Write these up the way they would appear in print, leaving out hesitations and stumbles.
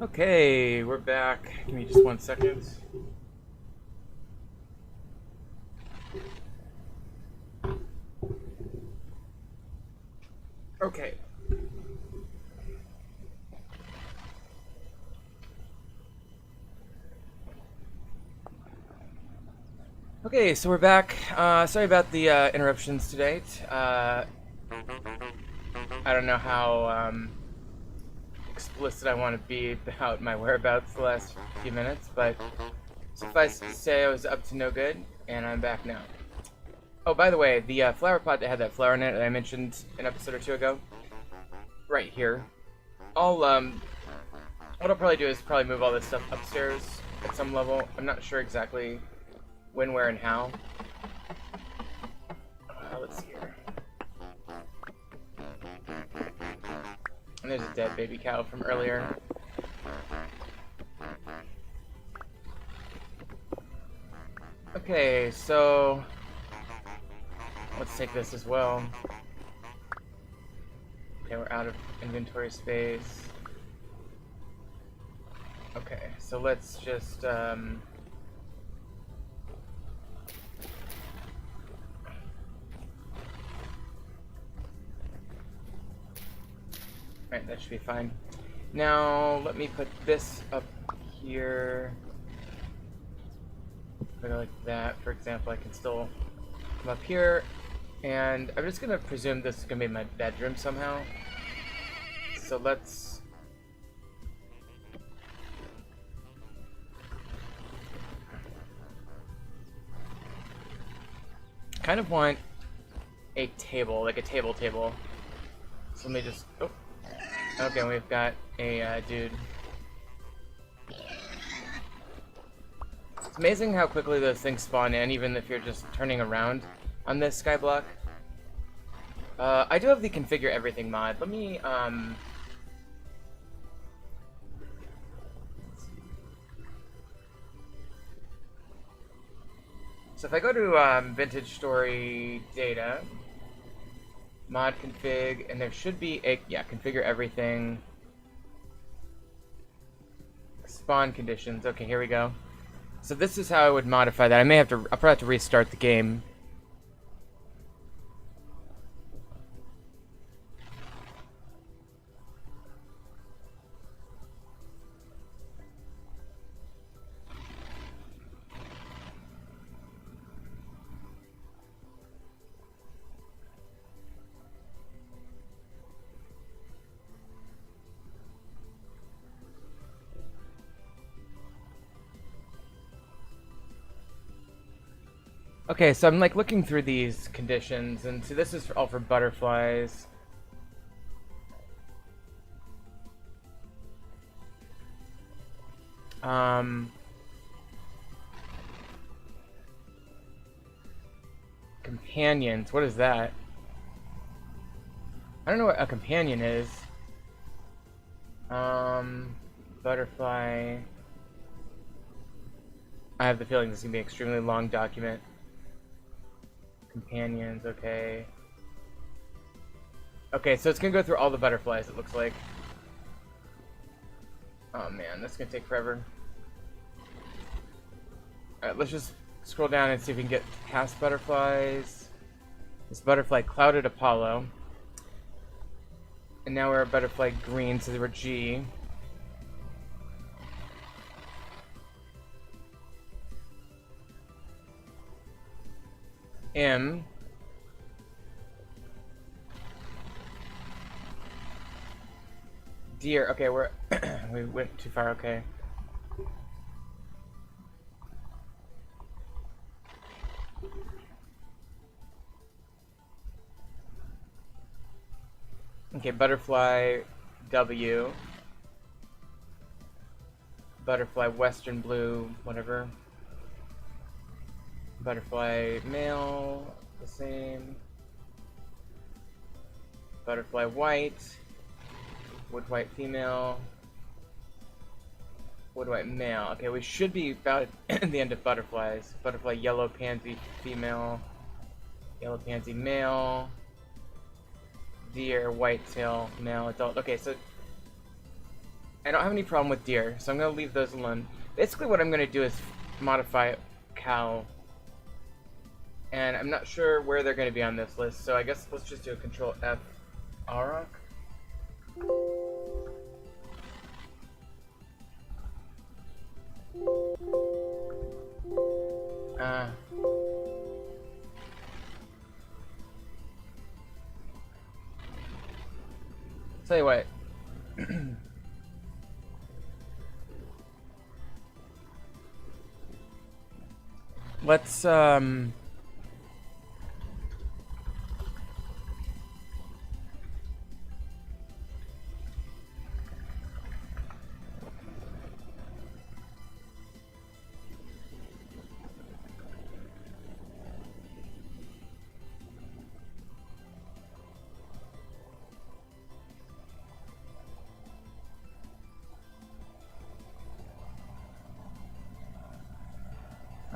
Okay, we're back. Give me just 1 second. Okay. Okay, so we're back. Sorry about the interruptions today. I don't know how explicit I want to be about my whereabouts the last few minutes, but suffice to say I was up to no good, and I'm back now. Oh, by the way, the flower pot that had that flower in it that I mentioned an episode or two ago, right here. I'll what I'll probably do is probably move all this stuff upstairs at some level. I'm not sure exactly when, where, and how. Let's see here. And there's a dead baby cow from earlier. Okay, so let's take this as well. Okay, we're out of inventory space. Okay, so let's just right, that should be fine. Now let me put this up here. If I go like that, for example, I can still come up here, and I'm just gonna presume this is gonna be my bedroom somehow. So let's kind of want a table, like a table. So let me just, oh, okay, we've got a dude. It's amazing how quickly those things spawn in, even if you're just turning around on this skyblock. I do have the configure everything mod. Let me, so if I go to Vintage Story Data, mod config, and there should be a, yeah, configure everything. Spawn conditions. Okay, here we go. So this is how I would modify that. I'll probably have to restart the game. Okay, so I'm like looking through these conditions, and so this is all for butterflies. Companions, what is that? I don't know what a companion is. Butterfly. I have the feeling this is gonna be an extremely long document. Companions, okay. Okay, so it's gonna go through all the butterflies, it looks like. Oh man, that's gonna take forever. Alright, let's just scroll down and see if we can get past butterflies. This butterfly clouded Apollo. And now we're at butterfly green, so we're G. M. Deer. Okay, we're we went too far. Okay. Okay, butterfly W. Butterfly western blue, whatever. Butterfly male, the same. Butterfly white. Wood white female. Wood white male. Okay, we should be about at the end of butterflies. Butterfly yellow pansy female. Yellow pansy male. Deer whitetail male adult. Okay, so I don't have any problem with deer, so I'm going to leave those alone. Basically what I'm going to do is modify cow. And I'm not sure where they're going to be on this list, so I guess let's just do a Control F Auroch. Tell you what. Let's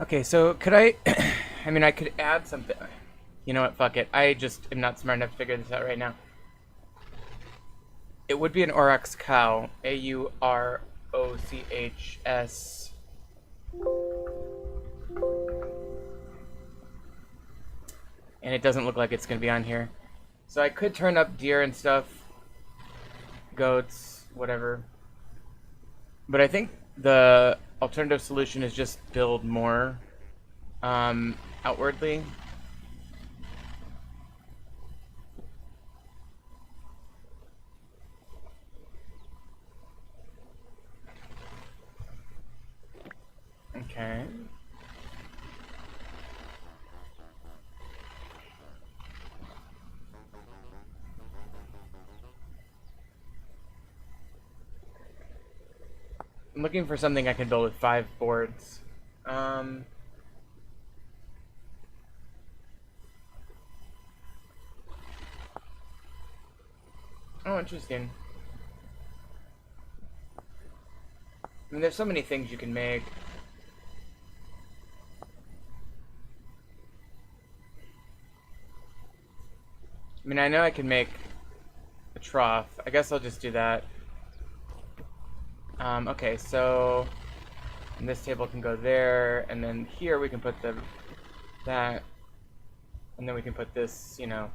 okay, so could I I mean I could add something. You know what, fuck it. I just am not smart enough to figure this out right now. It would be an Aurochs cow. Aurochs. And it doesn't look like it's going to be on here. So I could turn up deer and stuff. Goats, whatever. But I think the alternative solution is just build more outwardly. Okay. I'm looking for something I can build with 5 boards. Oh, interesting. I mean, there's so many things you can make. I mean, I know I can make a trough. I guess I'll just do that. Okay, so and this table can go there, and then here we can put that, and then we can put this, you know,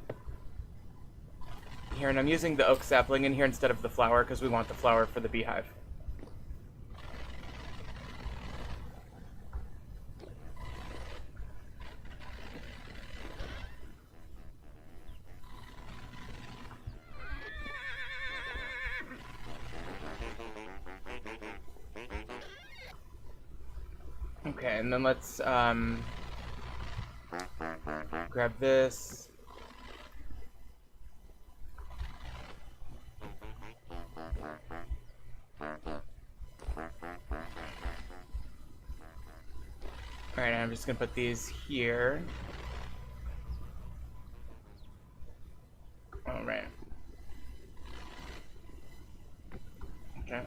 here. And I'm using the oak sapling in here instead of the flower because we want the flower for the beehive. Okay, and then let's grab this. Alright, I'm just gonna put these here. Alright. Okay.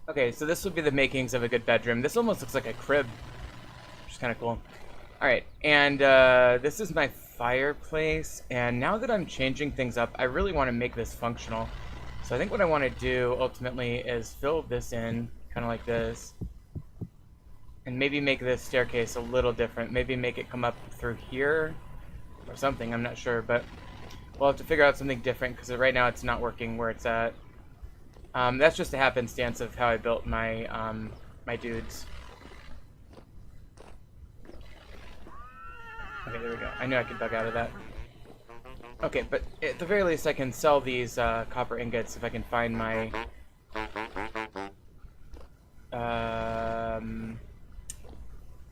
Okay, so this would be the makings of a good bedroom. This almost looks like a crib, which is kind of cool. Alright, and this is my fireplace, and now that I'm changing things up, I really want to make this functional. So I think what I want to do, ultimately, is fill this in, kind of like this, and maybe make this staircase a little different. Maybe make it come up through here, or something, I'm not sure, but we'll have to figure out something different, because right now it's not working where it's at. That's just a happenstance of how I built my my dudes. Okay, there we go. I knew I could bug out of that. Okay, but at the very least I can sell these copper ingots if I can find my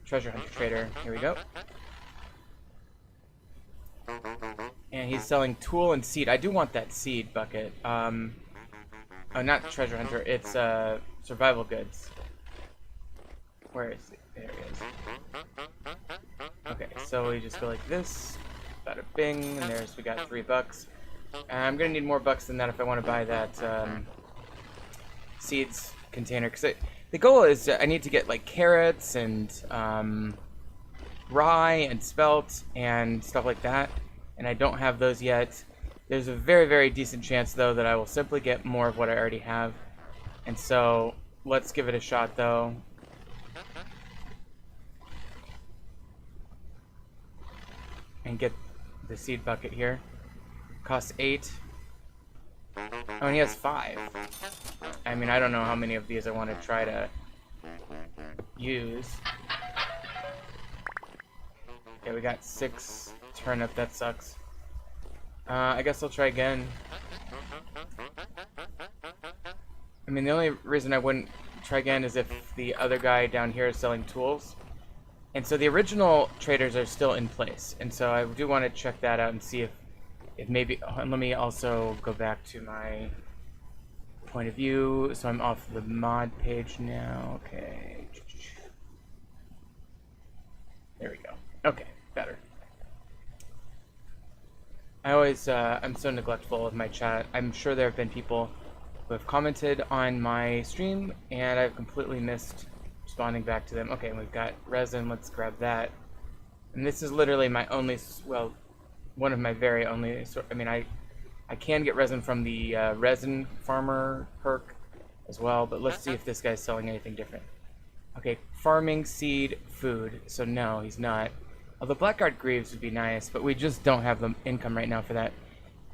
treasure hunter trader. Here we go. And he's selling tool and seed. I do want that seed bucket. Oh, not treasure hunter. It's survival goods. Where is it? There it is. Okay, so we just go like this. Bada bing, and we got $3. I'm gonna need more bucks than that if I want to buy that seeds container, because the goal is I need to get like carrots and rye and spelt and stuff like that, and I don't have those yet. There's a very, very decent chance though that I will simply get more of what I already have, and so let's give it a shot though. And get the seed bucket here. Costs 8. Oh, and he has 5. I mean, I don't know how many of these I want to try to use. Okay, we got 6 turnip. That sucks. I guess I'll try again. I mean, the only reason I wouldn't try again is if the other guy down here is selling tools. And so the original traders are still in place. And so I do want to check that out and see if maybe... let me also go back to my point of view. So I'm off the mod page now. Okay. There we go. Okay, better. I always... I'm so neglectful of my chat. I'm sure there have been people who have commented on my stream, and I've completely missed responding back to them. Okay, we've got resin. Let's grab that. And this is literally my only, well, one of my very only, I mean, I can get resin from the resin farmer perk as well, but let's see if this guy's selling anything different. Okay, farming, seed, food. So no, he's not. Although Blackguard Greaves would be nice, but we just don't have the income right now for that.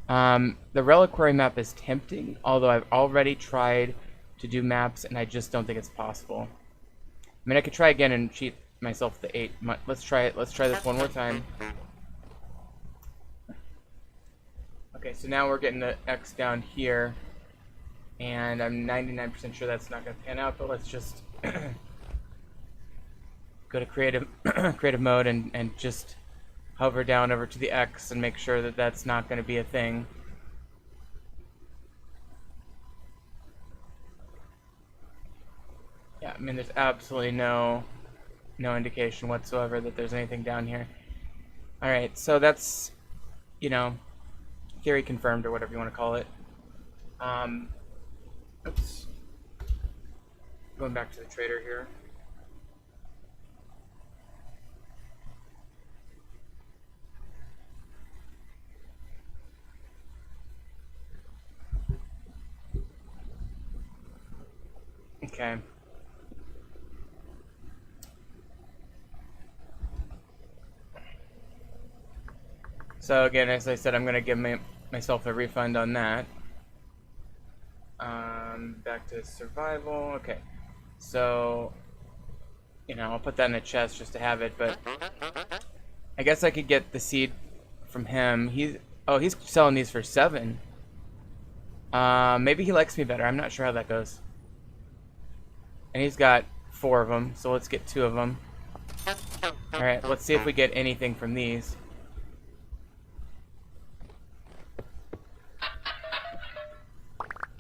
The Reliquary map is tempting, although I've already tried to do maps and I just don't think it's possible. I mean, I could try again and cheat myself the 8. Let's try it. Let's try this one more time. Okay, so now we're getting the X down here. And I'm 99% sure that's not going to pan out, but let's just go to creative mode and just hover down over to the X and make sure that that's not going to be a thing. Yeah, I mean, there's absolutely no indication whatsoever that there's anything down here. Alright, so that's, you know, theory confirmed, or whatever you want to call it. Oops. Going back to the trader here. Okay. So again, as I said, I'm going to give myself a refund on that. Back to survival. Okay. So, you know, I'll put that in a chest just to have it, but I guess I could get the seed from him. He's selling these for 7. Maybe he likes me better. I'm not sure how that goes. And he's got 4 of them, so let's get 2 of them. Alright, let's see if we get anything from these.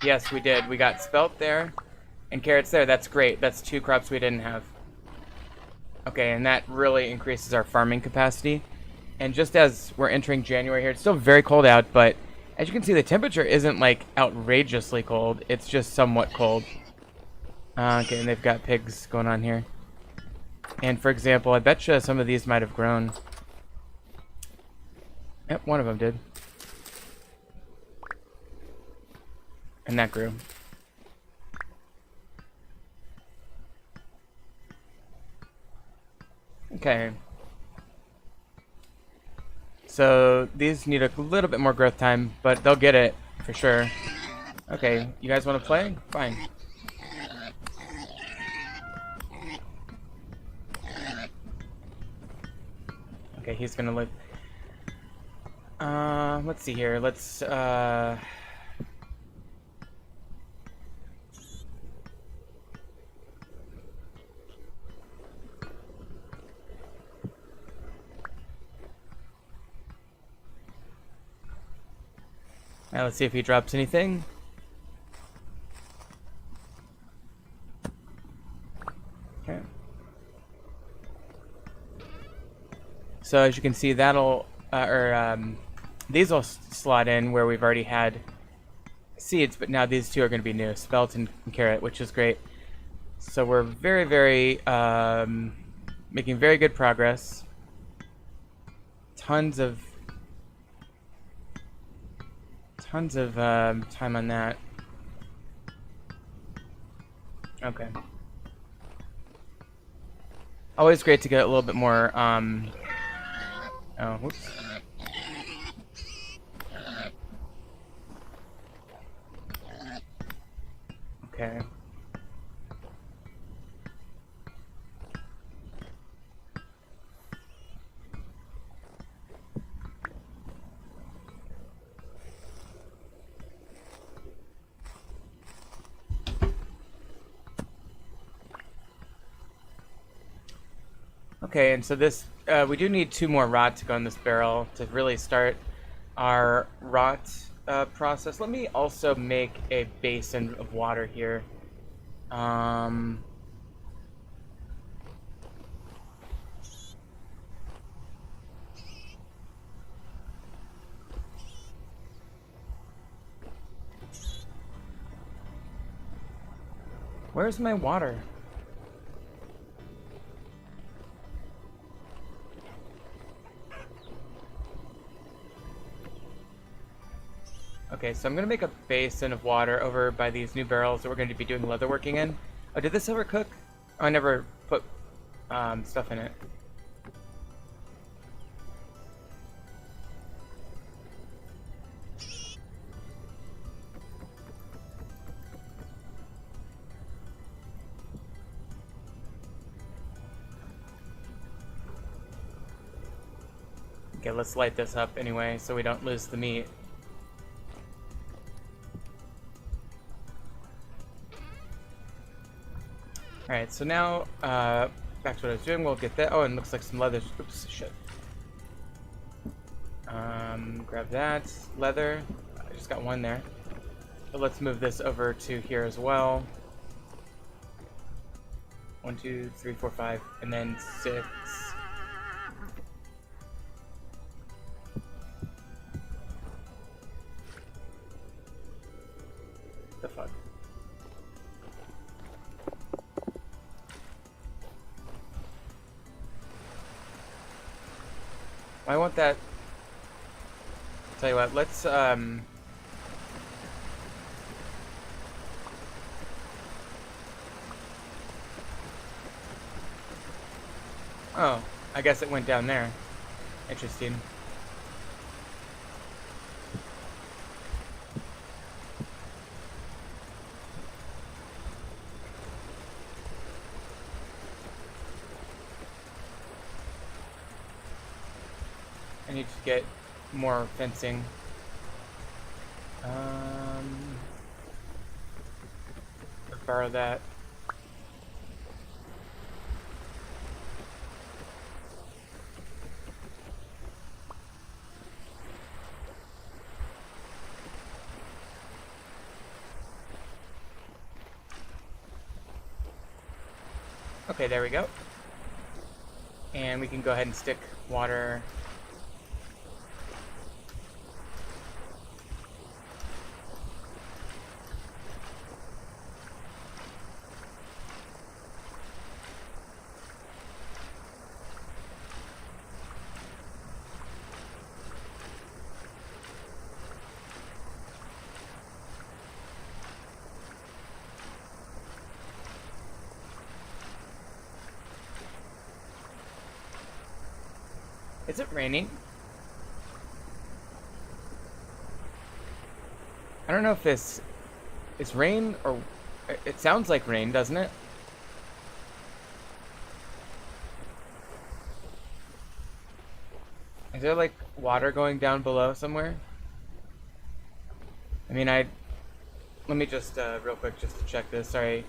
Yes, we did. We got spelt there and carrots there. That's great. That's 2 crops we didn't have. Okay, and that really increases our farming capacity. And just as we're entering January here, it's still very cold out, but as you can see, the temperature isn't like outrageously cold. It's just somewhat cold. Okay, and they've got pigs going on here. And for example, I bet you some of these might have grown. Yep, one of them did. And that grew. Okay. So these need a little bit more growth time, but they'll get it for sure. Okay, you guys want to play? Fine. Okay, he's gonna live. Let's see here. Let's now let's see if he drops anything. Okay. So as you can see, that'll these will slot in where we've already had seeds, but now these two are going to be new, Speleton and Carrot, which is great. So we're very, very, making very good progress. Tons of time on that. Okay. Always great to get a little bit more, oh, whoops. Okay. Okay, and so this, we do need 2 more rot to go in this barrel to really start our rot process. Let me also make a basin of water here. Where's my water? Okay, so I'm gonna make a basin of water over by these new barrels that we're going to be doing leather working in. Oh, did this ever cook? Oh, I never put stuff in it. Okay, let's light this up anyway so we don't lose the meat. Alright, so now, back to what I was doing, we'll get that. Oh, and looks like some leather. Oops, shit. Grab that. Leather. I just got one there. So let's move this over to here as well. 1, 2, 3, 4, 5, and then 6. The fuck? I want that. Tell you what, let's oh, I guess it went down there. Interesting. I need to get more fencing. Let's borrow that. Okay, there we go. And we can go ahead and stick water. Is it raining? I don't know if this is rain or it sounds like rain, doesn't it? Is there like water going down below somewhere? I mean, let me just real quick just to check this. Sorry.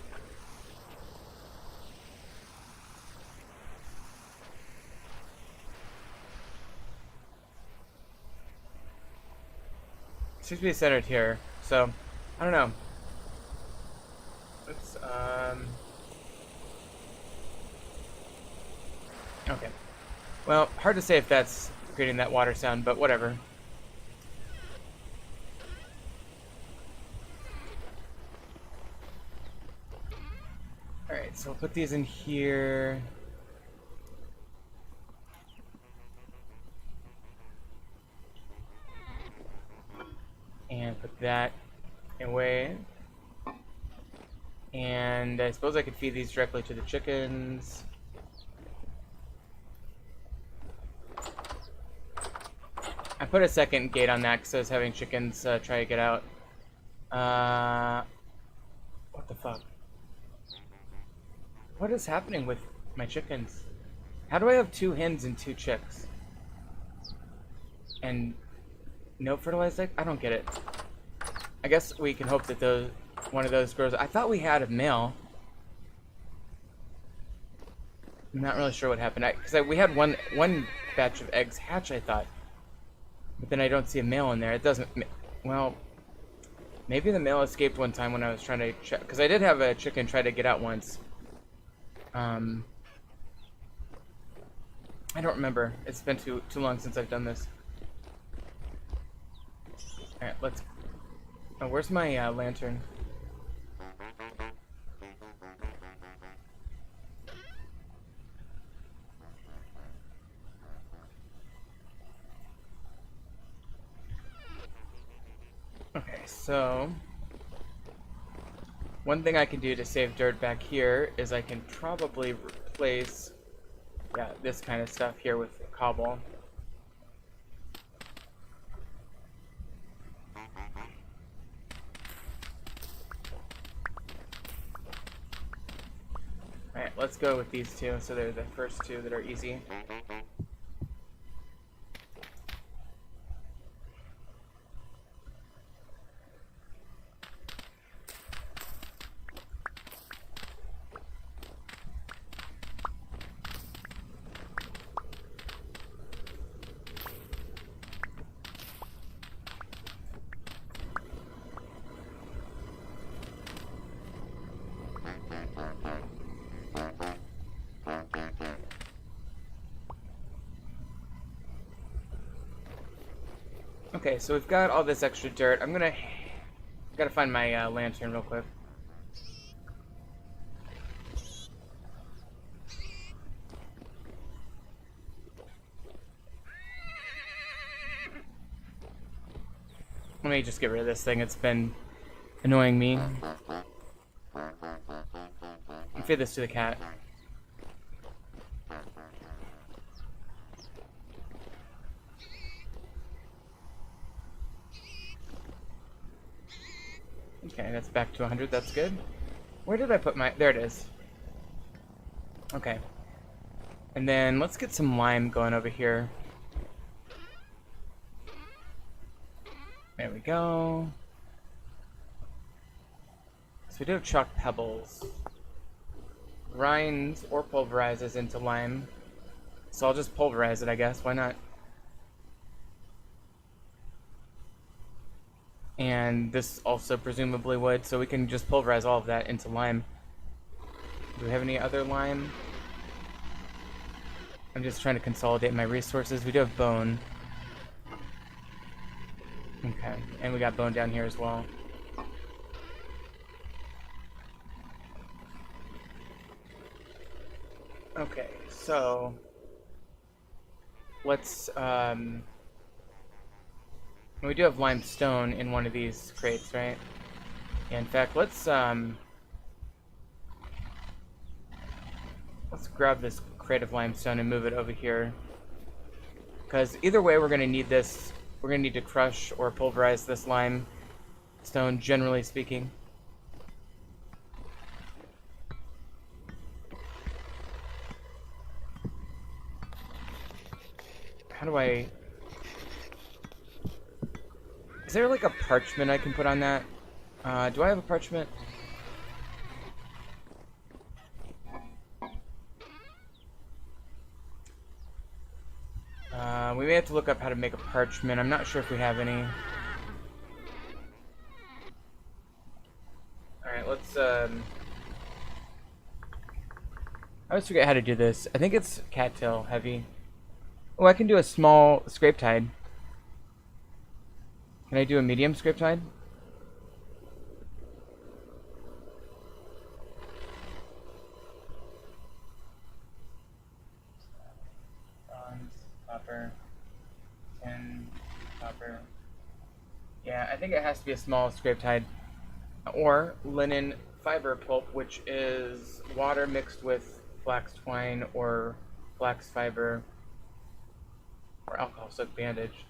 Seems to be centered here, so I don't know. Let's okay. Well, hard to say if that's creating that water sound, but whatever. Alright, so we'll put these in here. And put that away. And I suppose I could feed these directly to the chickens. I put a second gate on that because I was having chickens try to get out. What the fuck? What is happening with my chickens? How do I have 2 hens and 2 chicks? And no fertilized egg? I don't get it. I guess we can hope that one of those grows. I thought we had a male. I'm not really sure what happened. Because we had one batch of eggs hatch, I thought. But then I don't see a male in there. It doesn't... Well, maybe the male escaped one time when I was trying to check. Because I did have a chicken try to get out once. I don't remember. It's been too long since I've done this. Alright, let's... Oh, where's my lantern? Okay, so... One thing I can do to save dirt back here is I can probably replace, this kind of stuff here with cobble. Alright, let's go with these two, so they're the first 2 that are easy. Okay, so we've got all this extra dirt. Gotta find my lantern real quick. Let me just get rid of this thing. It's been annoying me. I'll feed this to the cat. Okay, that's back to 100. That's good. Where did I put my... There it is. Okay. And then let's get some lime going over here. There we go. So we do have chalk pebbles. Grinds or pulverizes into lime. So I'll just pulverize it, I guess. Why not? And this also presumably would, so we can just pulverize all of that into lime. Do we have any other lime? I'm just trying to consolidate my resources. We do have bone. Okay, and we got bone down here as well. Okay, so let's we do have limestone in one of these crates, right? Yeah, in fact, let's grab this crate of limestone and move it over here. Because either way, we're going to need this. We're going to need to crush or pulverize this limestone, generally speaking. How do I... Is there like a parchment I can put on that? Do I have a parchment? We may have to look up how to make a parchment. I'm not sure if we have any. Alright, let's I always forget how to do this. I think it's cattail heavy. Oh, I can do a small scrape tide. Can I do a medium scrape tide? think it has to be a small scraped hide, or linen fiber pulp, which is water mixed with flax twine or flax fiber or alcohol soaked bandage.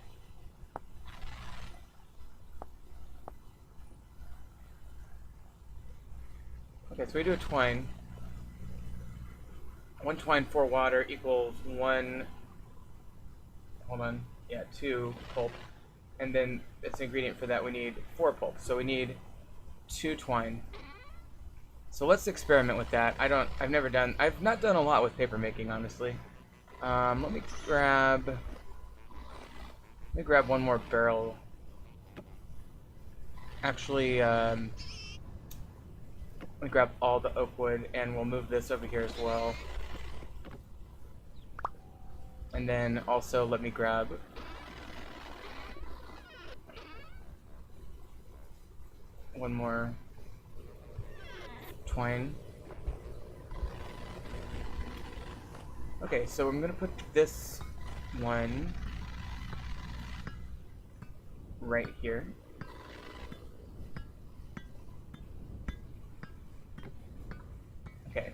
Okay, so we do a twine. One twine, 4 water equals 1. Hold on. Yeah, 2 pulp. And then it's an ingredient for that. We need 4 pulp. So we need 2 twine. So let's experiment with that. I've not done a lot with paper making, honestly. Let me grab one more barrel. Actually, let me grab all the oak wood, and we'll move this over here as well. And then also let me grab one more twine. Okay, so I'm gonna put this one right here. Okay.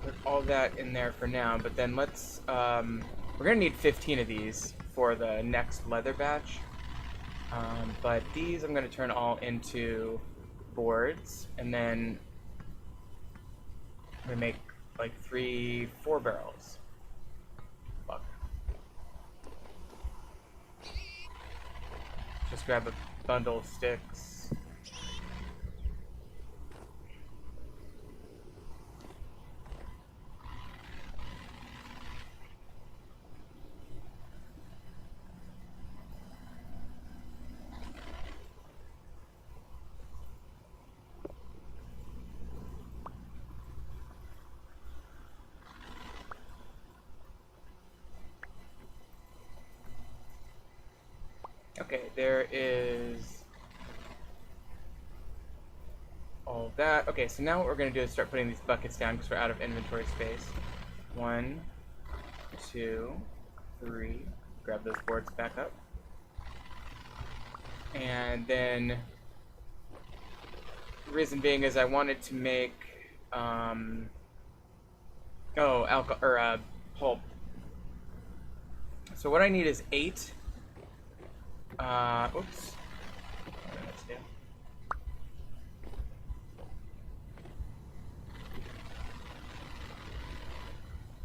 Put all that in there for now, but then let's, we're gonna need 15 of these for the next leather batch. But these I'm gonna turn all into boards, and then I'm gonna make like 3-4 barrels. Fuck. Just grab a bundle of sticks. Okay, there is all of that. Okay, so now what we're going to do is start putting these buckets down because we're out of inventory space. 1, 2, 3. Grab those boards back up. And then the reason being is I wanted to make pulp. So what I need is 8. Oops.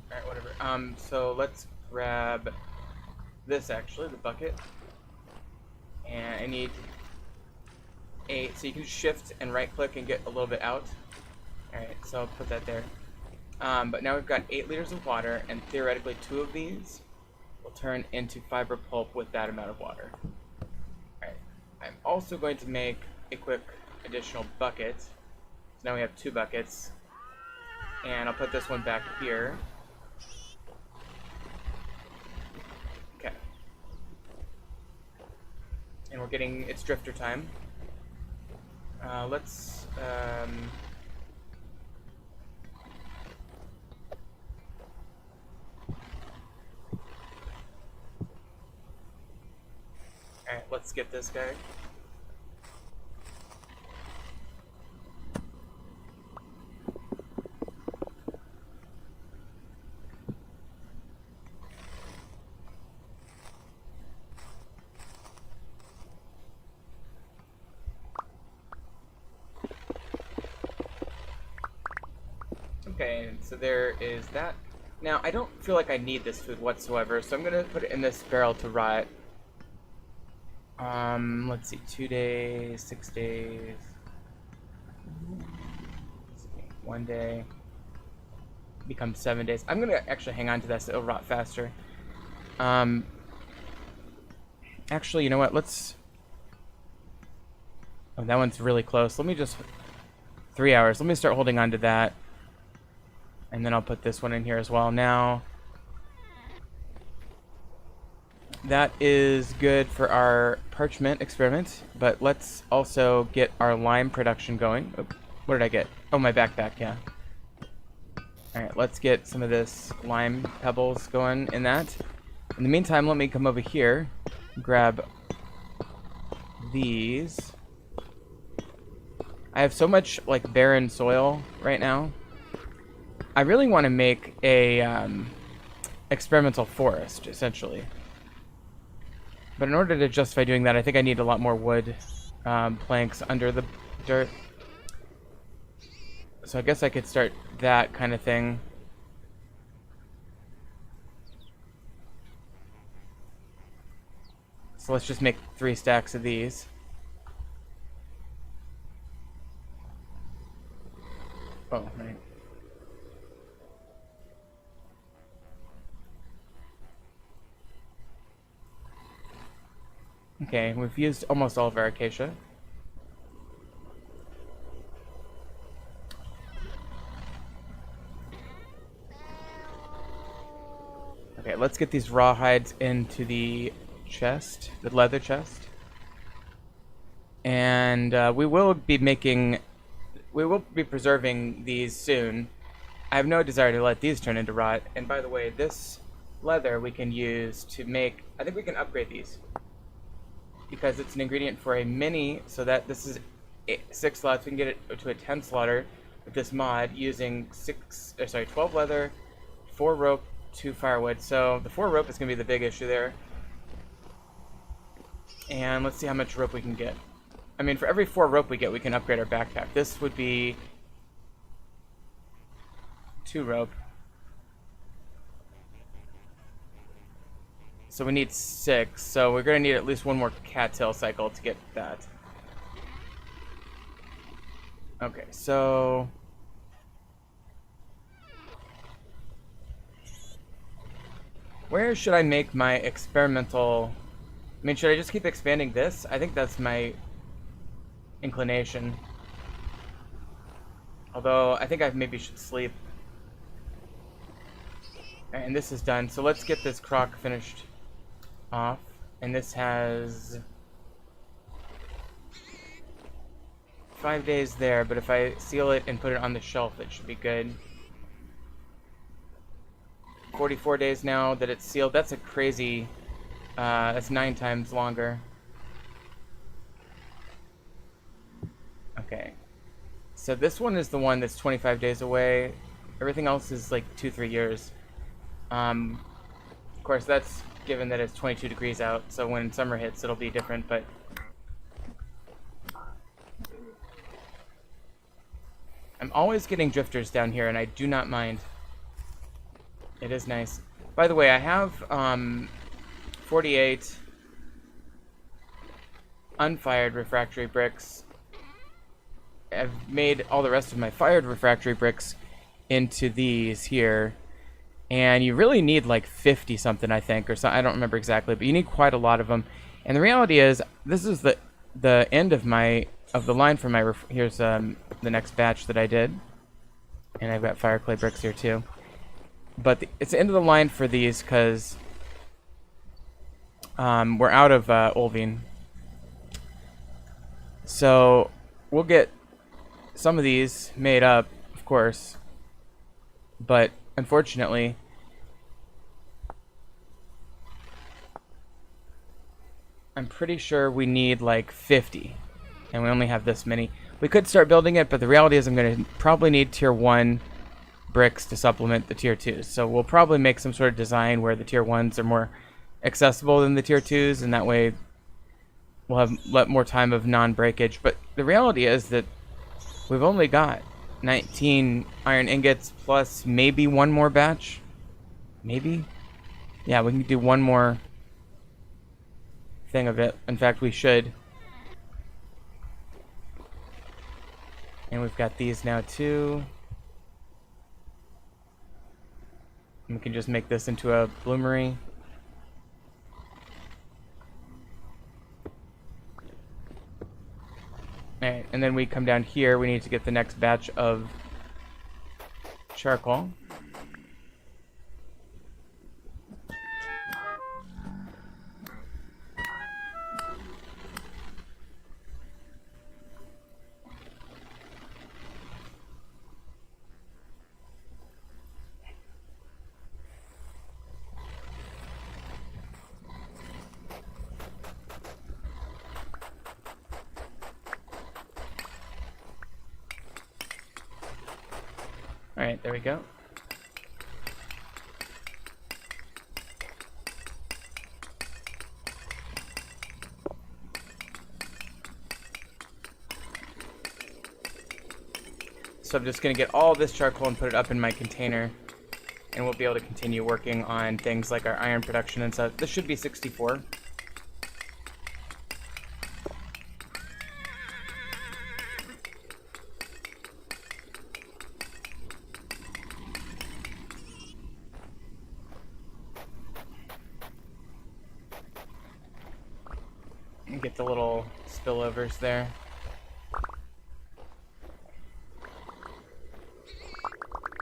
Alright, whatever. So let's grab this actually, the bucket. And I need 8, so you can shift and right click and get a little bit out. Alright, so I'll put that there. But now we've got 8 liters of water, and theoretically 2 of these will turn into fiber pulp with that amount of water. Alright, I'm also going to make a quick additional bucket. So now we have 2 buckets. And I'll put this one back here. Okay. And we're getting, it's drifter time. Let's, alright, let's get this guy. Okay, so there is that. Now, I don't feel like I need this food whatsoever, so I'm gonna put it in this barrel to rot. Let's see, 2 days, 6 days. 1 day. Becomes 7 days. I'm gonna actually hang on to that so it'll rot faster. Actually, you know what? Let's... Oh, that one's really close. Let me just... 3 hours. Let me start holding on to that. And then I'll put this one in here as well. Now, that is good for our parchment experiment, but let's also get our lime production going. Oh, what did I get? Oh, my backpack, yeah. Alright, let's get some of this lime pebbles going in that. In the meantime, let me come over here, grab these. I have so much like barren soil right now. I really want to make a experimental forest, essentially. But in order to justify doing that, I think I need a lot more wood planks under the dirt. So I guess I could start that kind of thing. So let's just make 3 stacks of these. Oh, right. Okay, we've used almost all of our acacia. Okay, let's get these raw hides into the chest, the leather chest. And we will be preserving these soon. I have no desire to let these turn into rot. And by the way, this leather we can use to make, I think we can upgrade these. Because it's an ingredient for a mini, so that this is 6 slots. We can get it to a 10 slotter with this mod using 12 leather, 4 rope, 2 firewood. So the 4 rope is going to be the big issue there. And let's see how much rope we can get. I mean, for every 4 rope we get, we can upgrade our backpack. This would be 2 rope. So we need 6. So we're going to need at least 1 more cattail cycle to get that. Okay, so where should I make my experimental... I mean, should I just keep expanding this? I think that's my inclination. Although, I think I maybe should sleep. And this is done. So let's get this crock finished off. And this has 5 days there, but if I seal it and put it on the shelf, it should be good. 44 days now that it's sealed. That's a crazy... that's 9 times longer. Okay. So this one is the one that's 25 days away. Everything else is like 2-3 years. Of course, that's given that it's 22 degrees out, so when summer hits, it'll be different, but... I'm always getting drifters down here, and I do not mind. It is nice. By the way, I have 48 unfired refractory bricks. I've made all the rest of my fired refractory bricks into these here. And you really need like 50 something, I think, or so. I don't remember exactly, but you need quite a lot of them. And the reality is, this is the end of the line for my here's the next batch that I did, and I've got fire clay bricks here too. But it's the end of the line for these because we're out of Olvine. So we'll get some of these made up, of course, but unfortunately, I'm pretty sure we need like 50, and we only have this many. We could start building it, but the reality is I'm going to probably need tier 1 bricks to supplement the tier 2s. So we'll probably make some sort of design where the tier 1s are more accessible than the tier 2s, and that way we'll have more time of non-breakage. But the reality is that we've only got 19 iron ingots plus maybe 1 more batch. Maybe? Yeah, we can do 1 more thing of it. In fact, we should. And we've got these now too. And we can just make this into a bloomery. Alright, and then we come down here, we need to get the next batch of charcoal. Alright, there we go. So I'm just going to get all this charcoal and put it up in my container, and we'll be able to continue working on things like our iron production and stuff. This should be 64. And get the little spillovers there.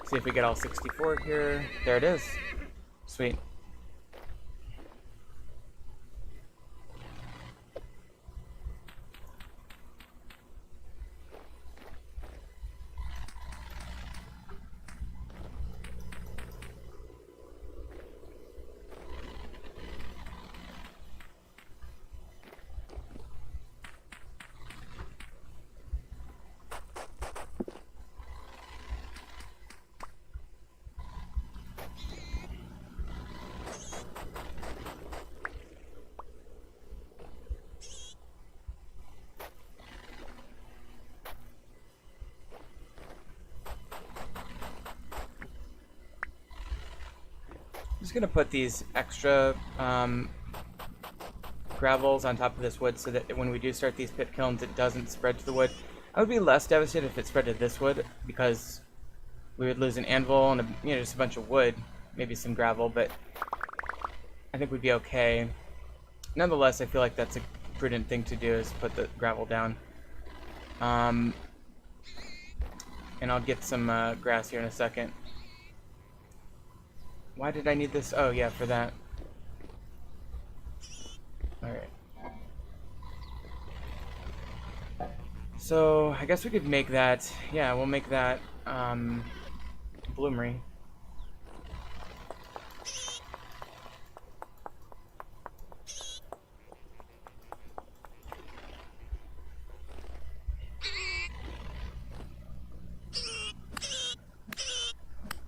See if we get all 64 here. There it is. Sweet. I'm just gonna put these extra gravels on top of this wood so that when we do start these pit kilns, it doesn't spread to the wood. I would be less devastated if it spread to this wood, because we would lose an anvil and just a bunch of wood, maybe some gravel, but I think we'd be okay. Nonetheless, I feel like that's a prudent thing to do, is put the gravel down. And I'll get some grass here in a second. Why did I need this? Oh, yeah, for that. Alright. So, I guess we could make that... Yeah, we'll make that, bloomery.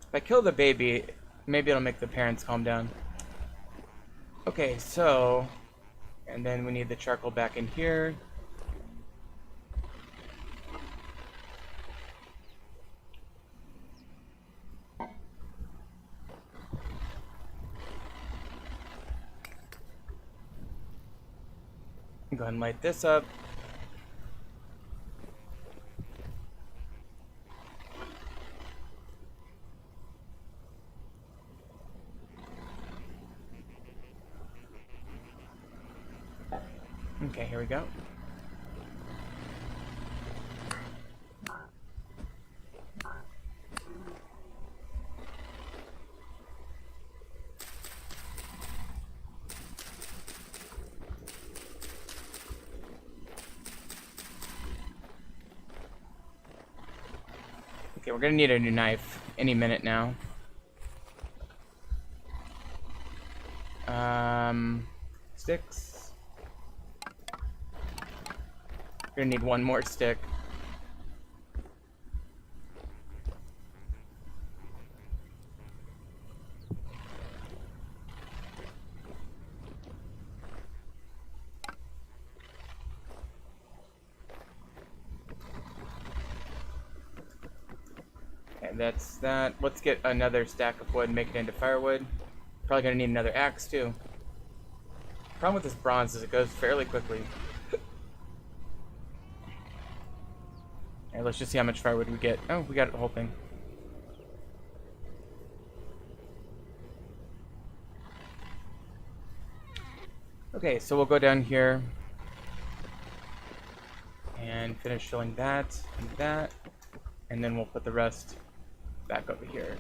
If I kill the baby, maybe it'll make the parents calm down. Okay, so... And then we need the charcoal back in here. Go ahead and light this up. Okay, here we go. Okay, we're gonna need a new knife any minute now. Sticks. We're gonna need one more stick. Okay, that's that. Let's get another stack of wood and make it into firewood. Probably gonna need another axe too. Problem with this bronze is it goes fairly quickly. Alright, let's just see how much firewood we get. Oh, we got the whole thing. Okay, so we'll go down here and finish filling that and that, and then we'll put the rest back over here.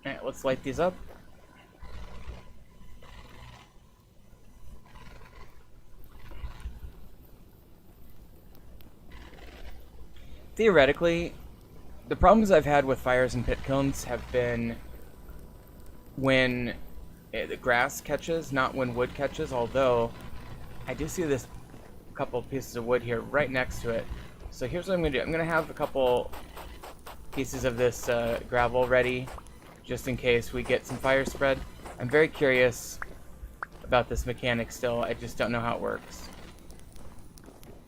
Alright, let's light these up. theoretically, the problems I've had with fires and pit kilns have been when the grass catches, not when wood catches, although I do see this couple pieces of wood here right next to it. So here's what I'm going to do. I'm going to have a couple pieces of this gravel ready just in case we get some fire spread. I'm very curious about this mechanic still. I just don't know how it works.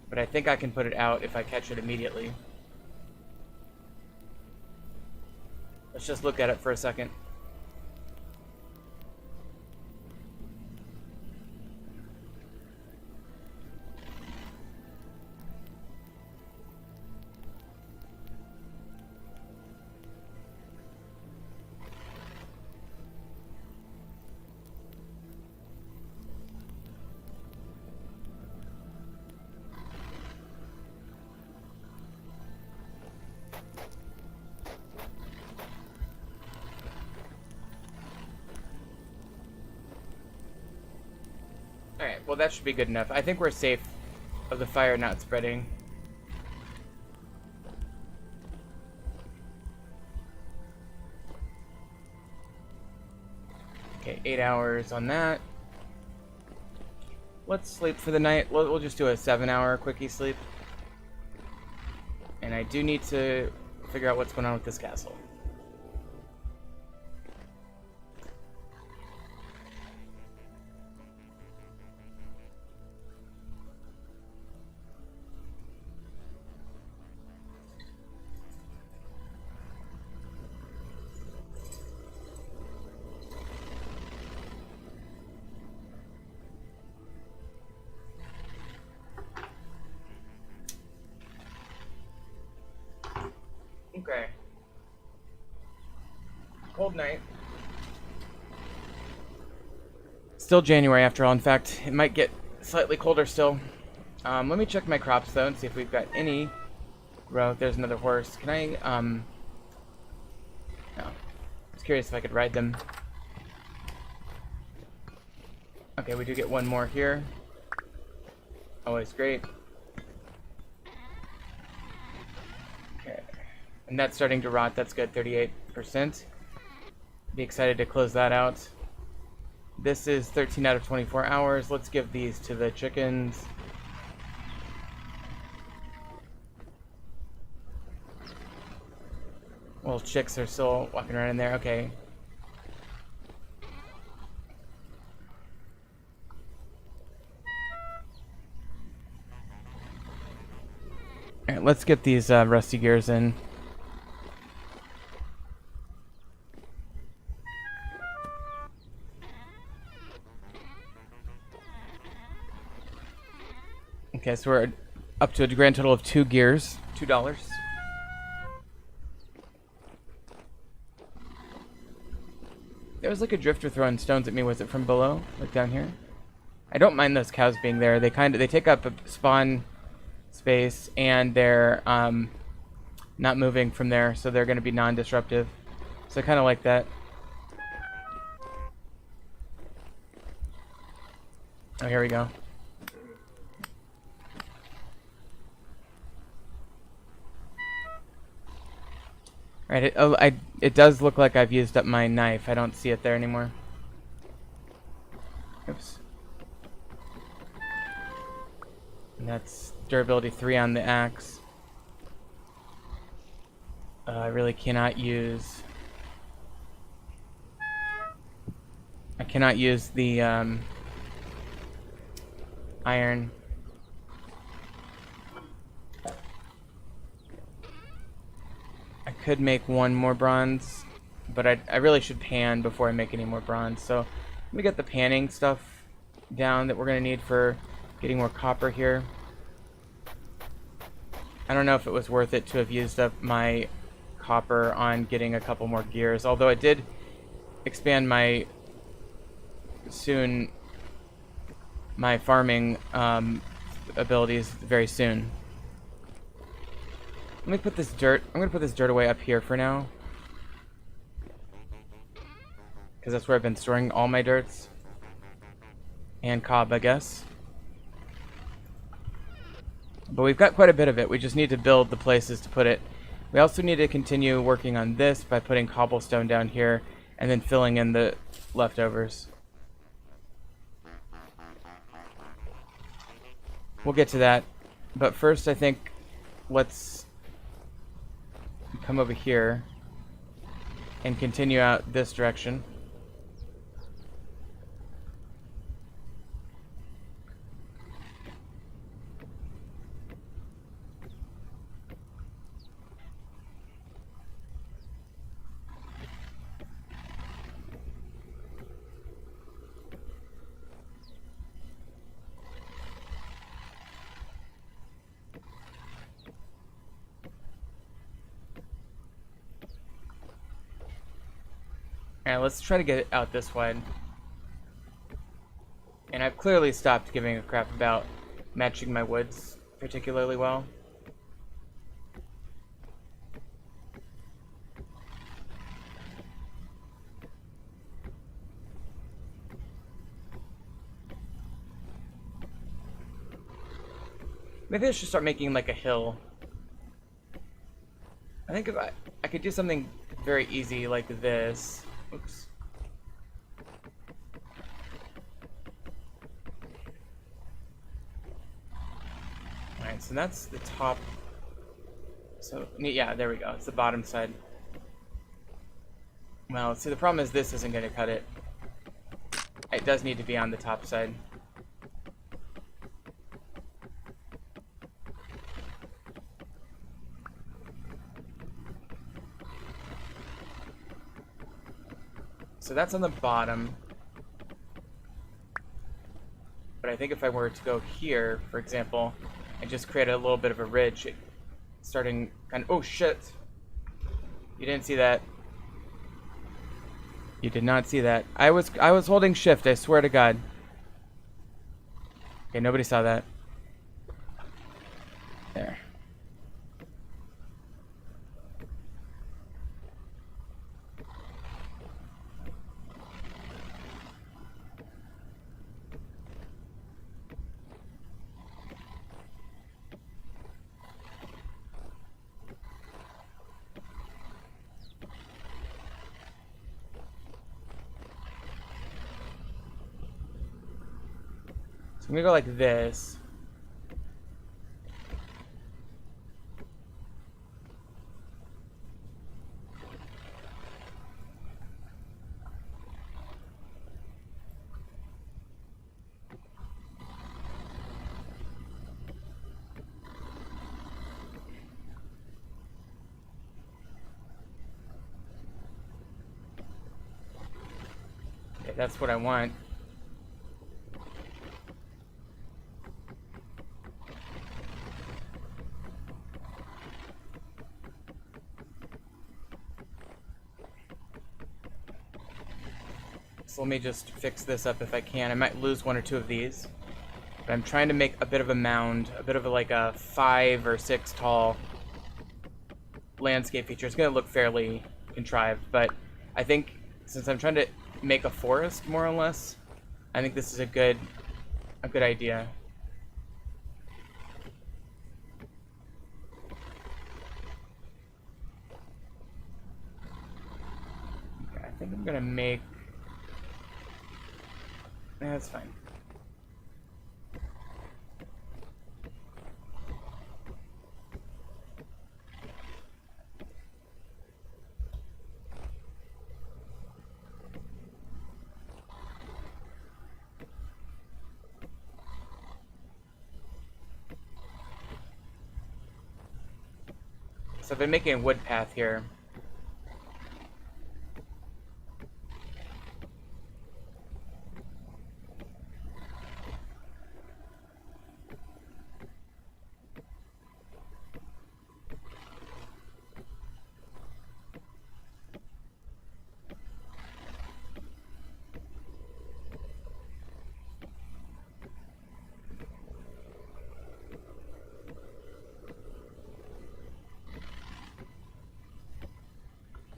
But I think I can put it out if I catch it immediately. Let's just look at it for a second. Alright, well that should be good enough. I think we're safe of the fire not spreading. Okay, 8 hours on that. Let's sleep for the night. We'll just do a 7-hour quickie sleep. And I do need to figure out what's going on with this castle. Okay. Cold night. Still January after all. In fact, it might get slightly colder still. Let me check my crops though and see if we've got any growth. There's another horse. Can I, no. I was curious if I could ride them. Okay, we do get one more here. Always great. Okay. And that's starting to rot. That's good, 38%. Be excited to close that out. This is 13 out of 24 hours. Let's give these to the chickens. Well, chicks are still walking around in there. Okay. Alright, let's get these rusty gears in. Okay, so we're up to a grand total of 2 gears. $2. There was like a drifter throwing stones at me. Was it from below? Like down here? I don't mind those cows being there. They take up a spawn space, and they're not moving from there, so they're going to be non-disruptive. So I kind of like that. Oh, here we go. Alright, it does look like I've used up my knife. I don't see it there anymore. Oops. And that's durability 3 on the axe. I really cannot use... I cannot use the iron. I could make one more bronze, but I really should pan before I make any more bronze. So let me get the panning stuff down that we're going to need for getting more copper here. I don't know if it was worth it to have used up my copper on getting a couple more gears, although it did expand my farming abilities very soon. Let me put this dirt. I'm going to put this dirt away up here for now, because that's where I've been storing all my dirts. And cob, I guess. But we've got quite a bit of it. We just need to build the places to put it. We also need to continue working on this by putting cobblestone down here and then filling in the leftovers. We'll get to that. But first, I think let's come over here and continue out this direction. Alright, let's try to get it out this wide. And I've clearly stopped giving a crap about matching my woods particularly well. Maybe I should start making like a hill. I think if I could do something very easy like this. Oops. Alright, so that's the top. So, yeah, there we go. It's the bottom side. Well, see, the problem is this isn't going to cut it. It does need to be on the top side. So that's on the bottom. But I think if I were to go here, for example, and just create a little bit of a ridge, starting kind of, oh shit! You didn't see that. You did not see that. I was holding shift, I swear to God. Okay, nobody saw that. There. So I'm gonna go like this. Okay, that's what I want. So let me just fix this up if I can. I might lose one or two of these. But I'm trying to make a bit of a mound, a bit of like a 5 or 6 tall landscape feature. It's going to look fairly contrived, but I think since I'm trying to make a forest more or less, I think this is a good idea. Okay, I think I'm going to make... That's fine. So I've been making a wood path here.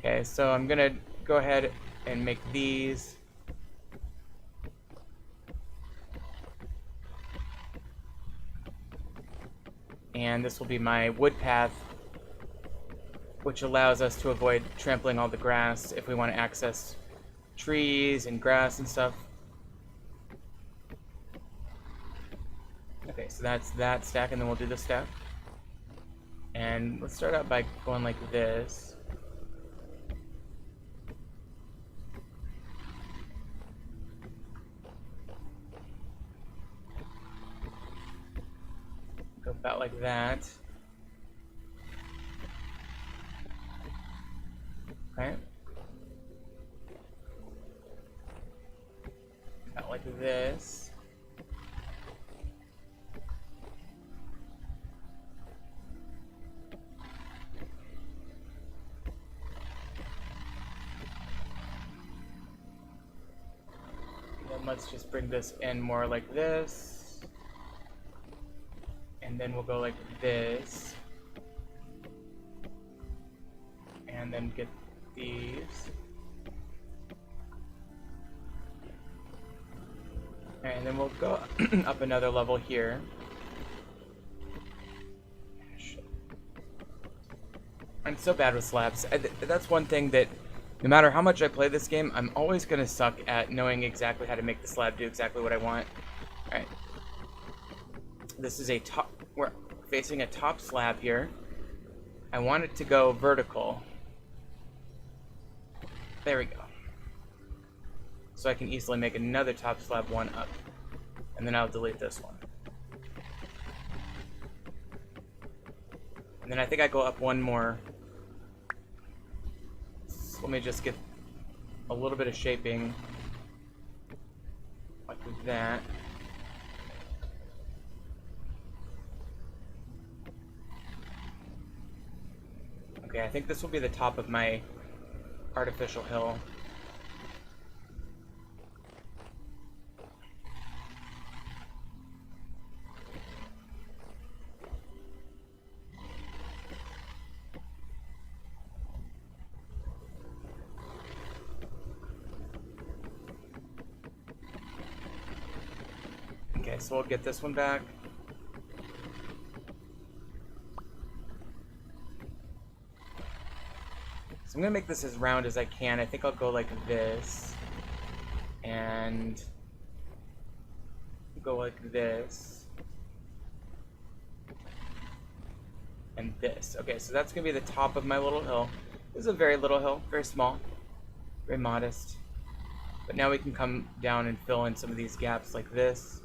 Okay, so I'm gonna go ahead and make these. And this will be my wood path, which allows us to avoid trampling all the grass if we want to access trees and grass and stuff. Okay, so that's that stack, and then we'll do this stack. And let's start out by going like this. Go about like that. Okay. About like this. Let's just bring this in more like this. And then we'll go like this. And then get these. And then we'll go up another level here. I'm so bad with slabs. That's one thing that no matter how much I play this game, I'm always going to suck at knowing exactly how to make the slab do exactly what I want. Alright. This is a top... We're facing a top slab here. I want it to go vertical. There we go. So I can easily make another top slab one up. And then I'll delete this one. And then I think I go up one more. Let me just get a little bit of shaping like that. Okay, I think this will be the top of my artificial hill. Okay, so we'll get this one back. So I'm gonna make this as round as I can. I think I'll go like this. And go like this. And this. Okay, so that's gonna be the top of my little hill. This is a very little hill, very small, very modest. But now we can come down and fill in some of these gaps like this.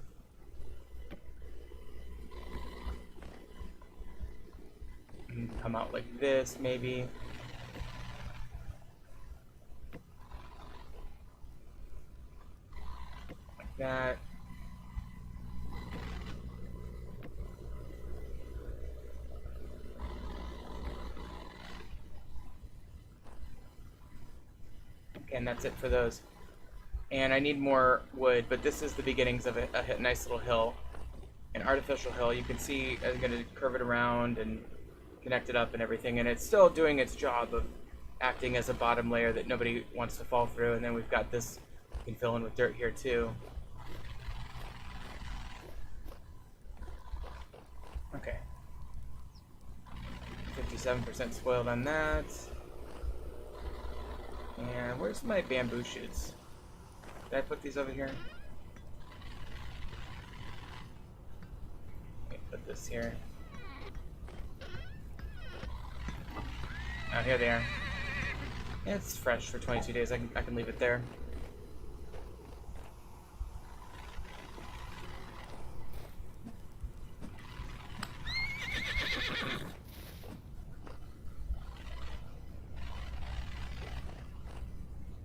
And come out like this, maybe. Like that. Okay, and that's it for those. And I need more wood, but this is the beginnings of a nice little hill. An artificial hill. You can see I'm going to curve it around and connect it up and everything, and it's still doing its job of acting as a bottom layer that nobody wants to fall through. And then we've got this, we can fill in with dirt here too. Okay. 57% spoiled on that. And where's my bamboo shoots? Did I put these over here? Let me put this here. Oh, here they are. It's fresh for 22 days. I can leave it there.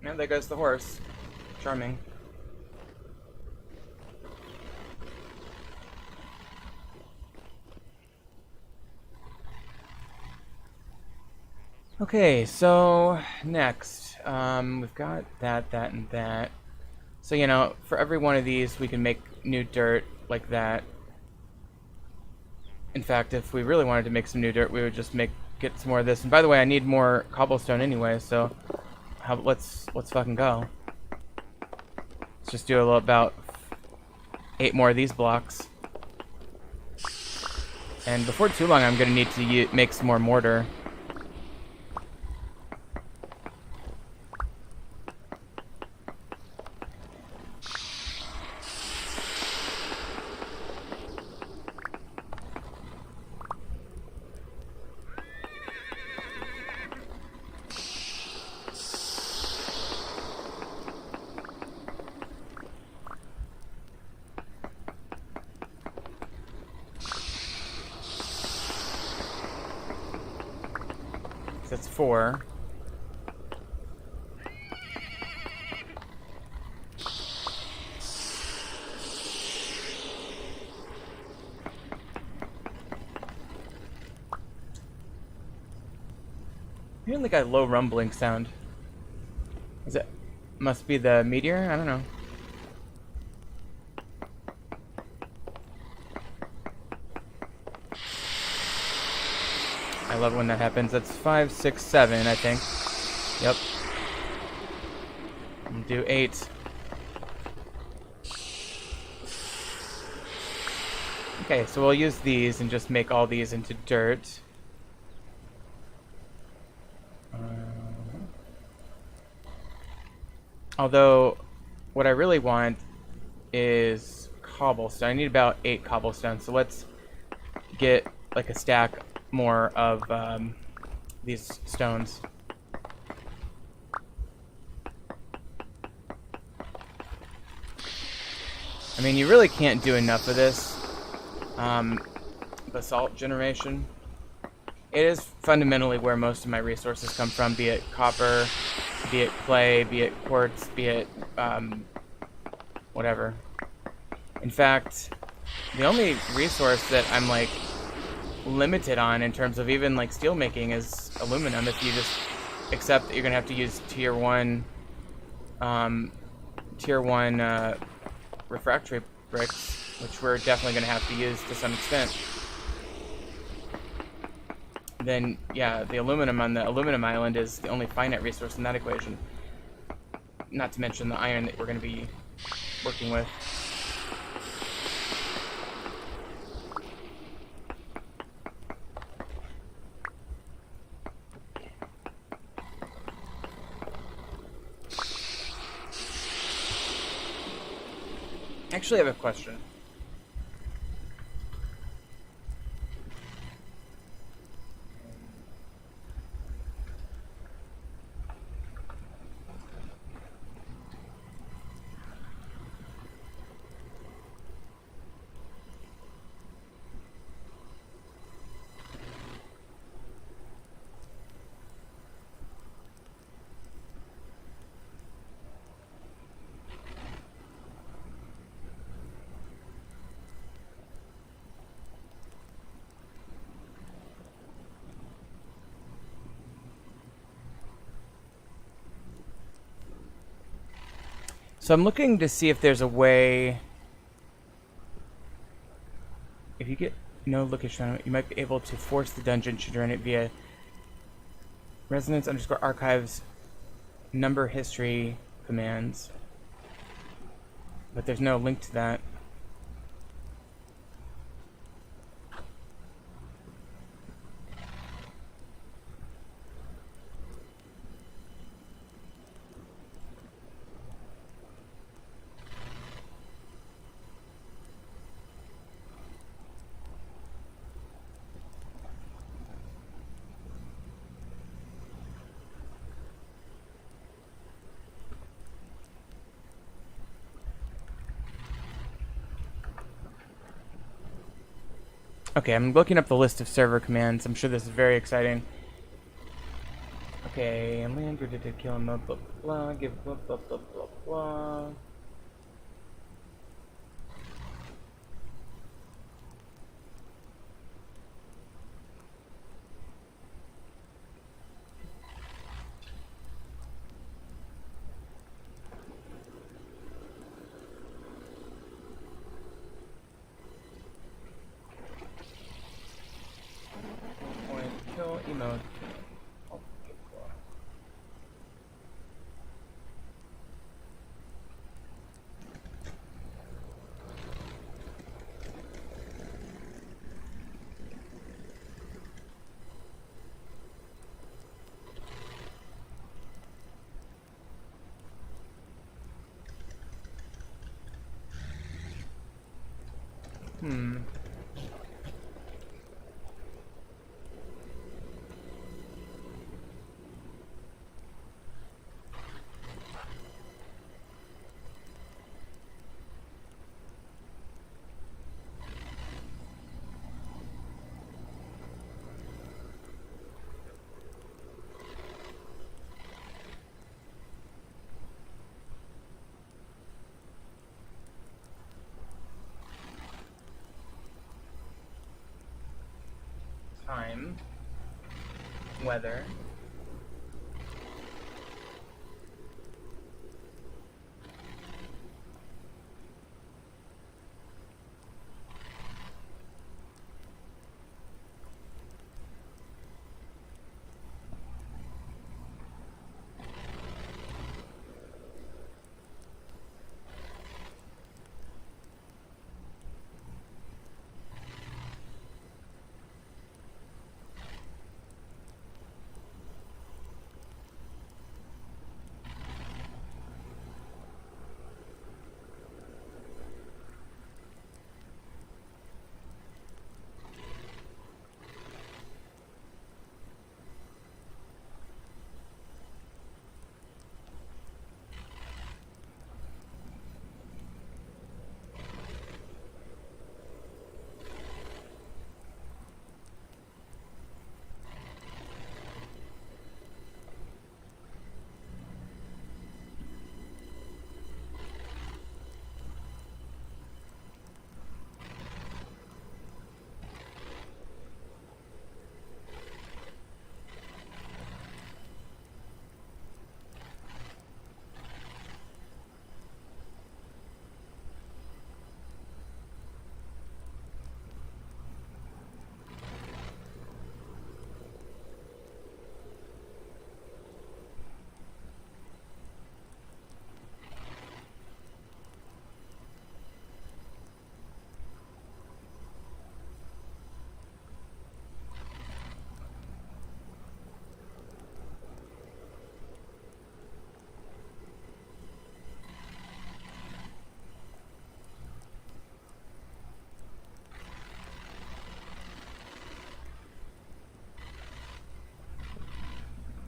And there goes the horse. Charming. Okay, so next, we've got that, and that. So, you know, for every one of these, we can make new dirt like that. In fact, if we really wanted to make some new dirt, we would just get some more of this. And by the way, I need more cobblestone anyway, so let's fucking go. Let's just do about 8 more of these blocks. And before too long, I'm going to need to make some more mortar. That's 4. I'm hearing like a low rumbling sound. Is it? Must be the meteor? I don't know. I love when that happens. That's 5, 6, 7, I think. Yep. Do 8. Okay, so we'll use these and just make all these into dirt. Although, what I really want is cobblestone. I need about 8 cobblestone, so let's get like a stack more of these stones. I mean, you really can't do enough of this basalt generation. It is fundamentally where most of my resources come from, be it copper, be it clay, be it quartz, be it whatever. In fact, the only resource that I'm like limited on in terms of even like steel making is aluminum. If you just accept that you're gonna have to use tier 1 refractory bricks, which we're definitely gonna have to use to some extent, then yeah, the aluminum on the aluminum island is the only finite resource in that equation. Not to mention the iron that we're gonna be working with. Actually, I have a question. So I'm looking to see if there's a way, if you get no location on it, you might be able to force the dungeon to run it via resonance_archives number history commands. But there's no link to that. Okay, I'm looking up the list of server commands. I'm sure this is very exciting. Okay, and land did kill him, blah blah blah, give blah blah blah blah blah. Kill emote. Hmm. Time. Weather.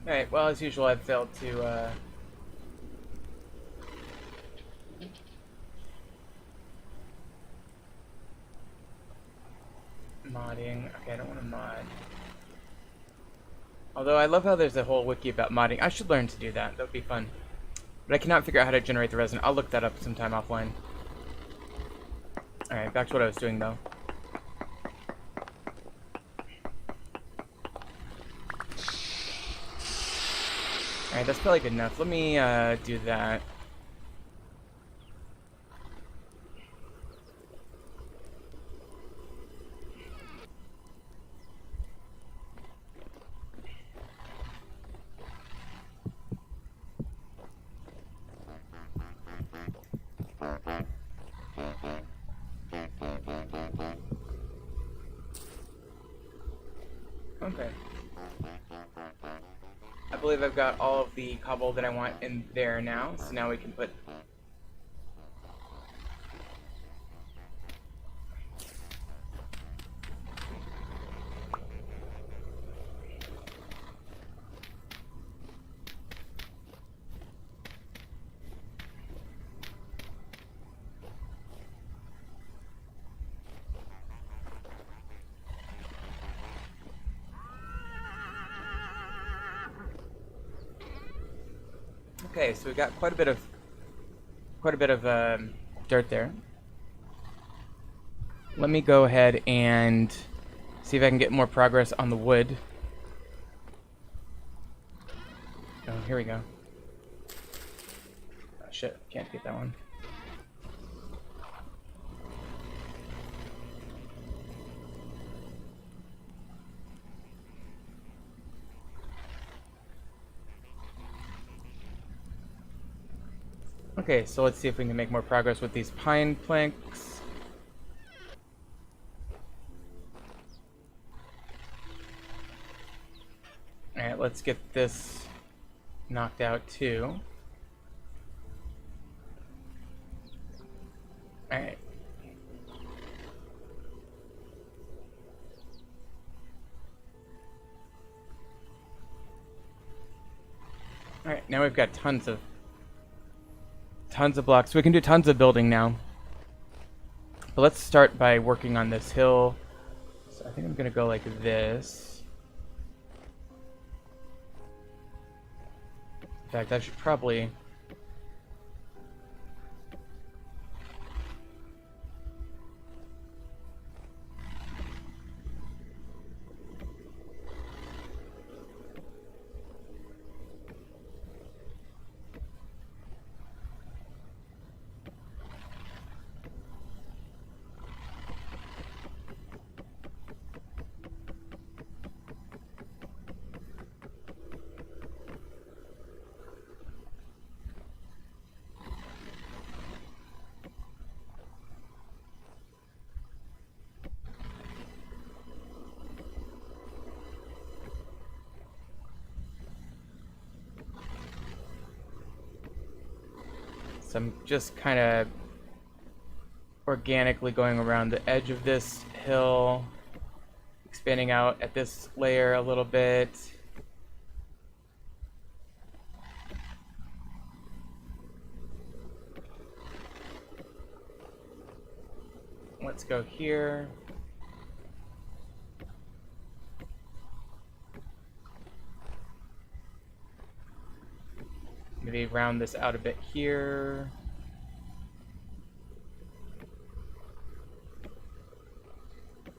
Alright, well, as usual, I've failed to, modding. Okay, I don't want to mod. Although I love how there's a whole wiki about modding. I should learn to do that. That would be fun. But I cannot figure out how to generate the resin. I'll look that up sometime offline. Alright, back to what I was doing, though. Alright, that's probably good enough. Let me, do that. Okay. I believe I've got all of the cobble that I want in there now, so now we can put... Okay, so we got quite a bit of dirt there. Let me go ahead and see if I can get more progress on the wood. Oh, here we go. Oh, shit, can't get that one. Okay, so let's see if we can make more progress with these pine planks. Alright, let's get this knocked out too. Alright. Alright, now we've got tons of blocks. We can do tons of building now. But let's start by working on this hill. So I think I'm gonna go like this. In fact, I should probably... So I'm just kind of organically going around the edge of this hill, expanding out at this layer a little bit. Let's go here. Maybe round this out a bit here.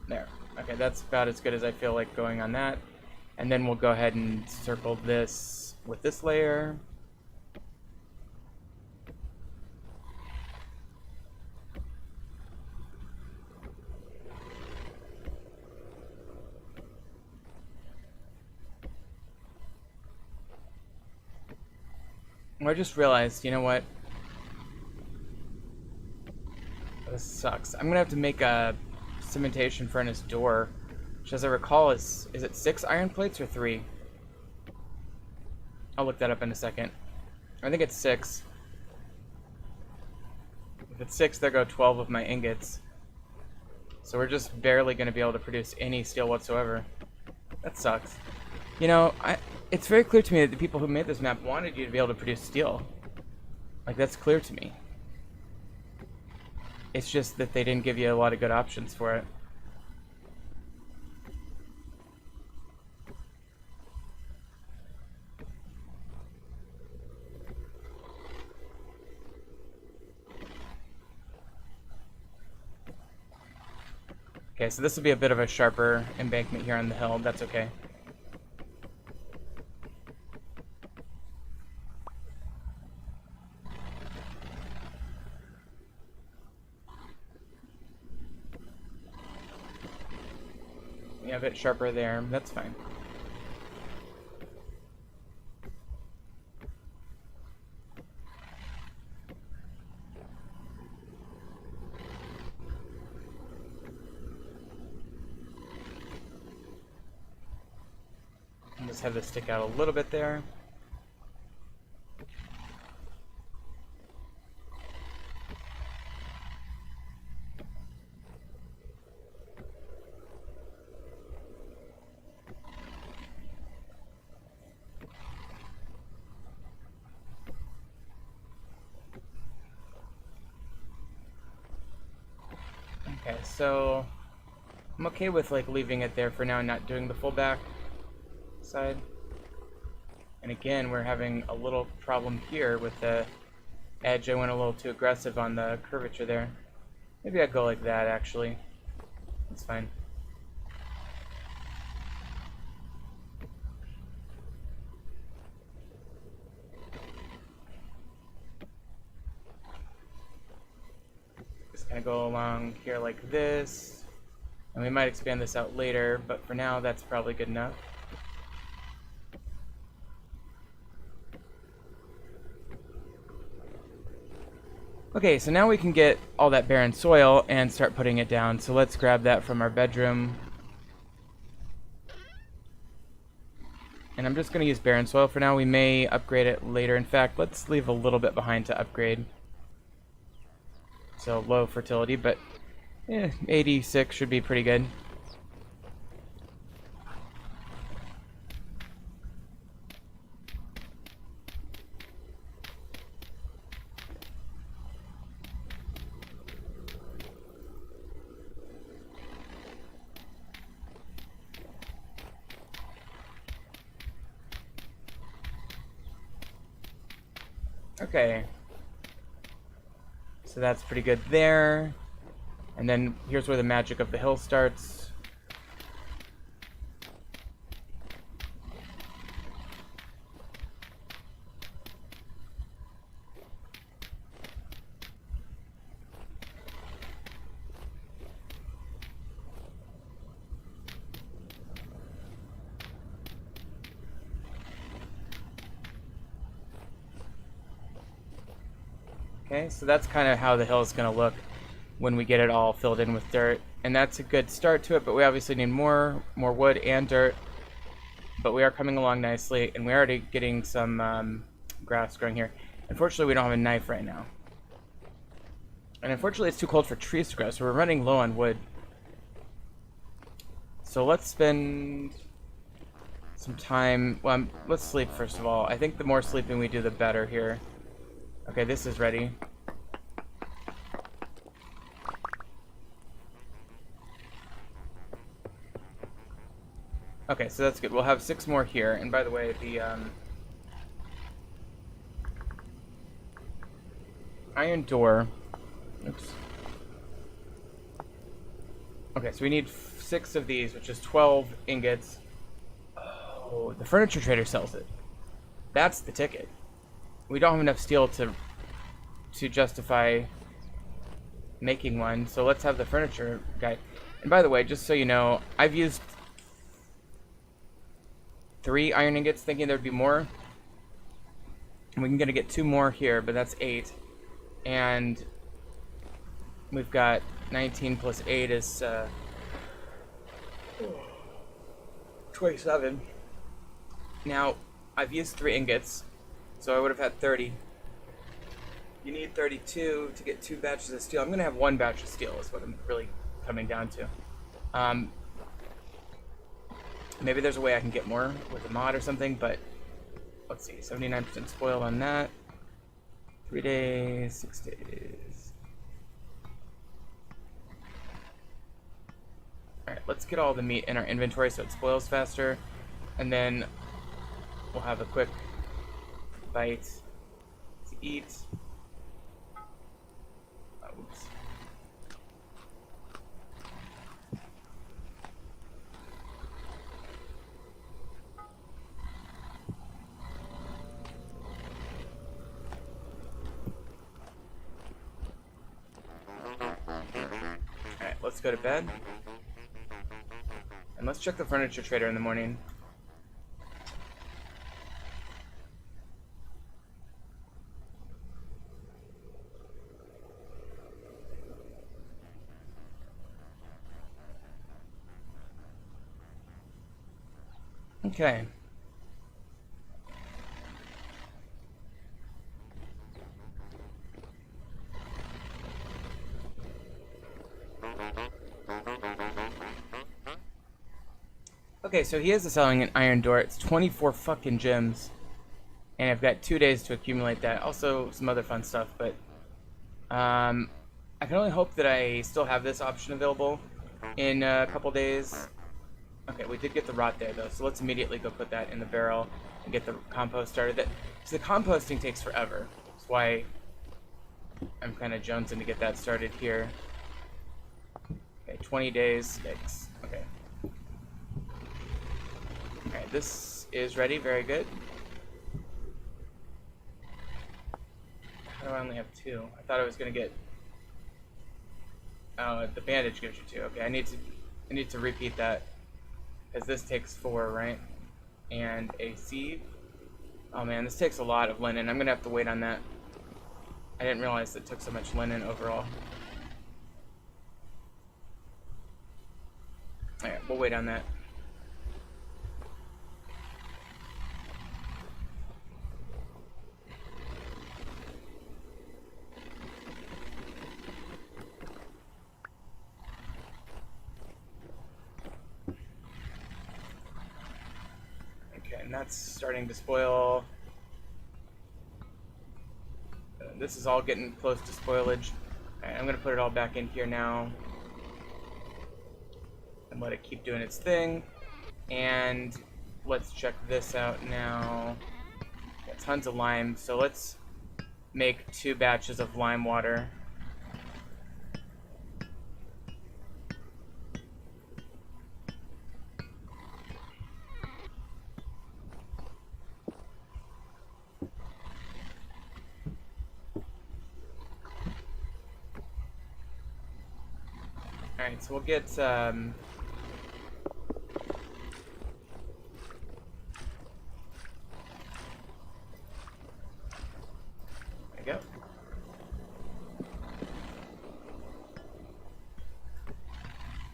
There. Okay, that's about as good as I feel like going on that. And then we'll go ahead and circle this with this layer. I just realized, you know what? This sucks. I'm gonna have to make a cementation furnace door, which, as I recall, is it 6 iron plates or 3? I'll look that up in a second. I think it's 6. If it's 6, there go 12 of my ingots. So we're just barely gonna be able to produce any steel whatsoever. That sucks. You know, it's very clear to me that the people who made this map wanted you to be able to produce steel. Like, that's clear to me. It's just that they didn't give you a lot of good options for it. Okay, so this will be a bit of a sharper embankment here on the hill. That's okay. Yeah, a bit sharper there. That's fine. And just have this stick out a little bit there. Okay, so I'm okay with like leaving it there for now and not doing the full back side. And again, we're having a little problem here with the edge. I went a little too aggressive on the curvature there. Maybe I'd go like that, actually. That's fine. Just kind of go along here like this. And we might expand this out later, but for now, that's probably good enough. Okay, so now we can get all that barren soil and start putting it down. So let's grab that from our bedroom. And I'm just going to use barren soil for now. We may upgrade it later. In fact, let's leave a little bit behind to upgrade. So low fertility, but 86 should be pretty good. Okay. So that's pretty good there. And then here's where the magic of the hill starts. Okay, so that's kind of how the hill is going to look when we get it all filled in with dirt. And that's a good start to it, but we obviously need more wood and dirt. But we are coming along nicely, and we're already getting some grass growing here. Unfortunately, we don't have a knife right now. And unfortunately, it's too cold for trees to grow, so we're running low on wood. So let's spend some time... Well, let's sleep, first of all. I think the more sleeping we do, the better here. Okay, this is ready. Okay, so that's good. We'll have 6 more here. And by the way, the iron door... Oops. Okay, so we need 6 of these, which is 12 ingots. Oh, the furniture trader sells it. That's the ticket. We don't have enough steel to justify making one, so let's have the furniture guy. And by the way, just so you know, I've used 3 iron ingots thinking there'd be more. And we're gonna get 2 more here, but that's 8. And we've got 19 plus 8 is 27. Now, I've used 3 ingots, so I would have had 30. You need 32 to get 2 batches of steel. I'm going to have 1 batch of steel is what I'm really coming down to. Maybe there's a way I can get more with a mod or something, but let's see. 79% spoiled on that. 3 days, 6 days. Alright, let's get all the meat in our inventory so it spoils faster. And then we'll have a quick bite to eat. Oops. Alright, let's go to bed. And let's check the furniture trader in the morning. Okay. Okay, so he is selling an iron door. It's 24 fucking gems. And I've got 2 days to accumulate that. Also, some other fun stuff, but... I can only hope that I still have this option available in a couple days. Okay, we did get the rot there, though, so let's immediately go put that in the barrel and get the compost started. So the composting takes forever. That's why I'm kind of jonesing to get that started here. Okay, 20 days. Yikes. Okay. Alright, this is ready. Very good. How do I only have 2? I thought I was going to get... Oh, the bandage gives you 2. Okay, I need to repeat that. Because this takes 4, right? And a sieve. Oh man, this takes a lot of linen. I'm going to have to wait on that. I didn't realize it took so much linen overall. Alright, we'll wait on that. And that's starting to spoil. This is all getting close to spoilage. Right, I'm going to put it all back in here now. And let it keep doing its thing. And let's check this out now. Got tons of lime, so let's make 2 batches of lime water. Alright, so we'll get, there we go.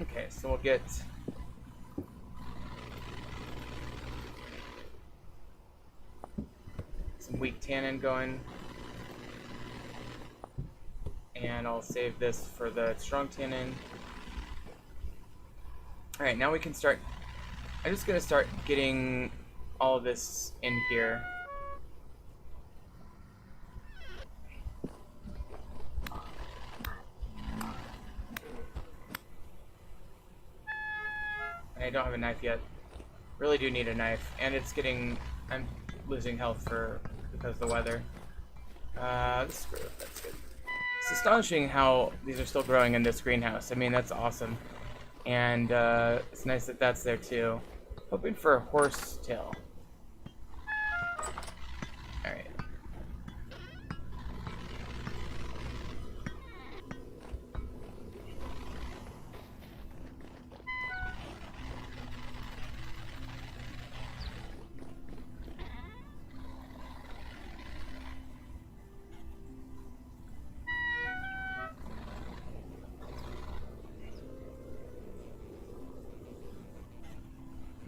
Okay, so we'll get some weak tannin going. And I'll save this for the strong tannin. Alright, now we can start. I'm just going to start getting all of this in here. And I don't have a knife yet. Really do need a knife. And it's getting... I'm losing health because of the weather. That's good. It's astonishing how these are still growing in this greenhouse. I mean, that's awesome. And it's nice that that's there too. Hoping for a horsetail. Alright.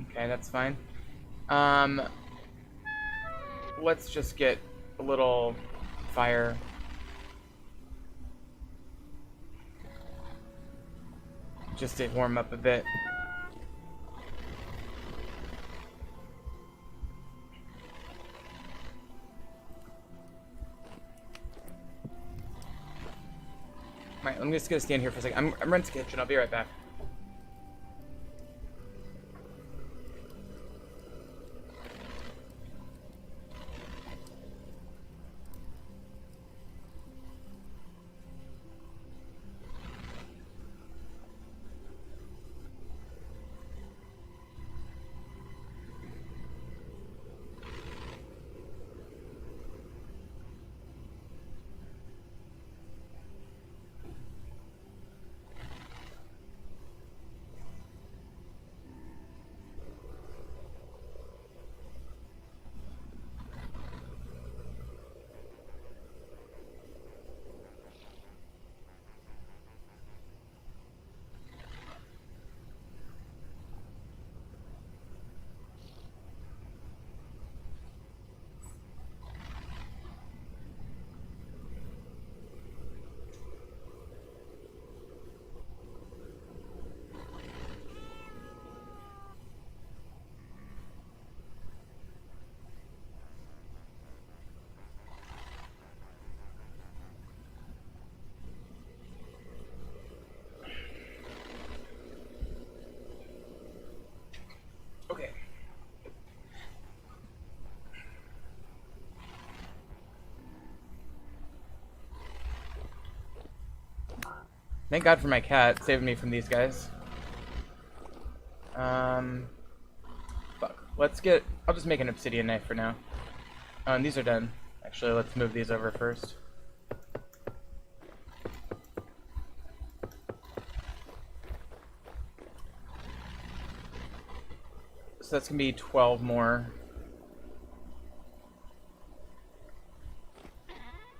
Okay, that's fine. Let's just get a little fire. Just to warm up a bit. Alright, I'm just gonna stand here for a second. I'm running to the kitchen. I'll be right back. Okay. Thank God for my cat saving me from these guys. Fuck. Let's get... I'll just make an obsidian knife for now. Oh, and these are done. Actually, let's move these over first. So that's gonna be 12 more.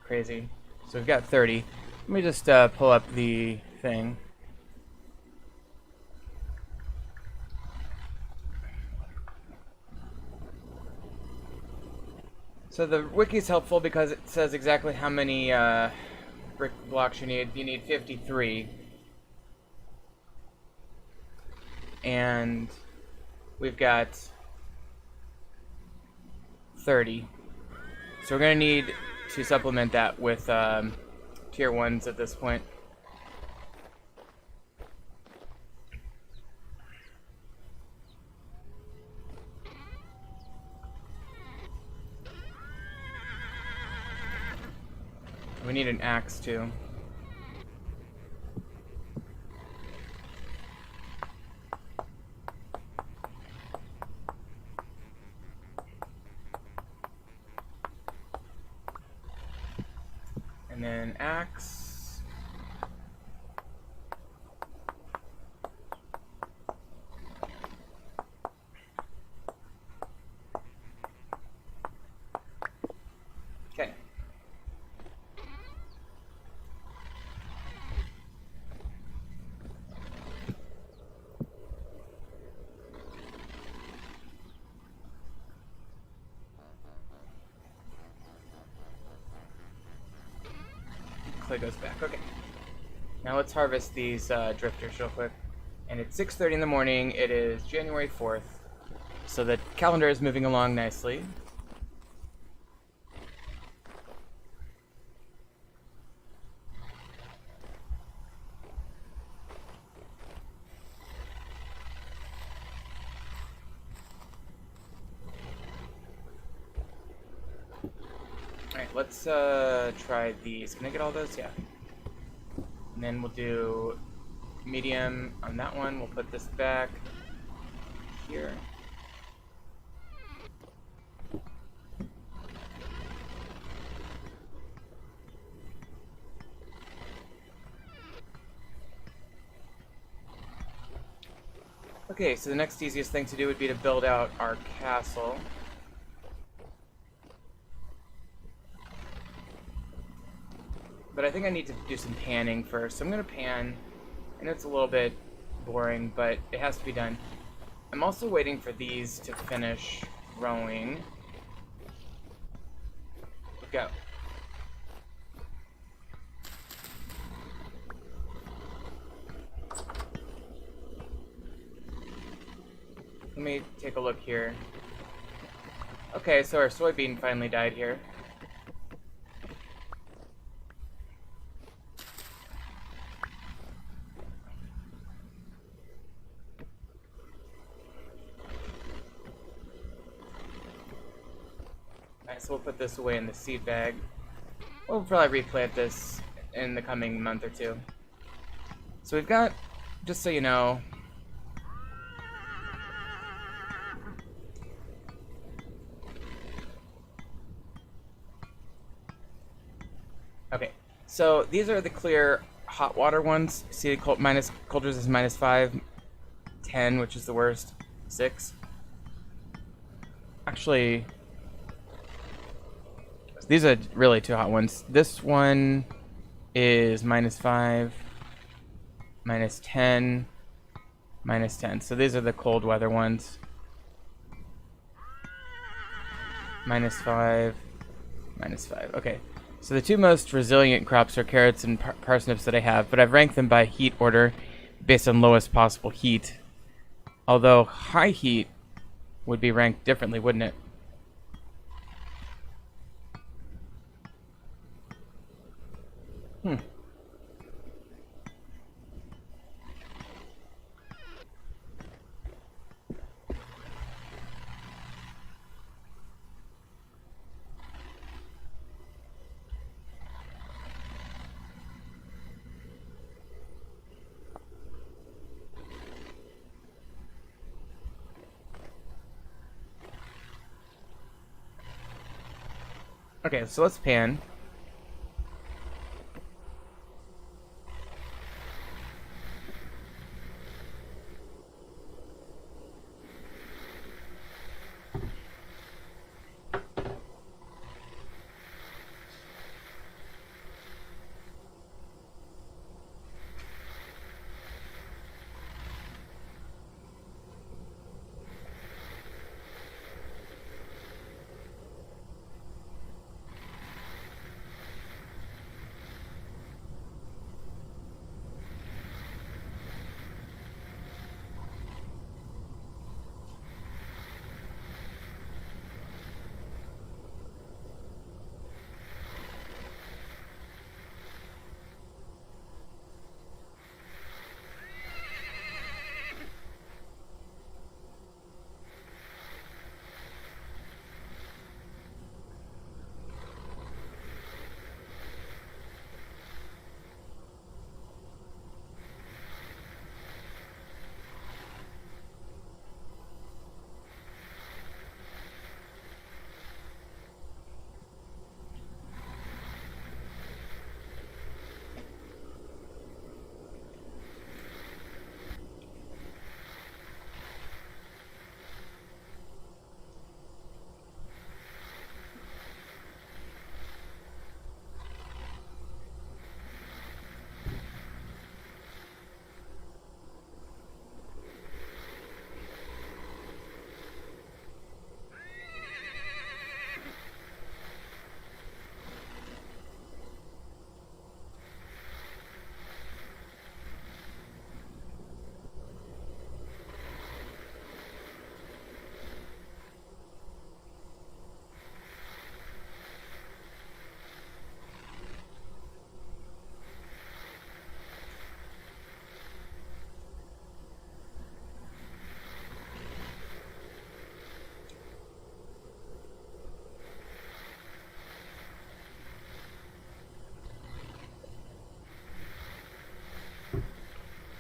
Crazy. So we've got 30. Let me just pull up the thing. So the wiki's helpful because it says exactly how many brick blocks you need. You need 53. And we've got 30. So we're going to need to supplement that with tier 1s at this point. need an axe too. And then axe. Okay. Clay goes back. Okay. Now let's harvest these drifters real quick. And it's 6:30 in the morning. It is January 4th. So the calendar is moving along nicely. Alright, let's try these. Can I get all those? Yeah. And then we'll do medium on that one. We'll put this back here. Okay, so the next easiest thing to do would be to build out our castle. But I think I need to do some panning first. So I'm going to pan. I know it's a little bit boring, but it has to be done. I'm also waiting for these to finish growing. Go. Let me take a look here. Okay, so our soybean finally died here. Alright, so we'll put this away in the seed bag. We'll probably replant this in the coming month or two. So we've got, just so you know, okay, so these are the clear hot water ones. See, cold resist is -5, 10, which is the worst, 6. Actually, these are really two hot ones. This one is -5, -10, -10. So these are the cold weather ones. -5, -5. Okay. So the two most resilient crops are carrots and parsnips that I have, but I've ranked them by heat order based on lowest possible heat. Although high heat would be ranked differently, wouldn't it? Okay, so let's pan.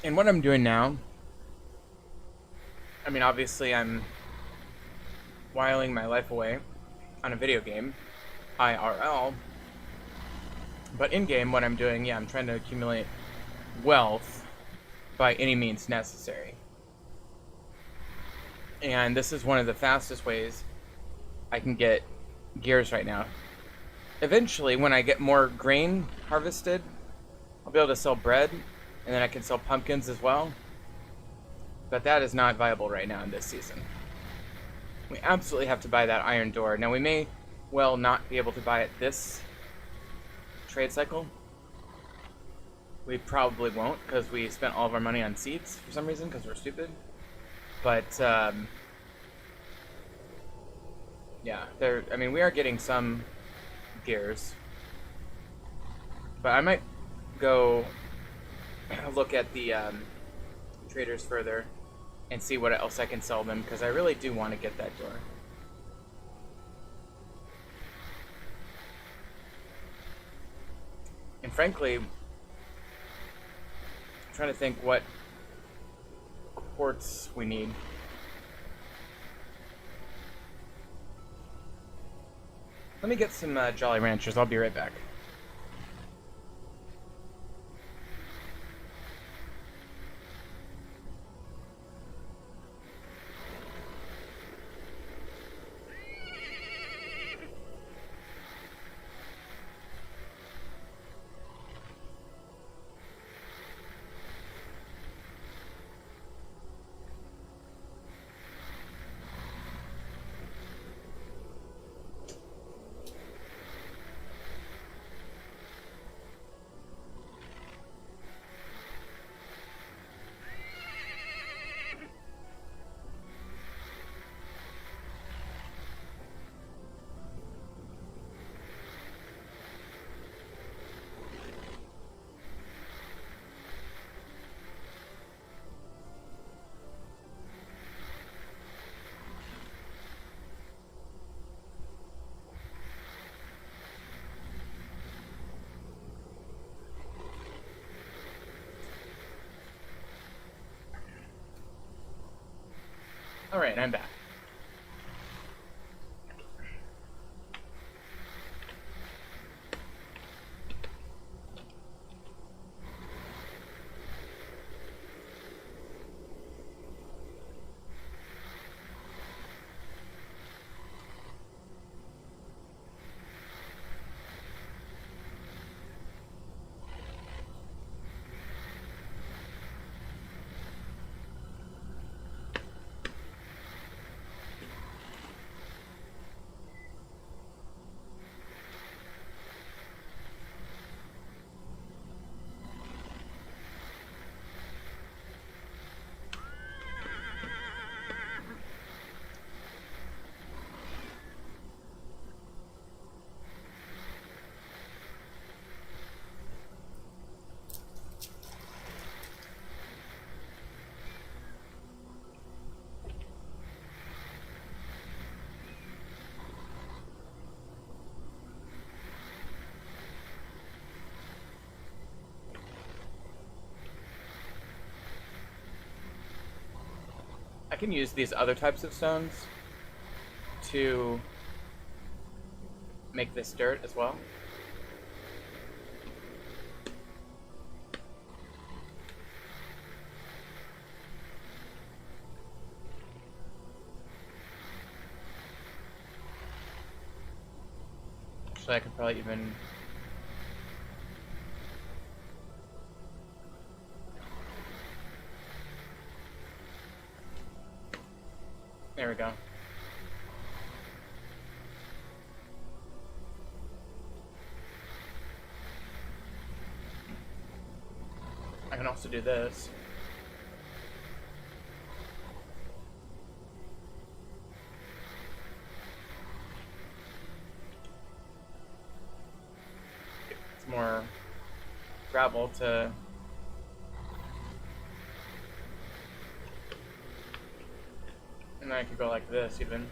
And what I'm doing now, I mean, obviously I'm whiling my life away on a video game, IRL, but in-game what I'm doing, yeah, I'm trying to accumulate wealth by any means necessary. And this is one of the fastest ways I can get gears right now. Eventually, when I get more grain harvested, I'll be able to sell bread, and then I can sell pumpkins as well. But that is not viable right now in this season. We absolutely have to buy that iron door. Now, we may well not be able to buy it this trade cycle. We probably won't, because we spent all of our money on seeds for some reason, because we're stupid. But, yeah, I mean, we are getting some gears. But I might go look at the traders further and see what else I can sell them, because I really do want to get that door. And frankly, I'm trying to think what quartz we need. Let me get some Jolly Ranchers. I'll be right back. Alright, I'm back. I can use these other types of stones to make this dirt as well. Actually, I could probably even... There we go. I can also do this. It's more gravel to... And then I could go like this even.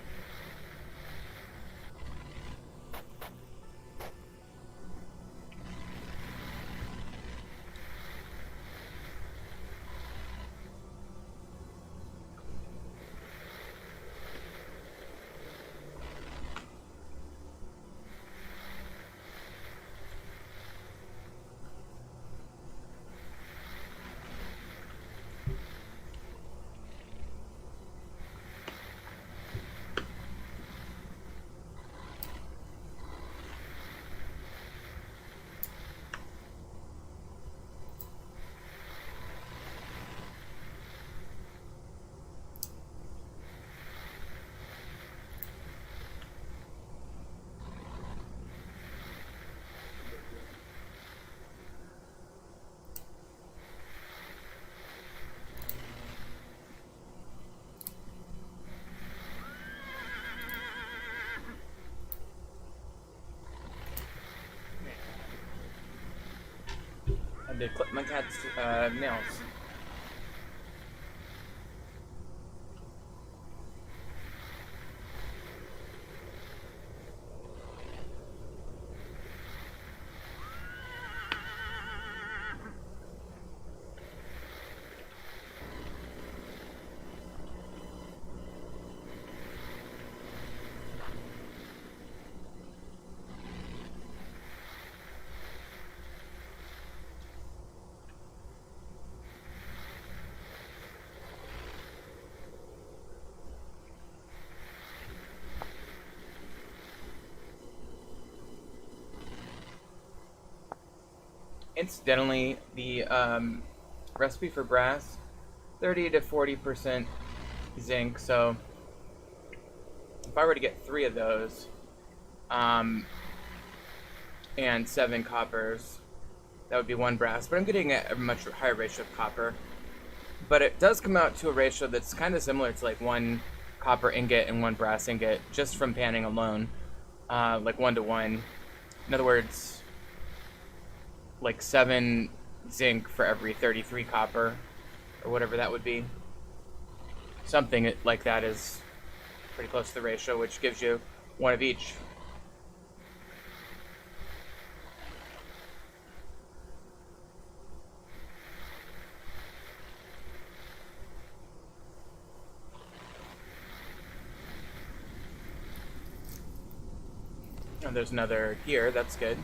to clip my cat's nails. Incidentally, the recipe for brass, 30 to 40% zinc. So if I were to get 3 of those, and 7 coppers, that would be 1 brass. But I'm getting a much higher ratio of copper. But it does come out to a ratio that's kind of similar to like 1 copper ingot and 1 brass ingot, just from panning alone, like 1 to 1. In other words, like 7 zinc for every 33 copper, or whatever that would be. Something like that is pretty close to the ratio, which gives you 1 of each. Oh, there's another gear, that's good.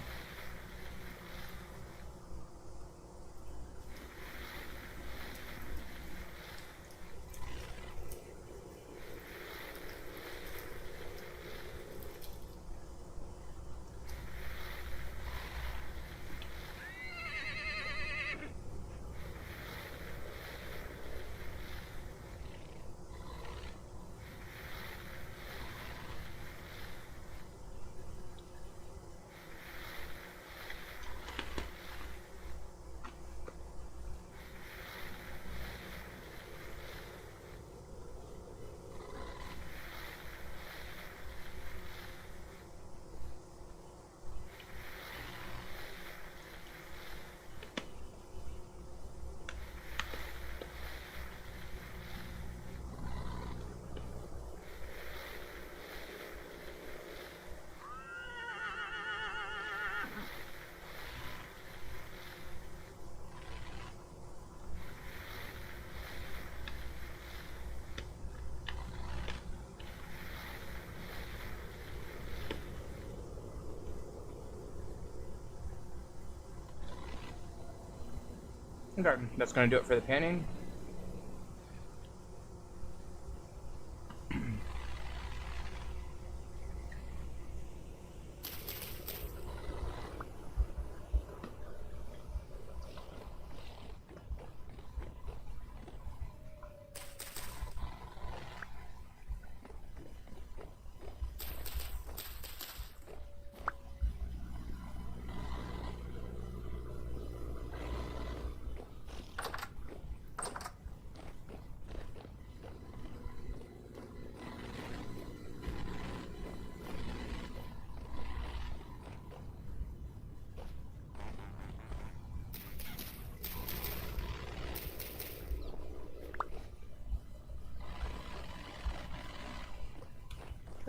Okay, that's going to do it for the panning.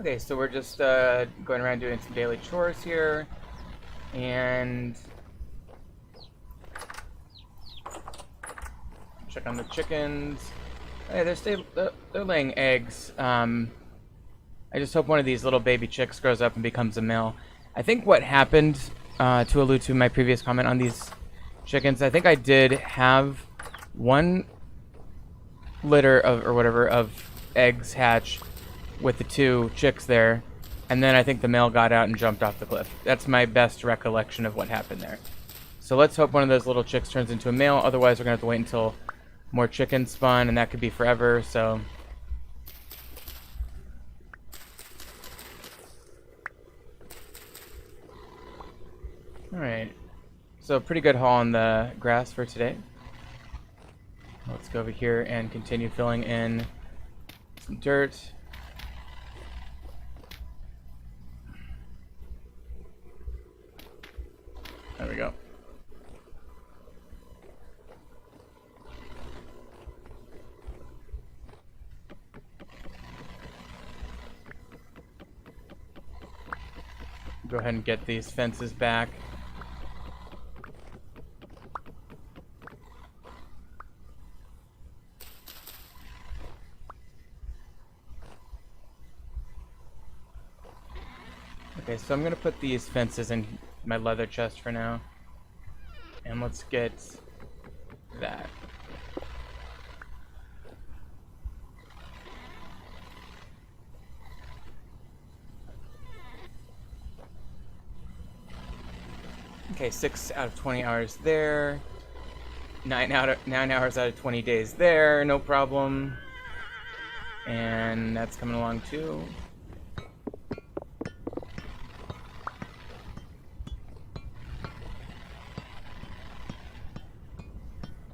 Okay, so we're just going around doing some daily chores here, and check on the chickens. Hey, they're laying eggs. I just hope one of these little baby chicks grows up and becomes a male. I think what happened, to allude to my previous comment on these chickens, I think I did have 1 litter of eggs hatch with the 2 chicks there, and then I think the male got out and jumped off the cliff. That's my best recollection of what happened there. So let's hope one of those little chicks turns into a male, otherwise we're going to have to wait until more chickens spawn, and that could be forever, so... Alright, so pretty good haul on the grass for today. Let's go over here and continue filling in some dirt. There we go. Go ahead and get these fences back. Okay, so I'm gonna put these fences in my leather chest for now. And let's get that. Okay, 6 out of 20 hours there. 9 hours out of 20 days there, no problem. And that's coming along too.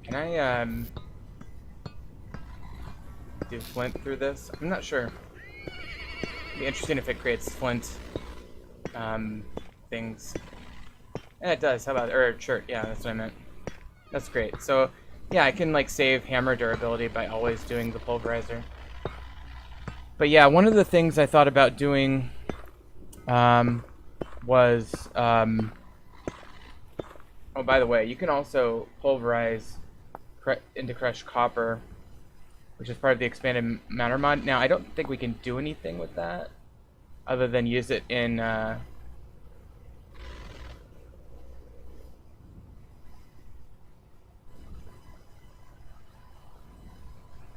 Can I do flint through this? I'm not sure. It'd be interesting if it creates flint things. Yeah, it does. How about, or shirt? Yeah, that's what I meant. That's great. So, yeah, I can like save hammer durability by always doing the pulverizer. But yeah, one of the things I thought about doing was oh, by the way, you can also pulverize into crushed copper, which is part of the expanded matter mod. Now, I don't think we can do anything with that other than use it in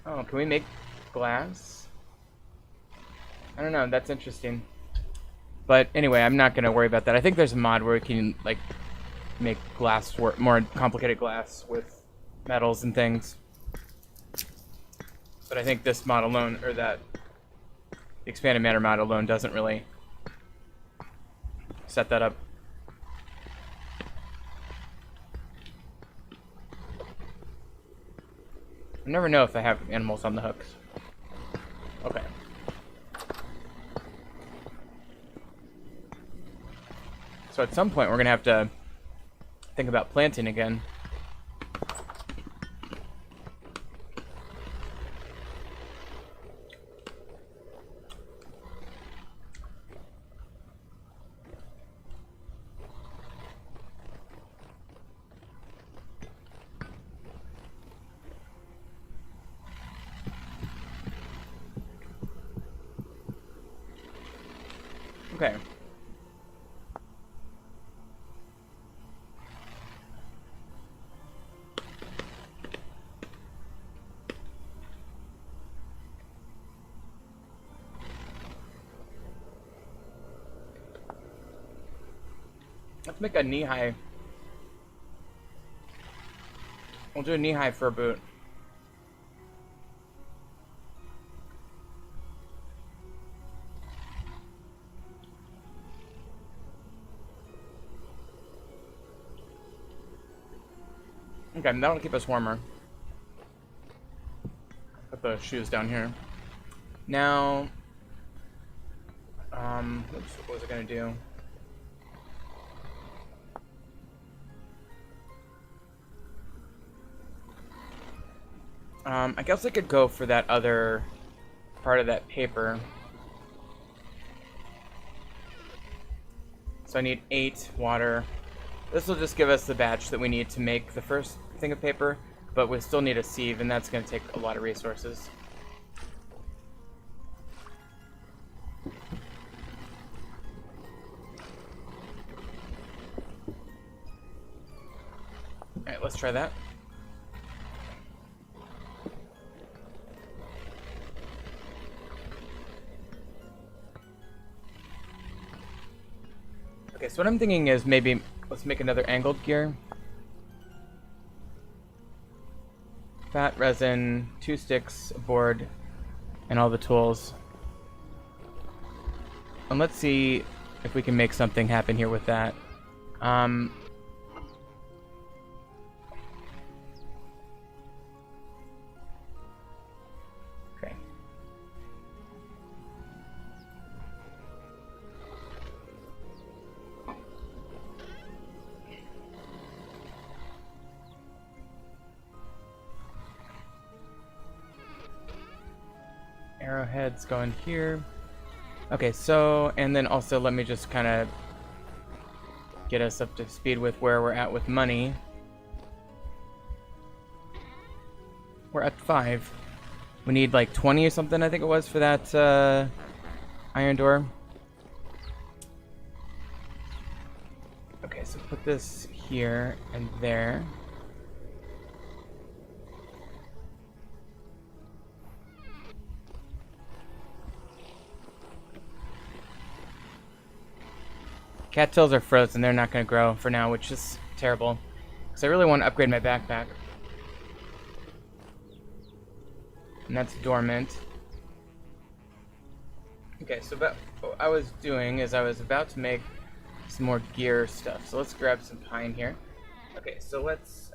oh, can we make glass? I don't know, that's interesting. But anyway, I'm not going to worry about that. I think there's a mod where we can like make glass work, more complicated glass with metals and things. But I think this mod alone, or that expanded matter mod alone, doesn't really set that up. I never know if I have animals on the hooks. Okay. So at some point we're gonna have to think about planting again. Okay. Let's make a knee-high. We'll do a knee-high for a boot. Okay, that'll keep us warmer. Put the shoes down here. Now, oops, what was I gonna do? I guess I could go for that other part of that paper. So I need 8 water. This will just give us the batch that we need to make the first thing of paper, but we still need a sieve, and that's going to take a lot of resources. Alright, let's try that. Okay, so what I'm thinking is maybe let's make another angled gear. Fat, resin, 2 sticks, a board, and all the tools. And let's see if we can make something happen here with that. Okay. Arrowheads going here. Okay, so, and then also let me just kind of get us up to speed with where we're at with money. We're at 5. We need like 20 or something, I think it was, for that iron door. Okay, so put this here and there. Cattails are frozen. They're not going to grow for now, which is terrible. Because I really want to upgrade my backpack. And that's dormant. Okay, so what I was doing is I was about to make some more gear stuff. So let's grab some pine here. Okay, so let's...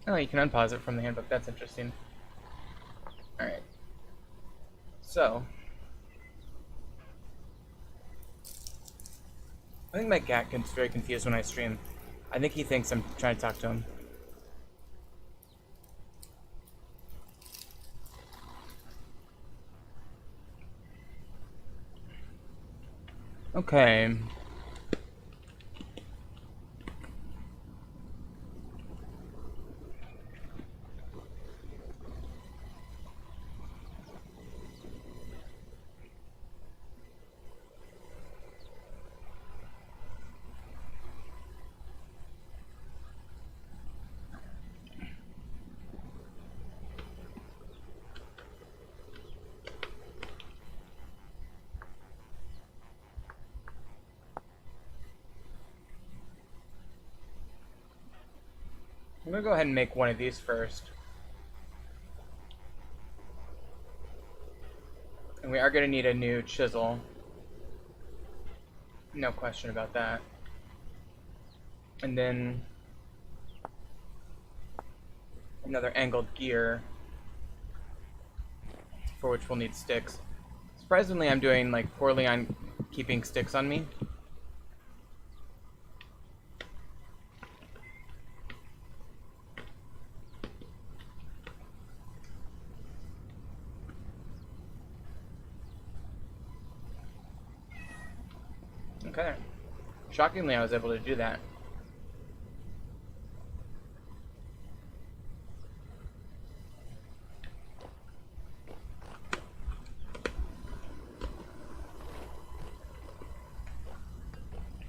Oh, you can unpause it from the handbook. That's interesting. Alright. So. I think my cat gets very confused when I stream. I think he thinks I'm trying to talk to him. Okay. I'm gonna go ahead and make one of these first. And we are gonna need a new chisel. No question about that. And then another angled gear, for which we'll need sticks. Surprisingly, I'm doing like poorly on keeping sticks on me. Okay. Shockingly, I was able to do that.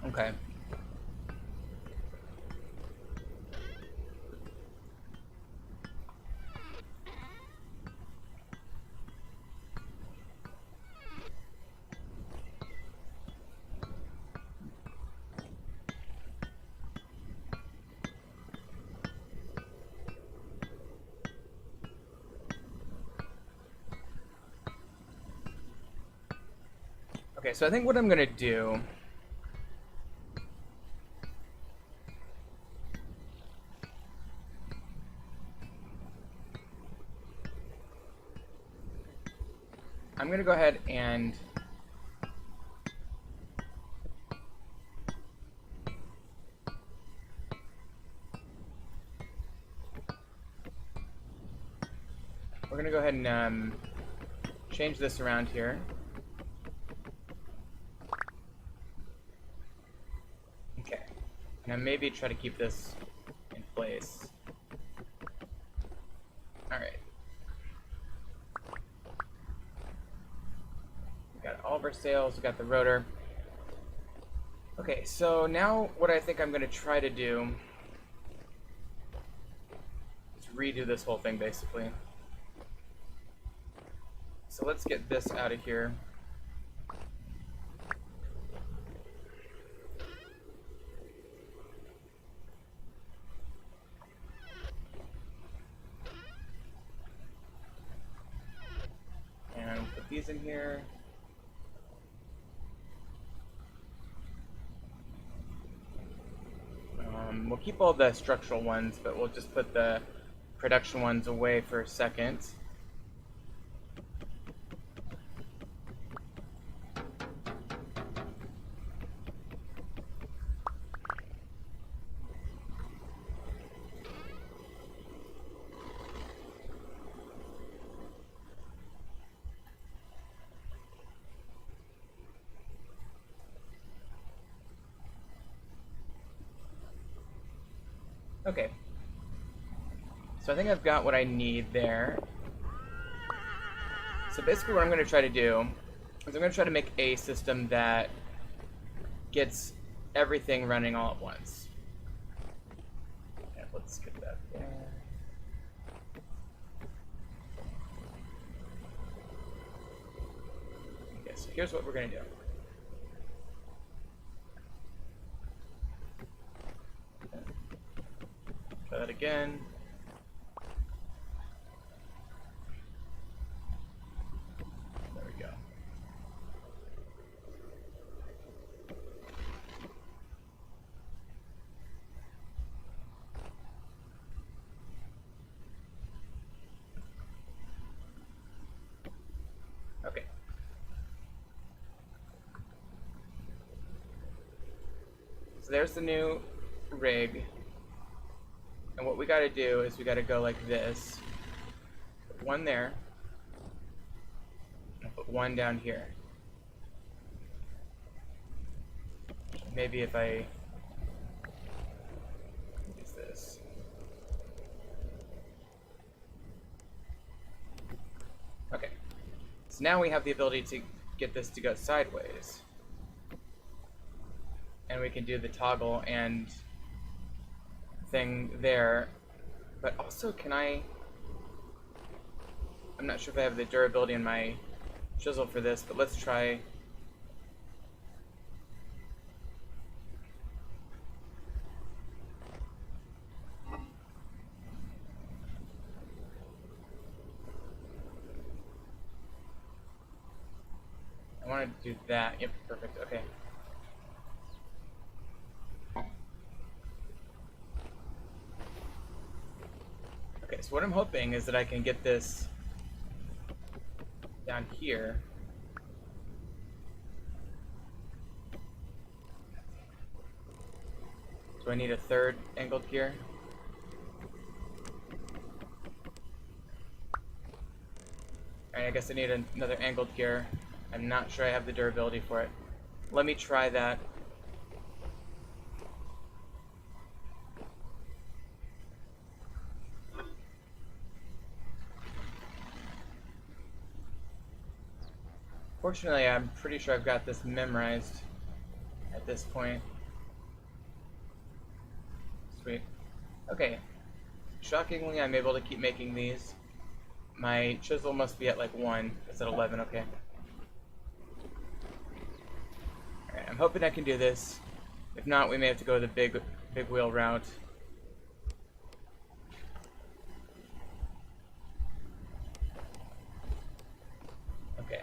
Okay. Okay, so I think what I'm gonna do I'm gonna go ahead and we're gonna go ahead and change this around here. Okay, now maybe try to keep this in place. All right. Got all of our sails, we got the rotor. Okay, so now what I think I'm going to try to do is redo this whole thing, basically. So let's get this out of here. And put these in here. We'll keep all the structural ones, but we'll just put the production ones away for a second. Okay. So I think I've got what I need there. So basically what I'm going to try to do is I'm going to try to make a system that gets everything running all at once. Okay, let's get that there. Okay, so here's what we're going to do. Try that again. There we go. Okay. So there's the new rig. And what we got to do is we got to go like this. Put one there. And put one down here. Maybe if I use this. Okay. So now we have the ability to get this to go sideways. And we can do the toggle and thing there. But also, I'm not sure if I have the durability in my chisel for this, but let's try. I wanted to do that. Yep, perfect. Okay. Okay, so what I'm hoping is that I can get this down here. Do I need a third angled gear? Alright, I guess I need another angled gear. I'm not sure I have the durability for it. Let me try that. Fortunately, I'm pretty sure I've got this memorized at this point. Sweet. Okay. Shockingly, I'm able to keep making these. My chisel must be at like 1. It's at 11, okay. Alright, I'm hoping I can do this. If not, we may have to go the big wheel route. Okay.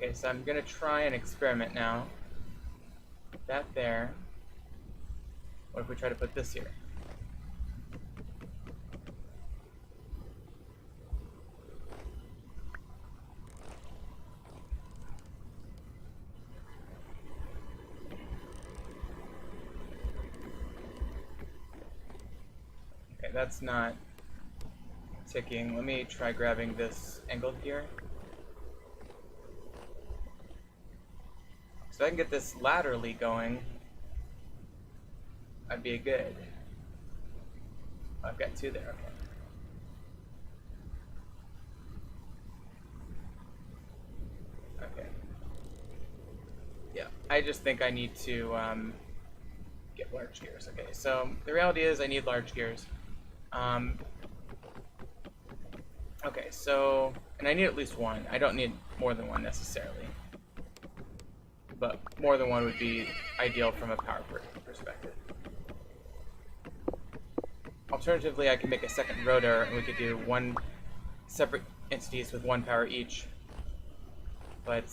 Okay, so I'm gonna try an experiment now. Put that there. What if we try to put this here? Okay, that's not ticking. Let me try grabbing this angled gear. So if I can get this laterally going, I'd be good. Oh, I've got 2 there, okay. Okay. Yeah, I just think I need to get large gears. Okay, so the reality is I need large gears. Okay, so, and I need at least 1. I don't need more than 1 necessarily. But more than 1 would be ideal from a power perspective. Alternatively, I can make a second rotor and we could do 1 separate entities with 1 power each. But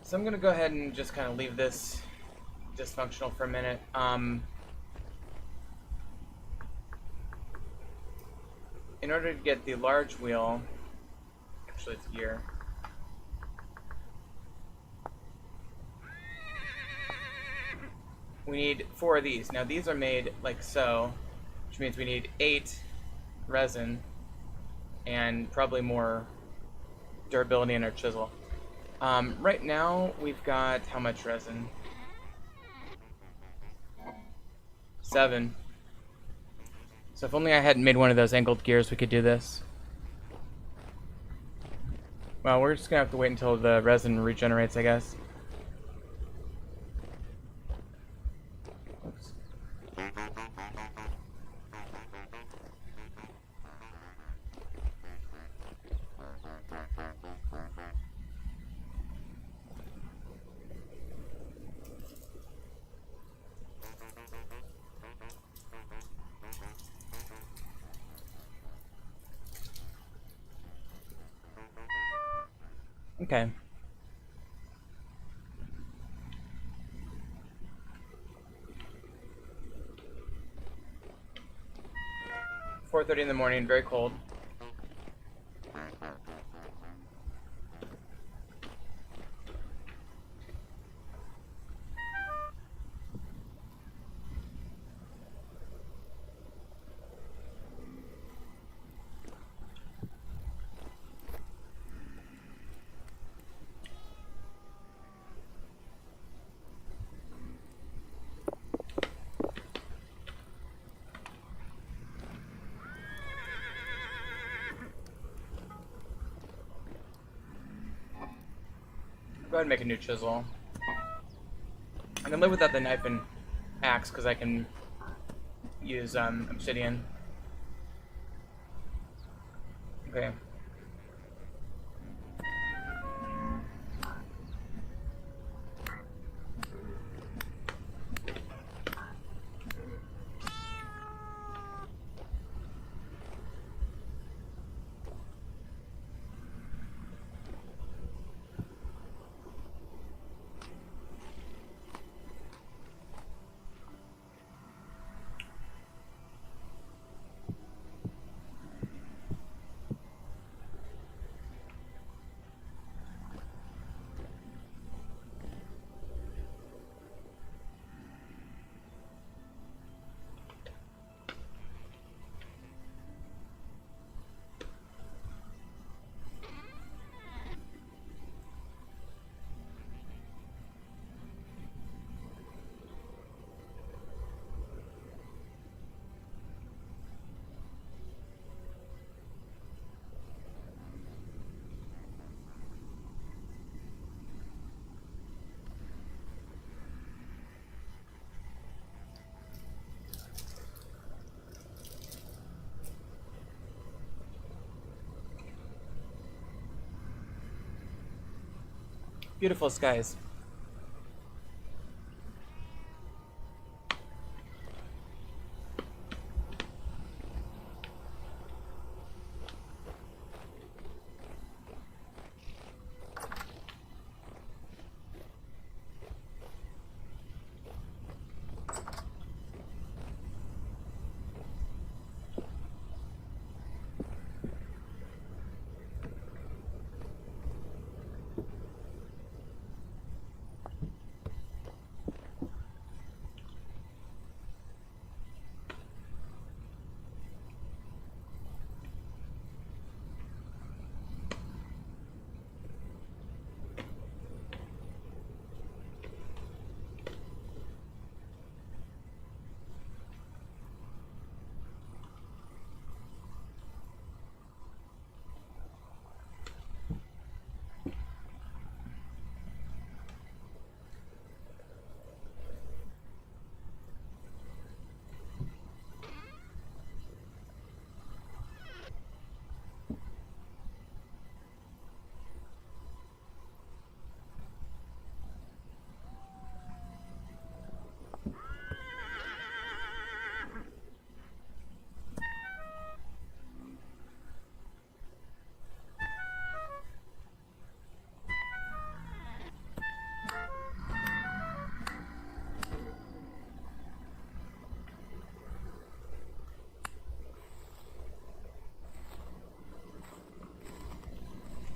So I'm gonna go ahead and just kind of leave this dysfunctional for a minute. In order to get the large wheel, actually it's gear. We need 4 of these. Now these are made like so, which means we need 8 resin and probably more durability in our chisel. Right now we've got how much resin? 7. So if only I hadn't made one of those angled gears, we could do this. Well, we're just gonna have to wait until the resin regenerates, I guess. Oops. Okay. "4:30 in the morning, very cold. Go ahead and make a new chisel. I can live without the knife and axe because I can use obsidian. Okay. Beautiful skies.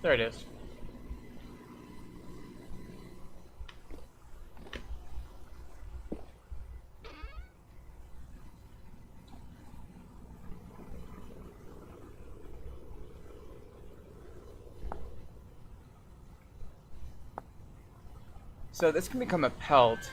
There it is. So this can become a pelt.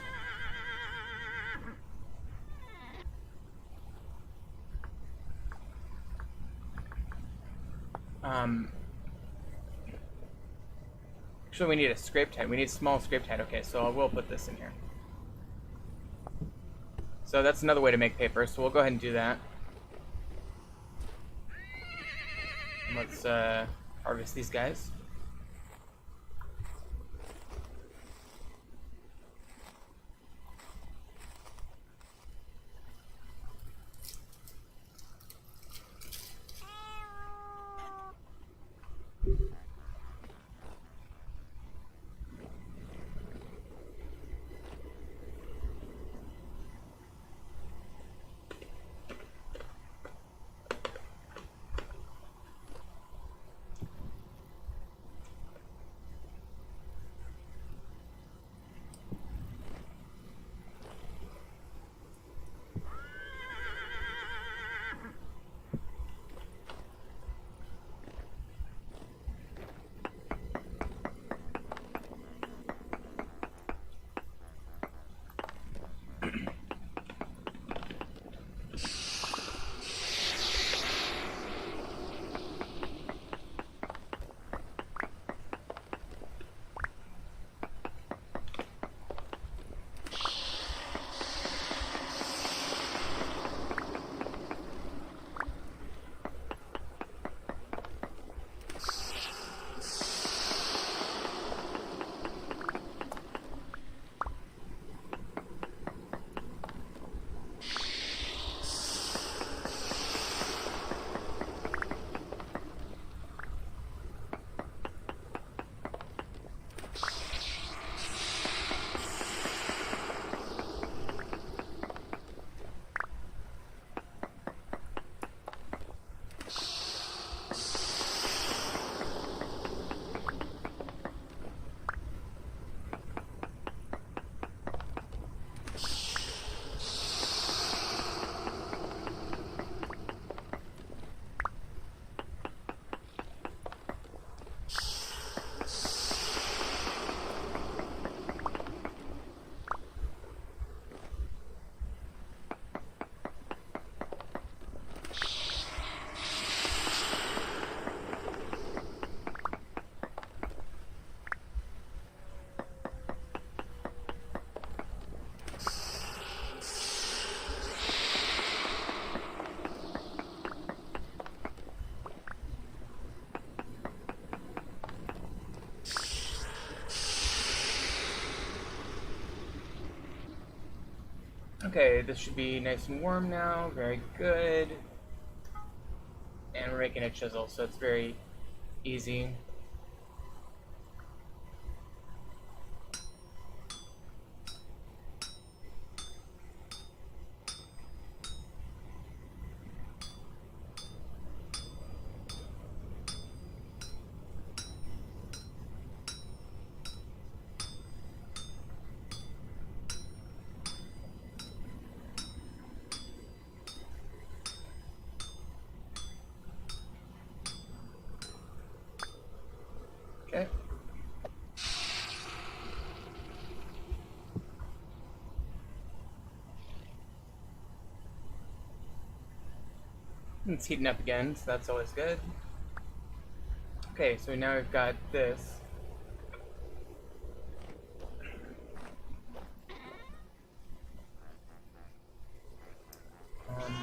Actually, we need a scrape tent. We need a small scrape tent. Okay, so I will put this in here. So that's another way to make paper. So we'll go ahead and do that. Let's harvest these guys. Okay, this should be nice and warm now. Very good. And we're making a chisel, so it's very easy. Okay. It's heating up again, so that's always good. Okay, so now we've got this. Um,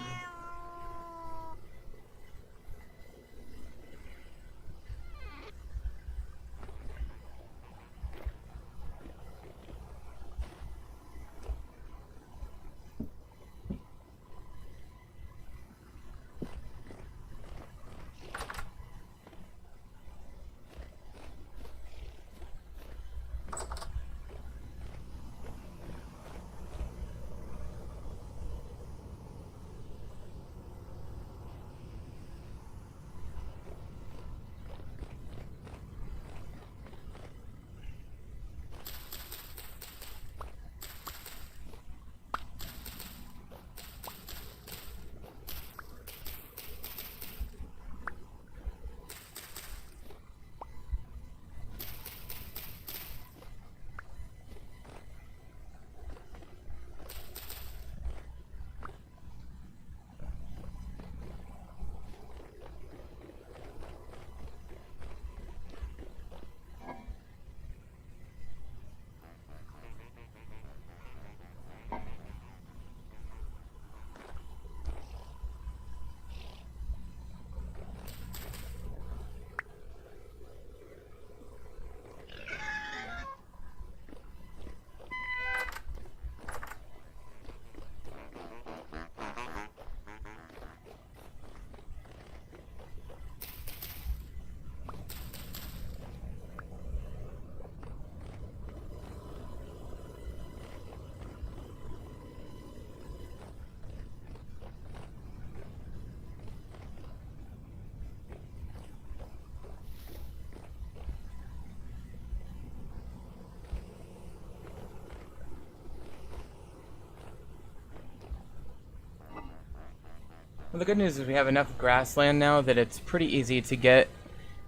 Well, the good news is we have enough grassland now that it's pretty easy to get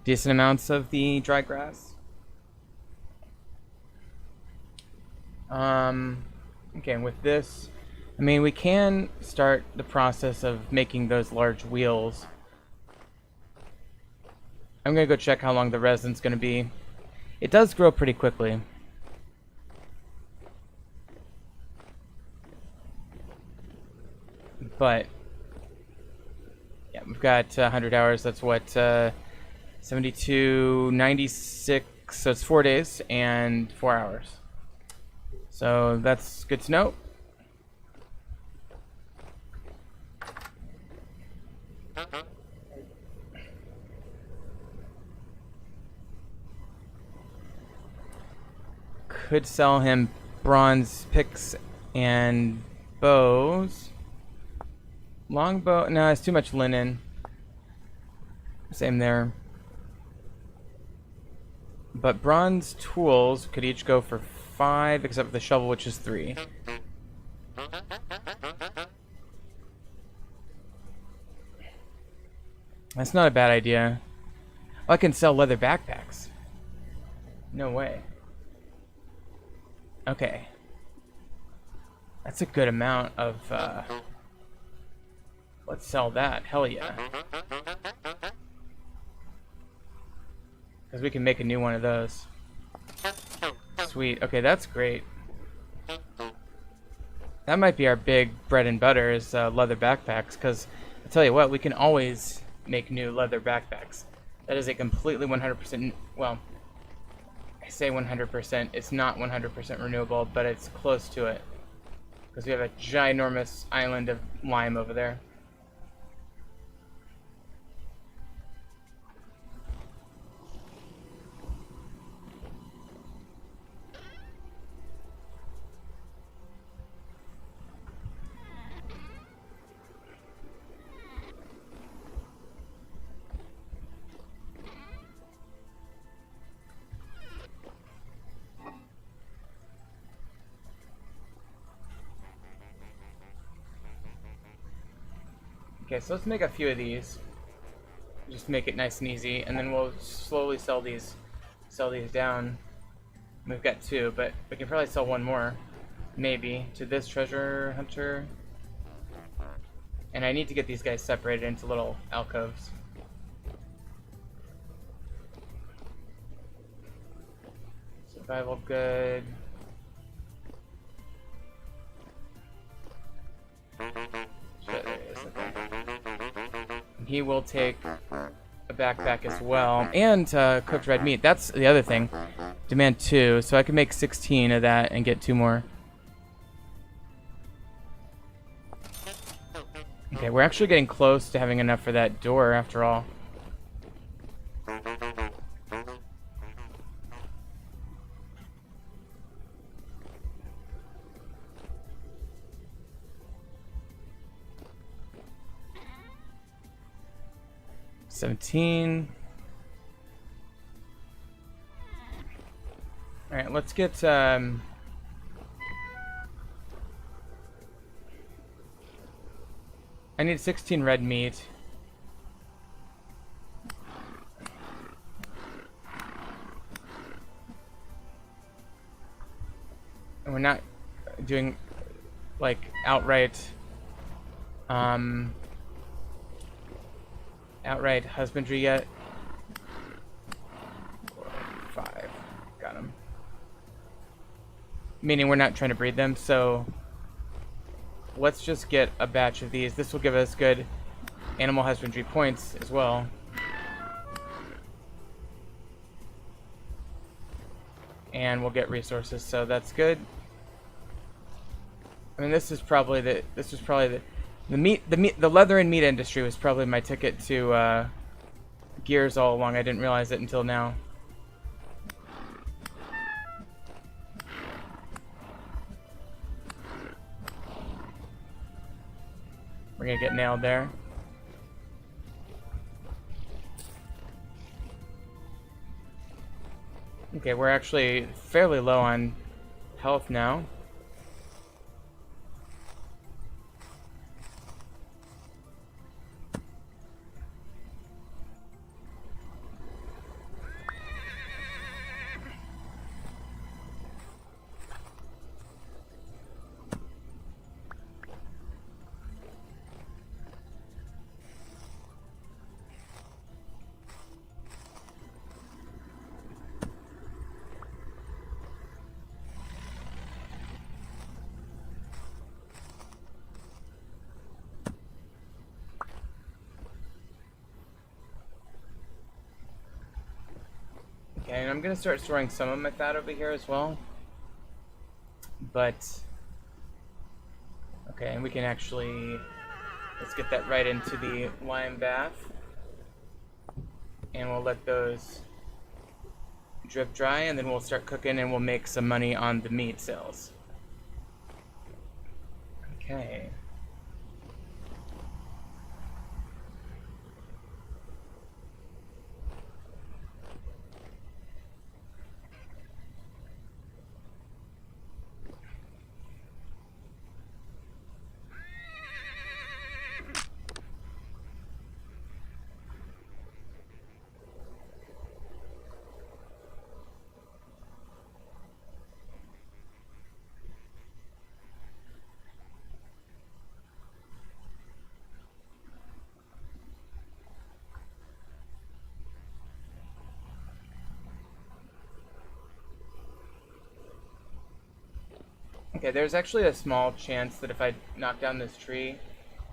decent amounts of the dry grass. Okay, with this, I mean, we can start the process of making those large wheels. I'm gonna go check how long the resin's gonna be. It does grow pretty quickly. But yeah, we've got 100 hours. That's what, 72, 96. So it's 4 days and 4 hours. So that's good to know. Could sell him bronze picks and bows. Longbow, no, it's too much linen. Same there. But bronze tools could each go for 5, except for the shovel, which is 3. That's not a bad idea. Oh, I can sell leather backpacks. No way. Okay. That's a good amount of, let's sell that. Hell yeah. Because we can make a new one of those. Sweet. Okay, that's great. That might be our big bread and butter is leather backpacks, because I tell you what, we can always make new leather backpacks. That is a completely 100%, well, I say 100%, it's not 100% renewable, but it's close to it. Because we have a ginormous island of lime over there. Okay, so let's make a few of these. Just make it nice and easy, and then we'll slowly sell these down. We've got 2, but we can probably sell 1 more, maybe, to this treasure hunter. And I need to get these guys separated into little alcoves. Survival good. He will take a backpack as well, and cooked red meat. That's the other thing. Demand 2, so I can make 16 of that and get 2 more. Okay, we're actually getting close to having enough for that door after all. $17. Alright, let's get I need 16 red meat. And we're not doing like outright husbandry yet. 5. Got him. Meaning we're not trying to breed them, so let's just get a batch of these. This will give us good animal husbandry points as well. And we'll get resources, so that's good. I mean, this is probably the leather and meat industry was probably my ticket to Gears all along. I didn't realize it until now. We're gonna get nailed there. Okay, we're actually fairly low on health now. And I'm gonna start storing some of my fat over here as well. But okay, and we can actually, let's get that right into the lime bath. And we'll let those drip dry, and then we'll start cooking, and we'll make some money on the meat sales. Okay. Okay, there's actually a small chance that if I knock down this tree,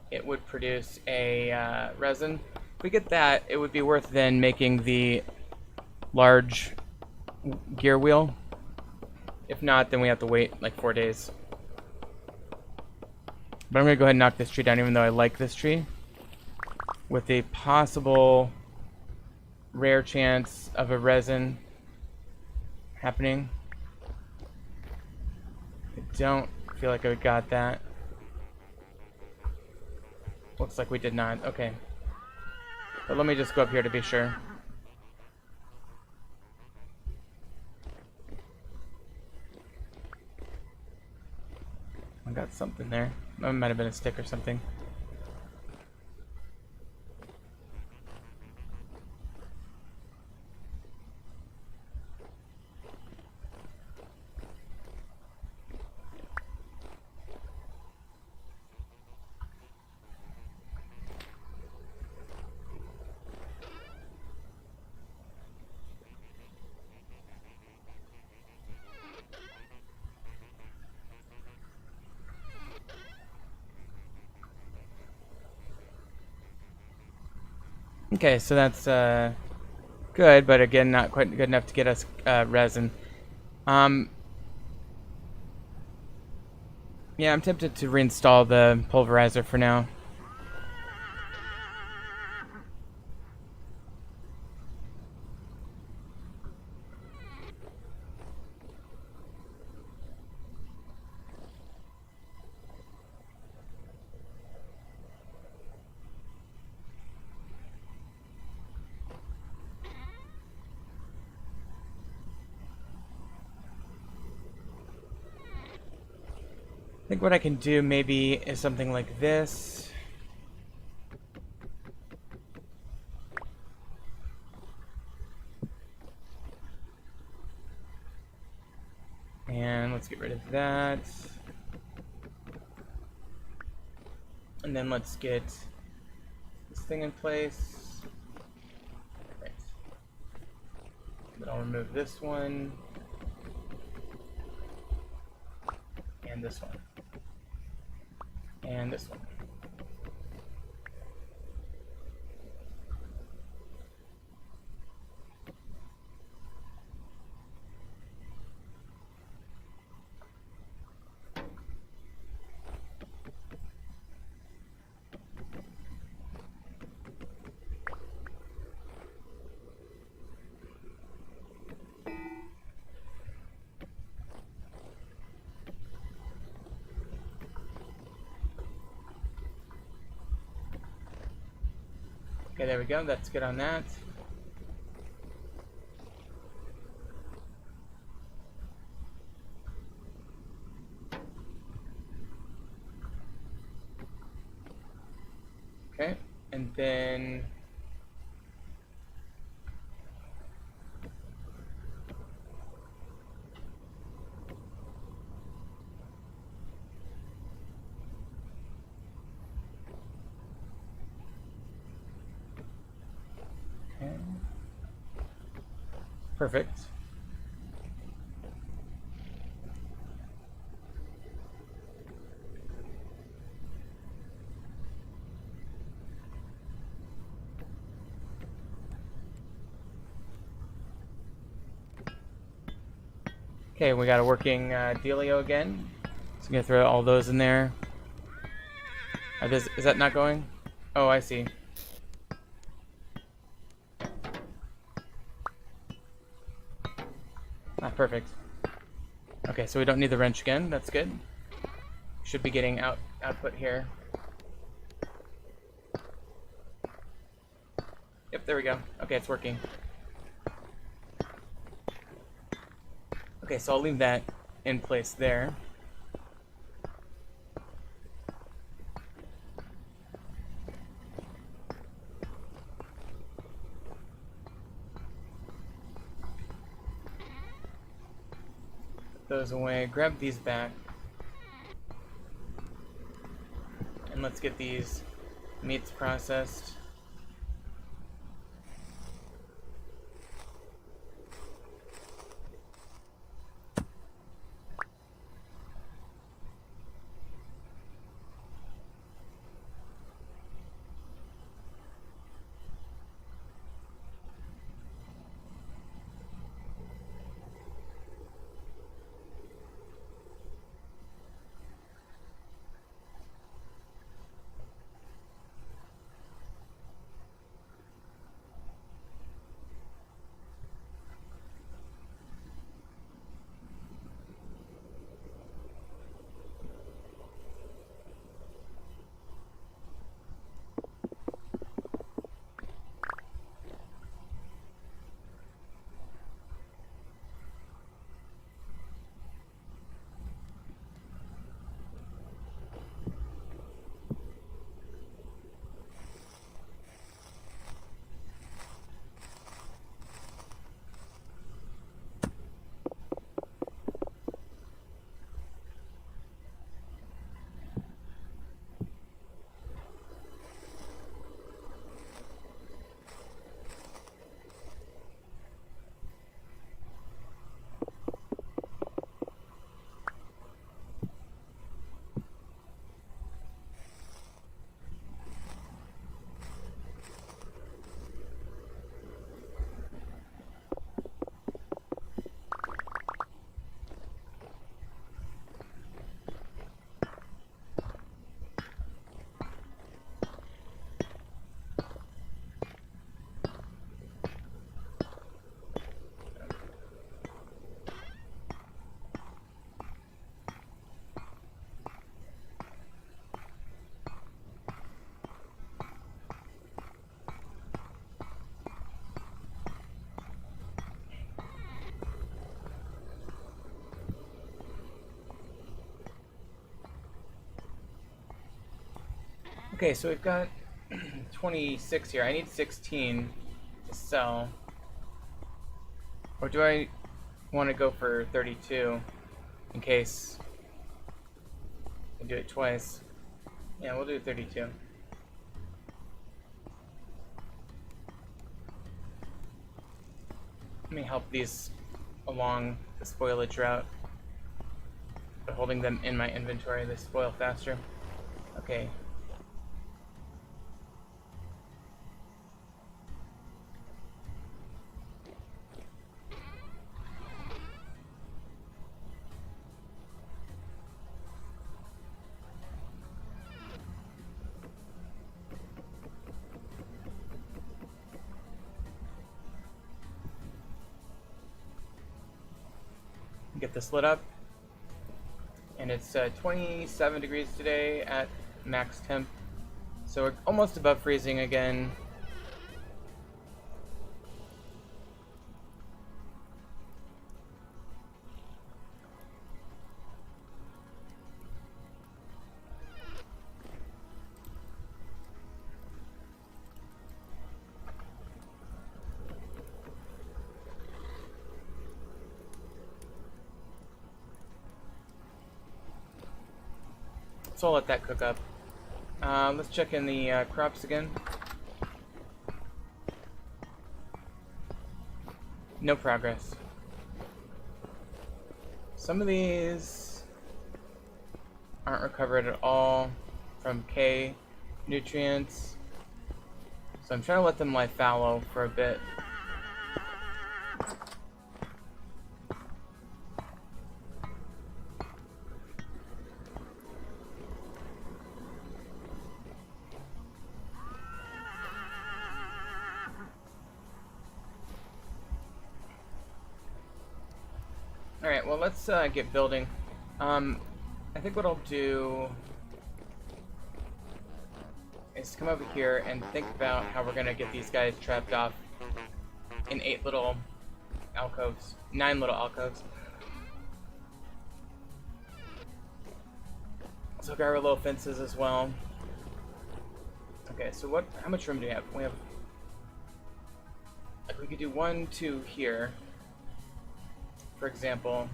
it would produce a resin. If we get that, it would be worth then making the large gear wheel. If not, then we have to wait like 4 days. But I'm going to go ahead and knock this tree down, even though I like this tree, with a possible rare chance of a resin happening. I don't feel like I got that. Looks like we did not. Okay. But let me just go up here to be sure. I got something there. It might have been a stick or something. Okay, so that's good, but again, not quite good enough to get us resin. Yeah, I'm tempted to reinstall the pulverizer for now. I think what I can do maybe is something like this. And let's get rid of that. And then let's get this thing in place. Right. Then I'll remove this one. And this one. And this one. Okay, there we go. That's good on that. Okay, and then okay. Perfect. Okay, we got a working dealio again. So I'm gonna throw all those in there. Is that not going? Oh, I see. Ah, perfect. Okay, so we don't need the wrench again. That's good. Should be getting output here. Yep, there we go. Okay, it's working. Okay, so I'll leave that in place there. Put those away. Grab these back. And let's get these meats processed. Okay, so we've got 26 here. I need 16 to sell. Or do I want to go for 32 in case I do it twice? Yeah, we'll do 32. Let me help these along the spoilage route. By holding them in my inventory, they spoil faster. Okay. Get this lit up. And it's 27 degrees today at max temp. So we're almost above freezing again. So I'll let that cook up. Let's check in the crops again. No progress. Some of these aren't recovered at all from K nutrients. So I'm trying to let them lie fallow for a bit. well, let's get building. I think what I'll do is come over here and think about how we're gonna get these guys trapped off in 8 little alcoves, 9 little alcoves. So got our little fences as well. Okay, so what? How much room do we have? We have, like, we could do 1, 2 here, for example.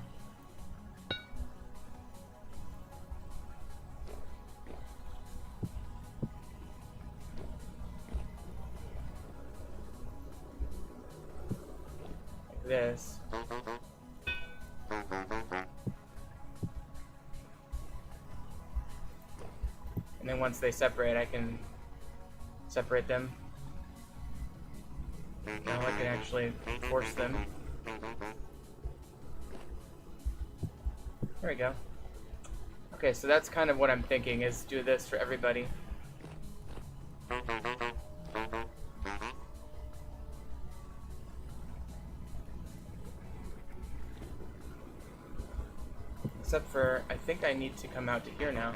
Like this. And then once they separate, I can separate them. Now I can actually force them. There we go. Okay, so that's kind of what I'm thinking, is do this for everybody. Except for, I think I need to come out to here now.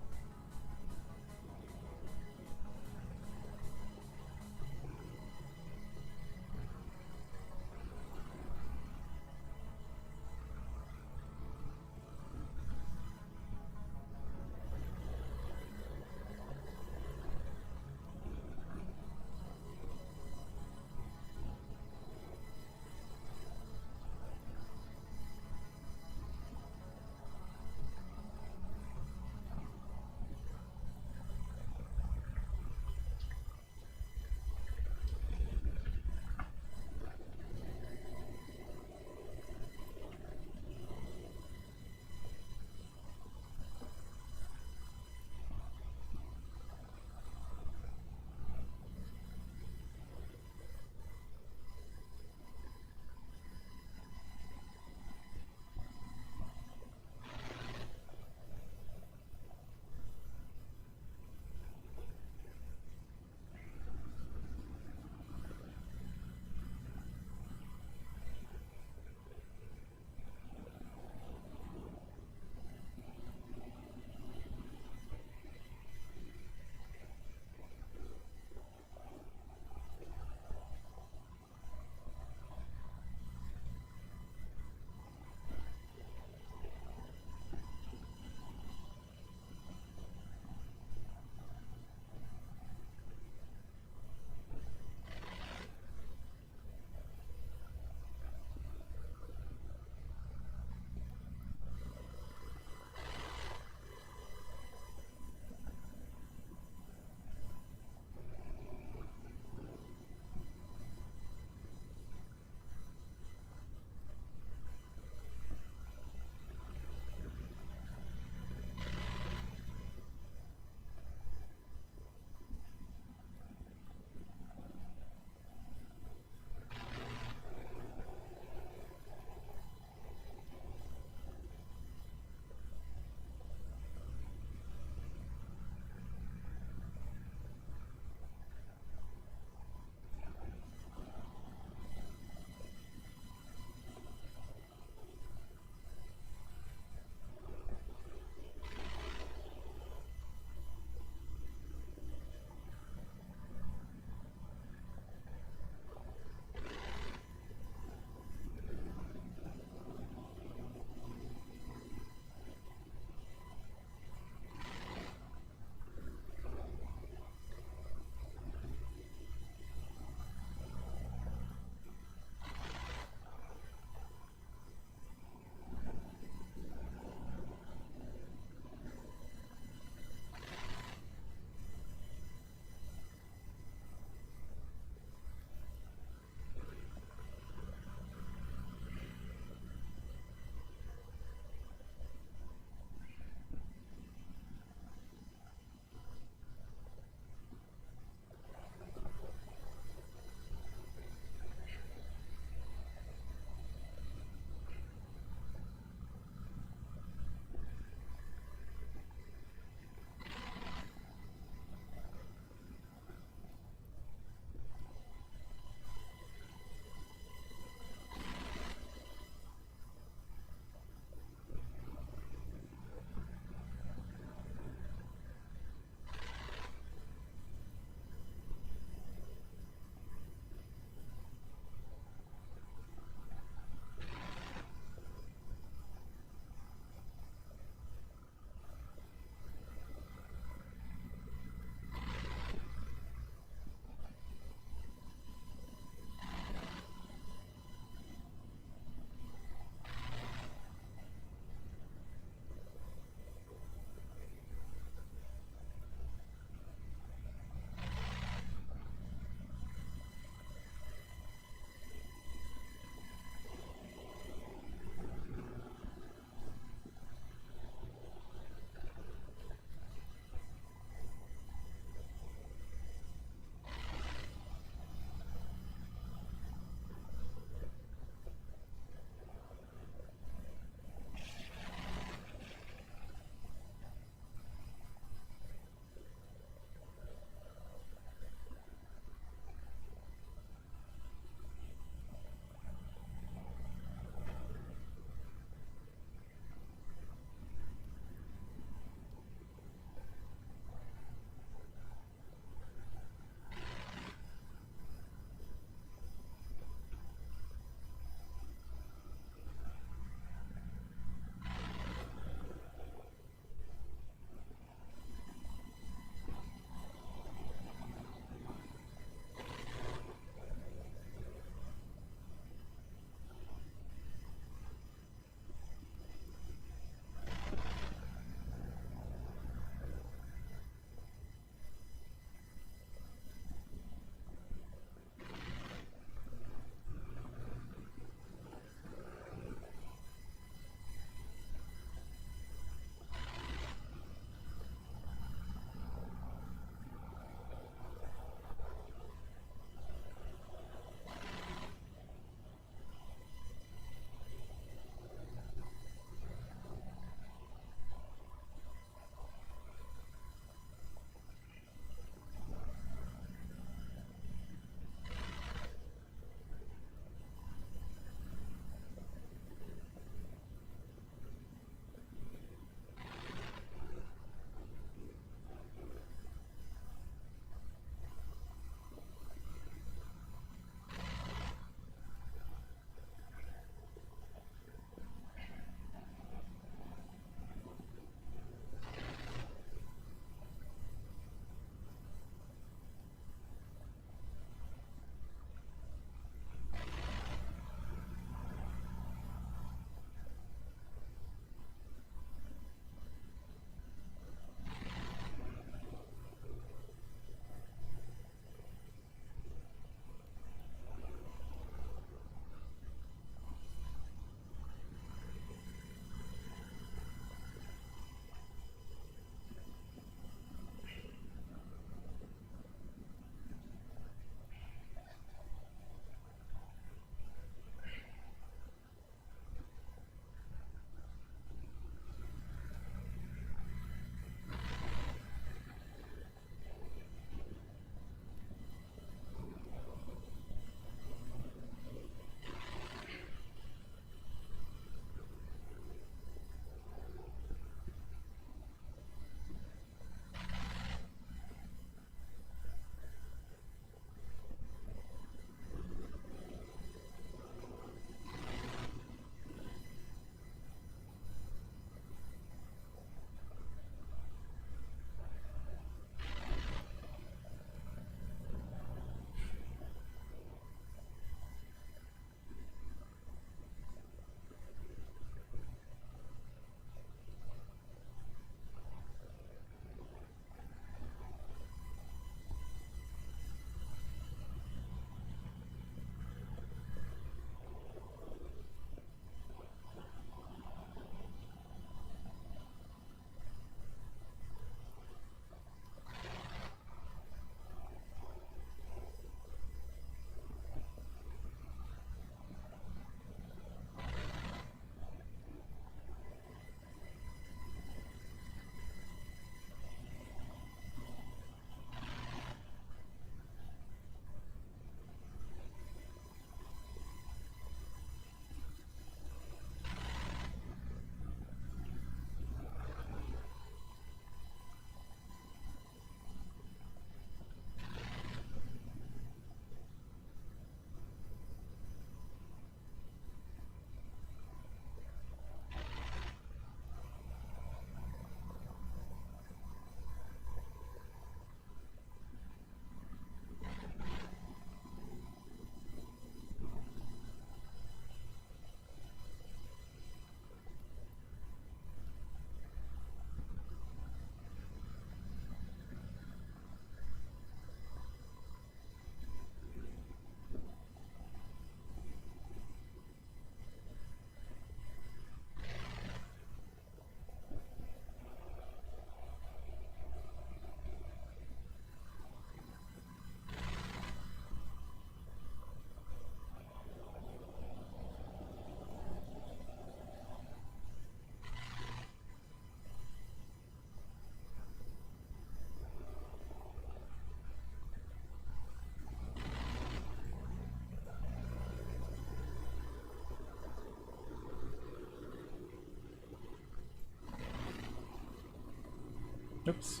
Oops.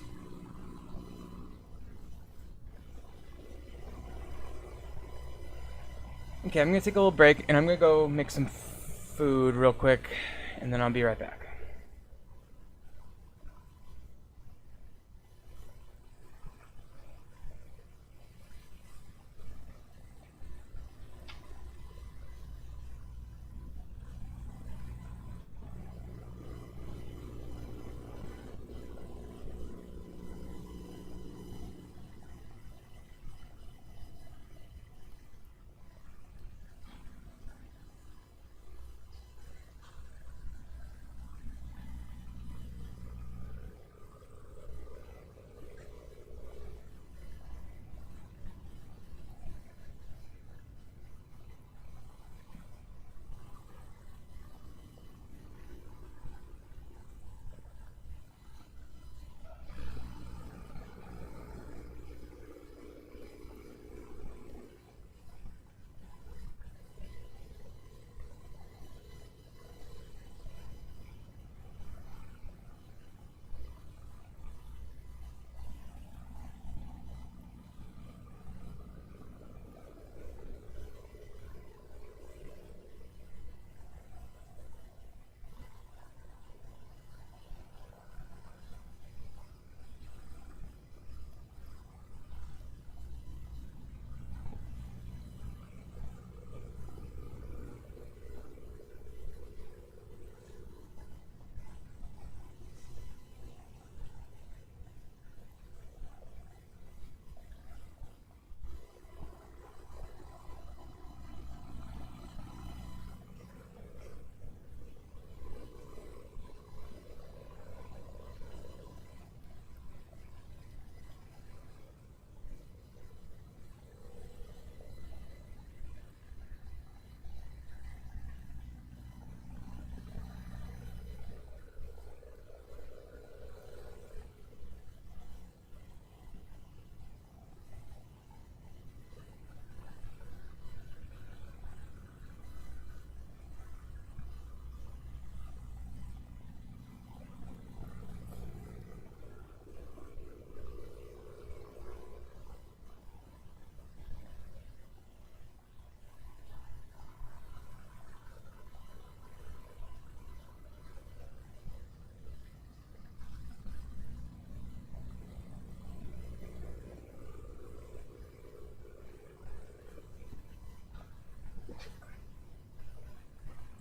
Okay, I'm gonna take a little break and I'm gonna go make some food real quick and then I'll be right back.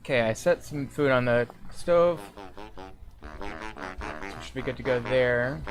Okay, I set some food on the stove. So should be good to go there.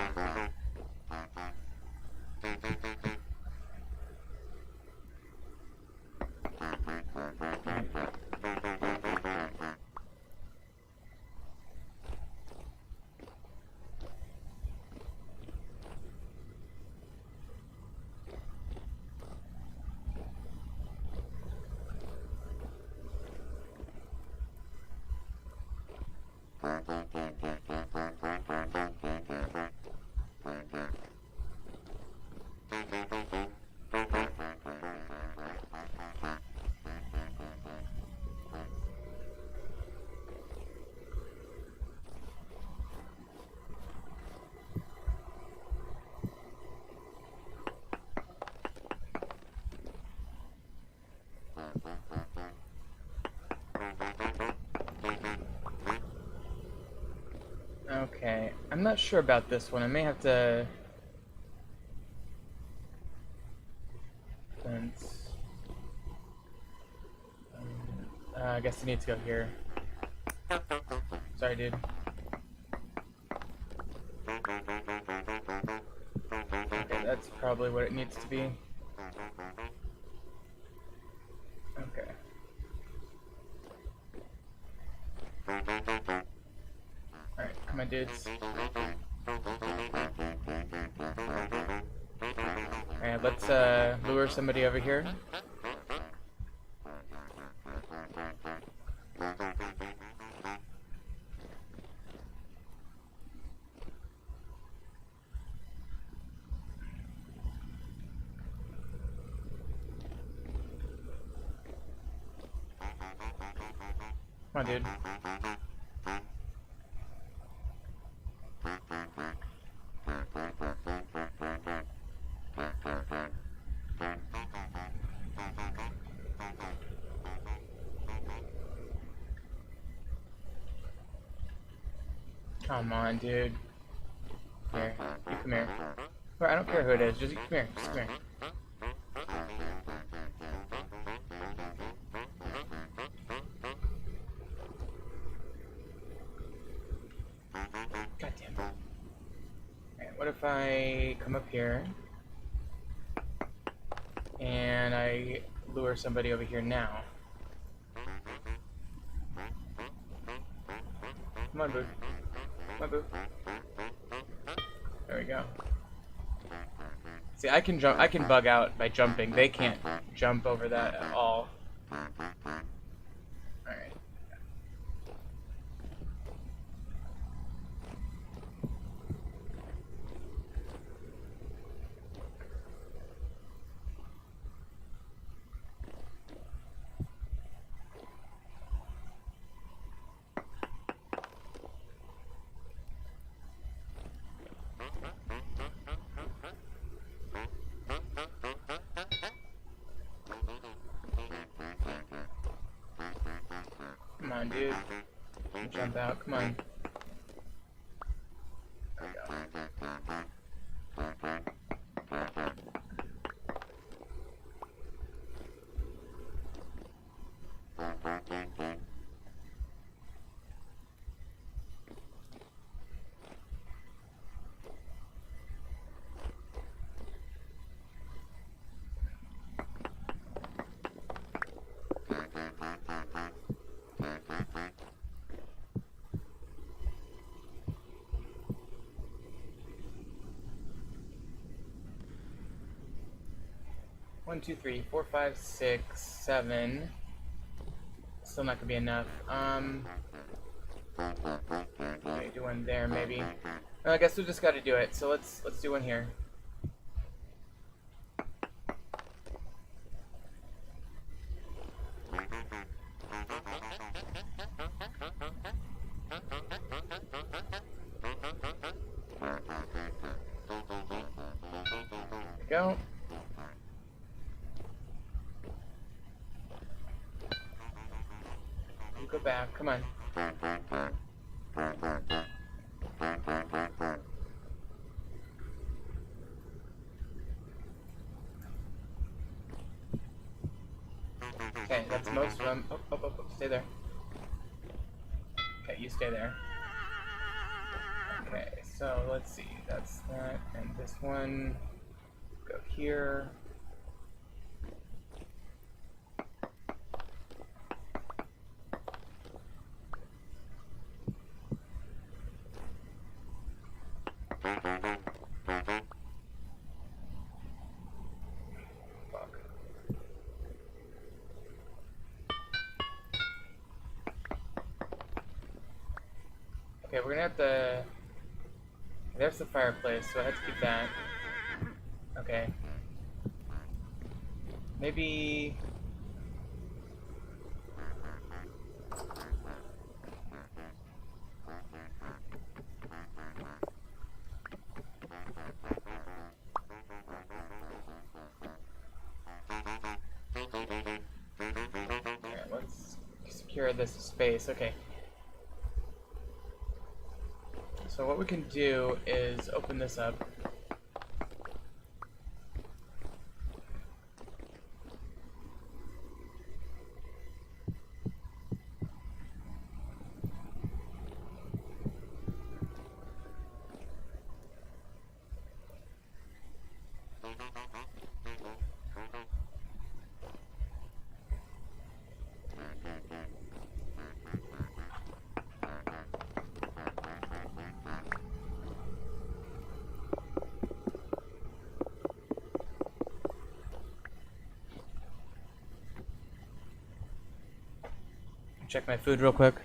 Okay, I'm not sure about this one. I may have to fence. I guess I need to go here. Sorry, dude. Okay, that's probably what it needs to be. Okay. Alright, come on, dudes. Alright, let's lure somebody over here. Come on, dude. Come on, dude. Here. You come here. Or I don't care who it is. Just come here. Just come here. God damn it. Alright, what if I come up here and I lure somebody over here now? Come on, boo. Come on, boo. There we go. See, I can jump. I can bug out by jumping. They can't jump over that at all. Alright. Come on, dude. Jump out. Come on. There we go. One, two, three, four, five, six, seven. Still not gonna be enough. Okay, do one there maybe. No, I guess we just gotta do it. So let's do one here. There we go. Go back, come on. Okay, that's most of them. Oh, stay there. Okay, you stay there. Okay, so let's see. That's that, and this one. Go here. Okay, we're gonna have to... There's the fireplace, so I have to keep that. Okay. Maybe... Alright, let's secure this space. Okay. So what we can do is open this up. Check my food real quick.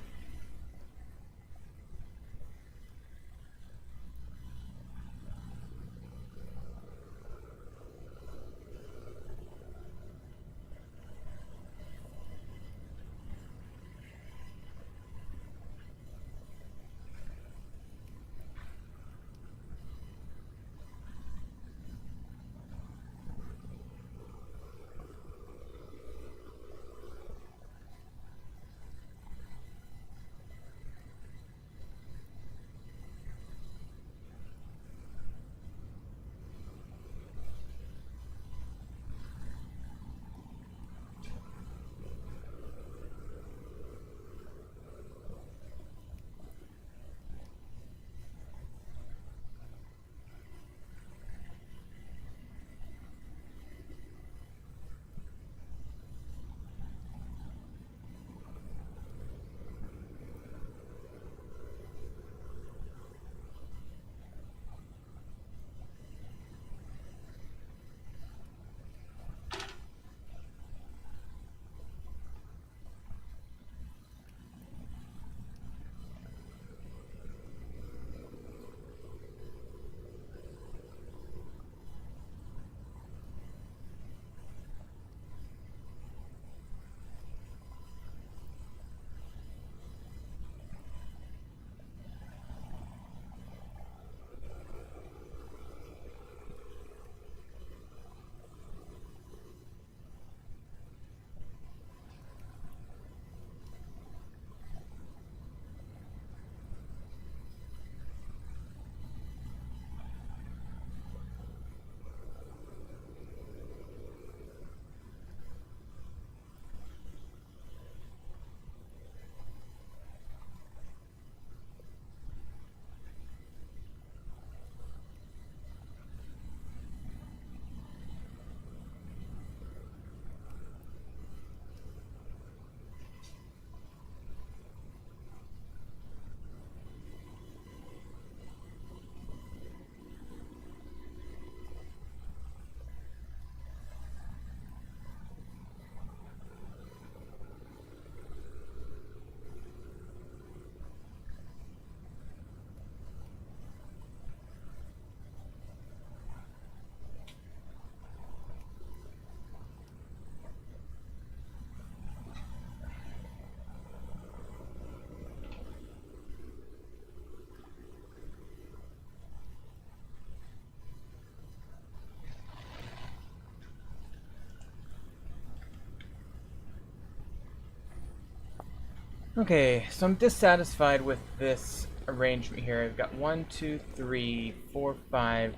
Okay, so I'm dissatisfied with this arrangement here. I've got 1, 2, 3, 4, 5,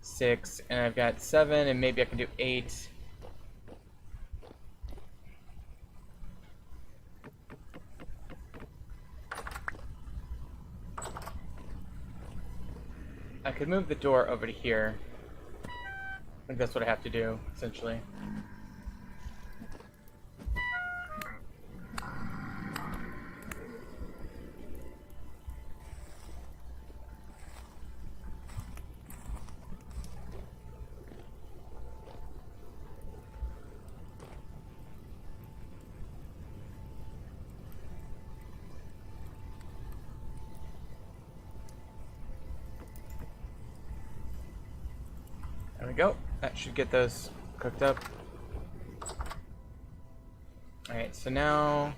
6, and I've got 7, and maybe I can do 8. I could move the door over to here. I think that's what I have to do, essentially. There we go. That should get those cooked up. Alright, so now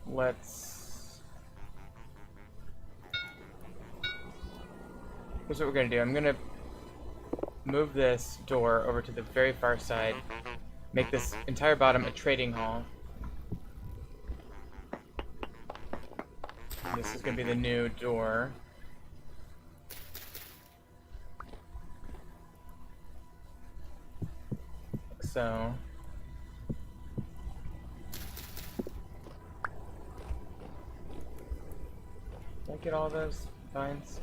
let's... Here's what we're going to do. I'm going to move this door over to the very far side. Make this entire bottom a trading hall. This is going to be the new door. Like so. Did I get all those vines?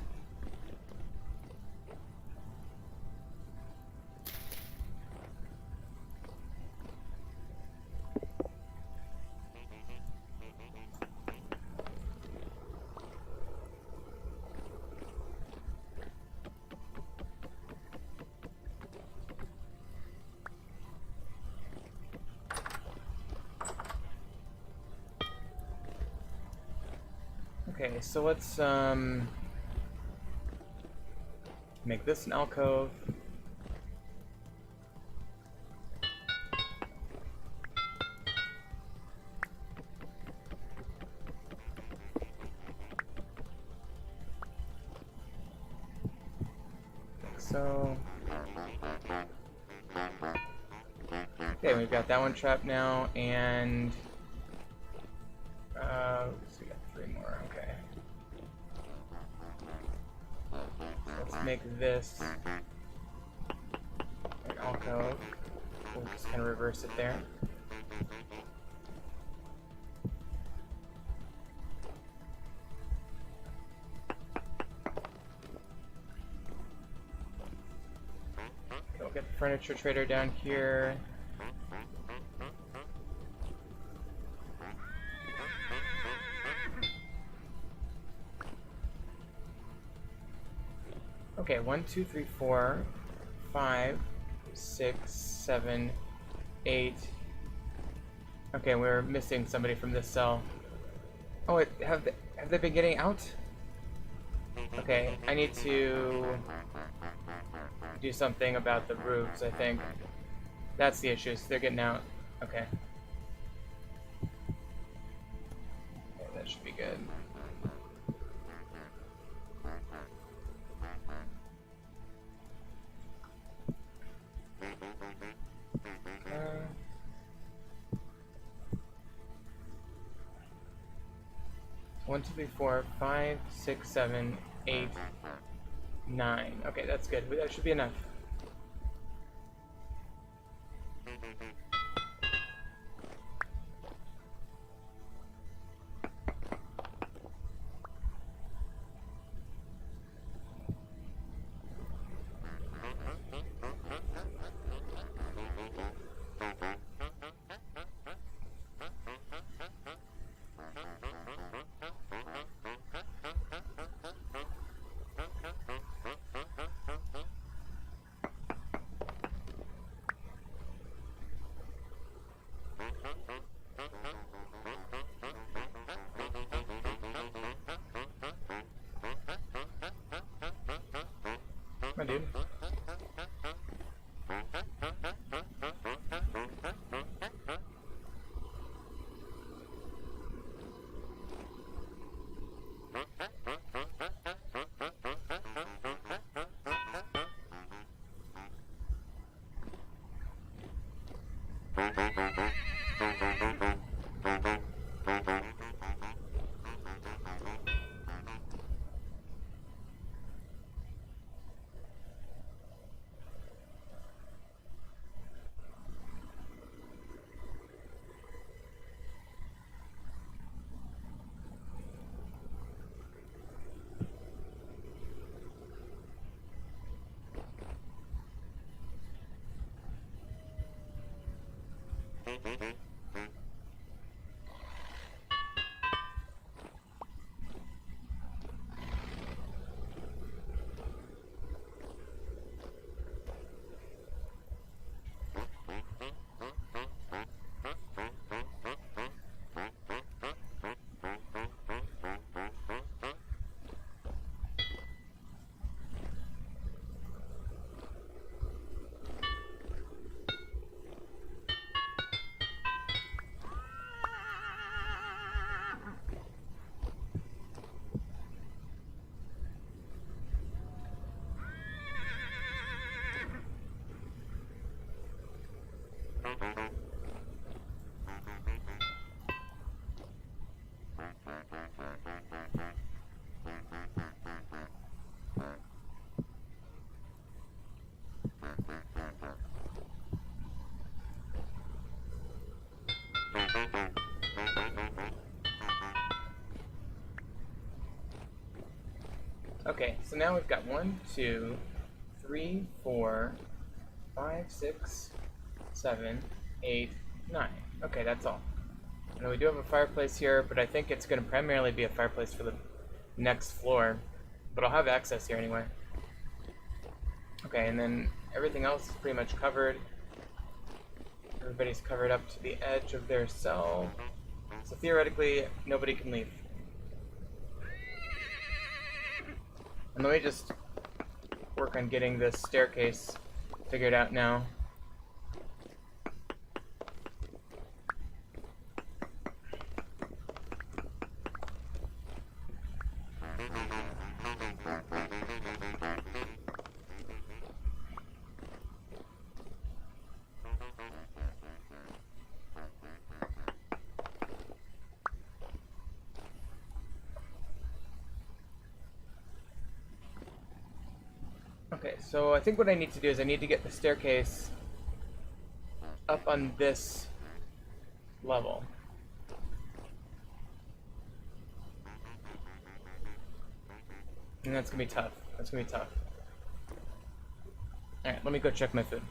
Okay, so let's make this an alcove. Like so. Okay, we've got that one trapped now, and so we got 3 more. Okay. So let's make this an alcove. We'll just kind of reverse it there. We'll get the furniture trader down here. Okay, 1, 2, 3, 4, 5, 6, 7, 8. Okay, we're missing somebody from this cell. Oh, wait, have they been getting out? Okay, I need to do something about the roofs, I think. That's the issue, so they're getting out. Okay. Okay, that should be good. One, two, three, 4, 5, 6, 7, 8, 9. Okay, that's good. That should be enough. Come on, dude. Okay, so now we've got 1, 2, 3, 4, 5, 6, 7, 8, 9. Okay, that's all. And we do have a fireplace here, but I think it's going to primarily be a fireplace for the next floor. But I'll have access here anyway. Okay, and then everything else is pretty much covered. Everybody's covered up to the edge of their cell. So theoretically, nobody can leave. And let me just work on getting this staircase figured out now. Okay, so I think what I need to do is I need to get the staircase up on this level. And that's gonna be tough. That's gonna be tough. Alright, let me go check my food.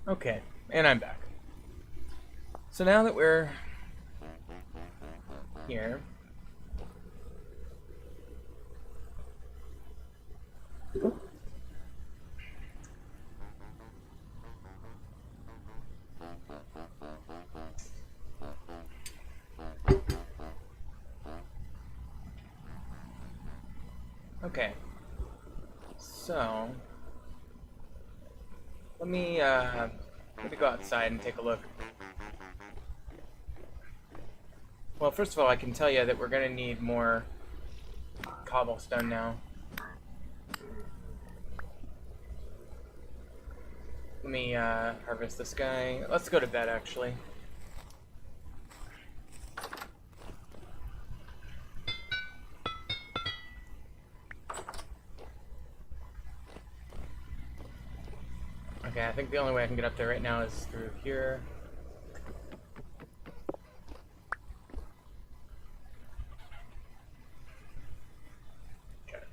Okay, and I'm back. So now that we're here, Okay. So let me go outside and take a look. Well, first of all, I can tell you that we're gonna need more cobblestone now. Let me harvest this guy. Let's go to bed, actually. Okay, I think the only way I can get up there right now is through here. Okay.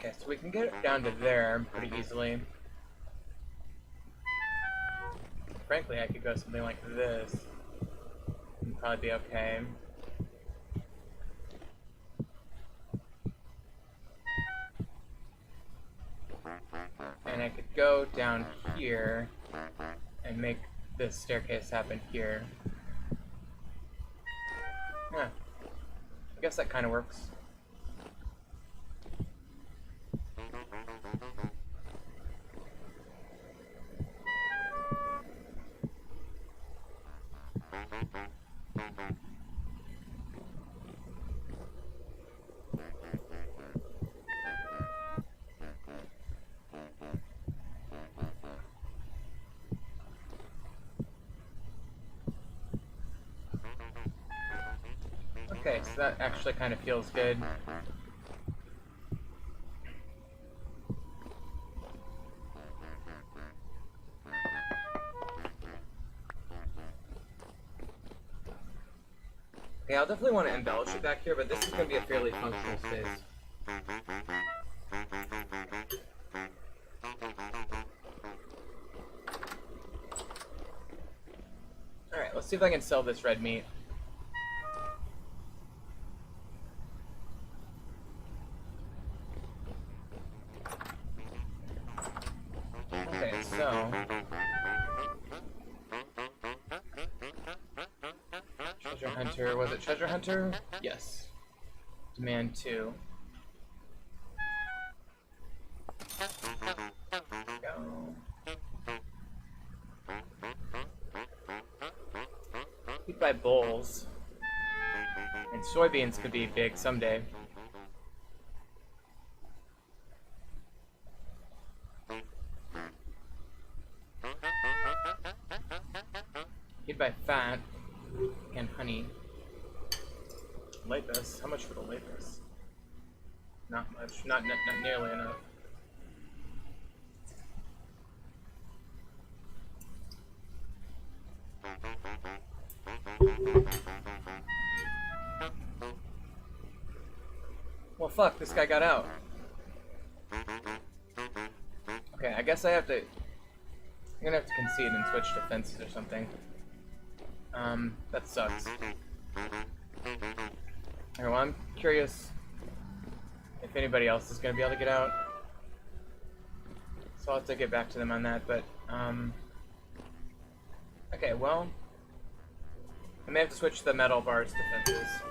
Okay, so we can get it down to there pretty easily. Frankly, I could go something like this and probably be okay. And I could go down here and make this staircase happen here. Yeah, I guess that kind of works. Okay, so that actually kind of feels good. Okay, I'll definitely want to embellish it back here, but this is going to be a fairly functional space. Alright, let's see if I can sell this red meat. Okay, so... Treasure Hunter, was it Treasure Hunter? Yes. Demand 2. Go. Eat by bowls. And soybeans could be big someday. Eat by fat and honey. Lapis. How much for the lapis? Not much. Not nearly enough. Well, fuck, this guy got out. Okay, I guess I have to... I'm gonna have to concede and switch to fences or something. That sucks. Alright, well, I'm curious if anybody else is gonna be able to get out. So I'll have to get back to them on that, but, okay, well... I may have to switch the metal bars to fences.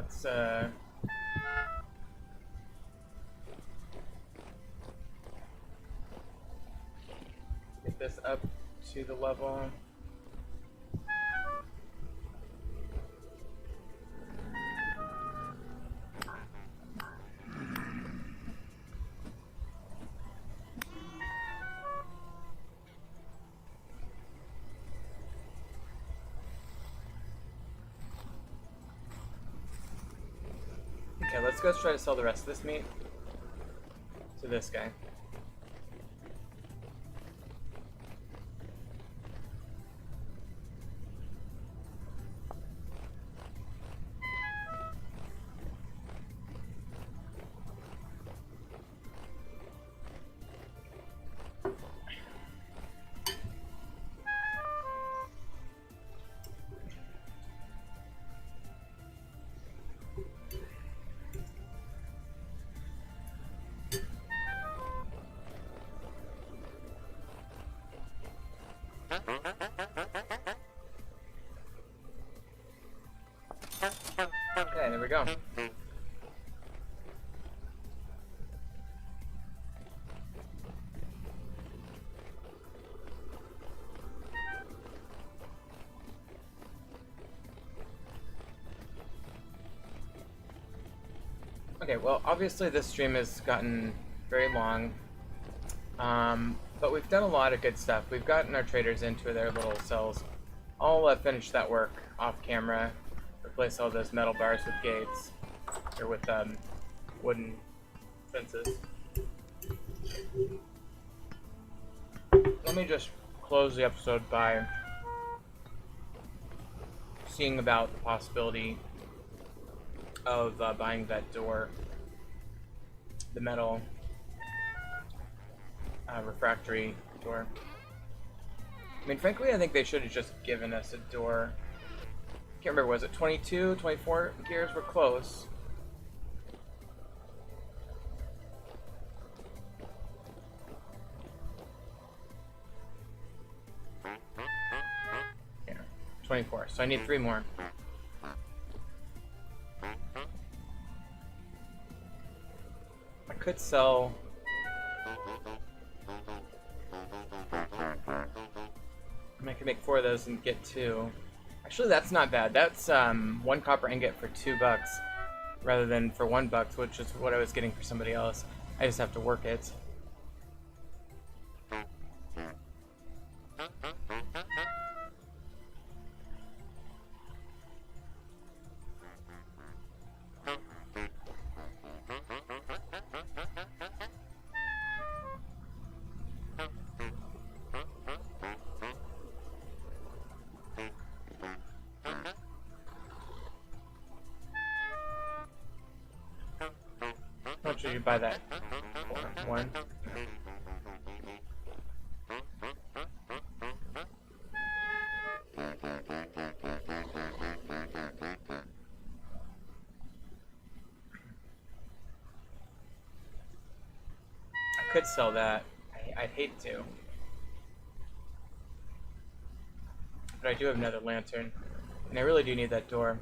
let's get this up to the level. Okay, let's go try to sell the rest of this meat to this guy. Okay, there we go. Okay, well, obviously this stream has gotten very long, but we've done a lot of good stuff. We've gotten our traders into their little cells. I'll finish that work off camera, replace all those metal bars with gates, or with wooden fences. Let me just close the episode by seeing about the possibility of buying that door, the metal refractory door. I mean, frankly, I think they should have just given us a door. Can't remember, was it 22, 24 gears? We're close. Yeah, 24. So I need 3 more. I could sell. I could make 4 of those and get 2. Actually, that's not bad. That's 1 copper ingot for $2, rather than for $1, which is what I was getting for somebody else. I just have to work it. How much did you buy that? 1. I could sell that. I'd hate to. But I do have another lantern. And I really do need that door.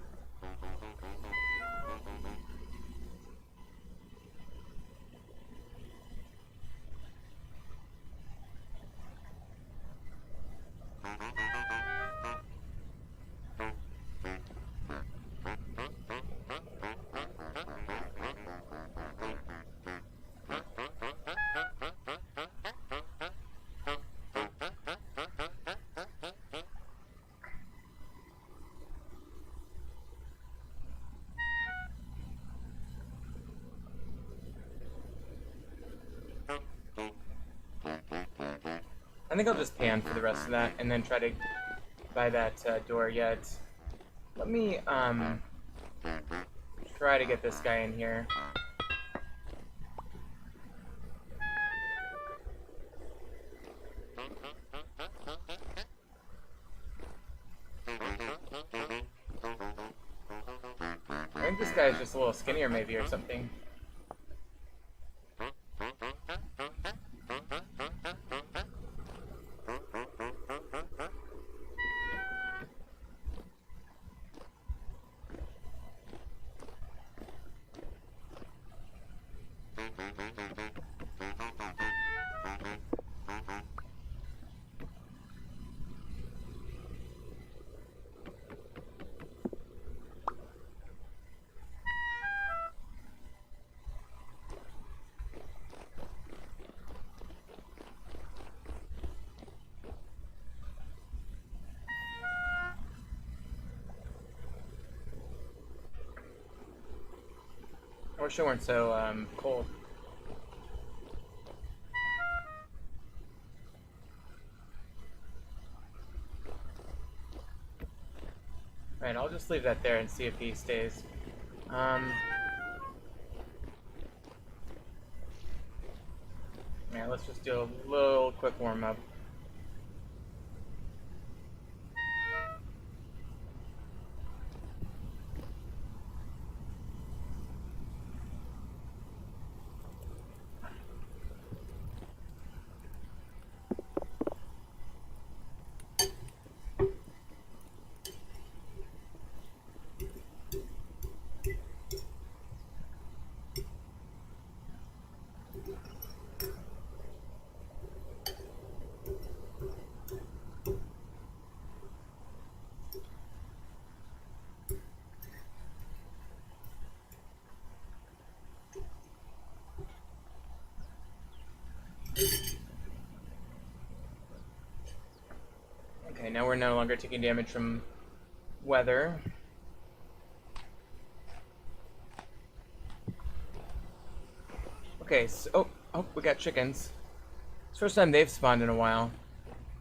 I think I'll just pan for the rest of that and then try to buy that door yet. Let me try to get this guy in here. I think this guy is just a little skinnier maybe or something. wish they weren't so cold. Alright, I'll just leave that there and see if he stays. Yeah, let's just do a little quick warm-up. Okay, now we're no longer taking damage from weather. Okay, so we got chickens. It's the first time they've spawned in a while.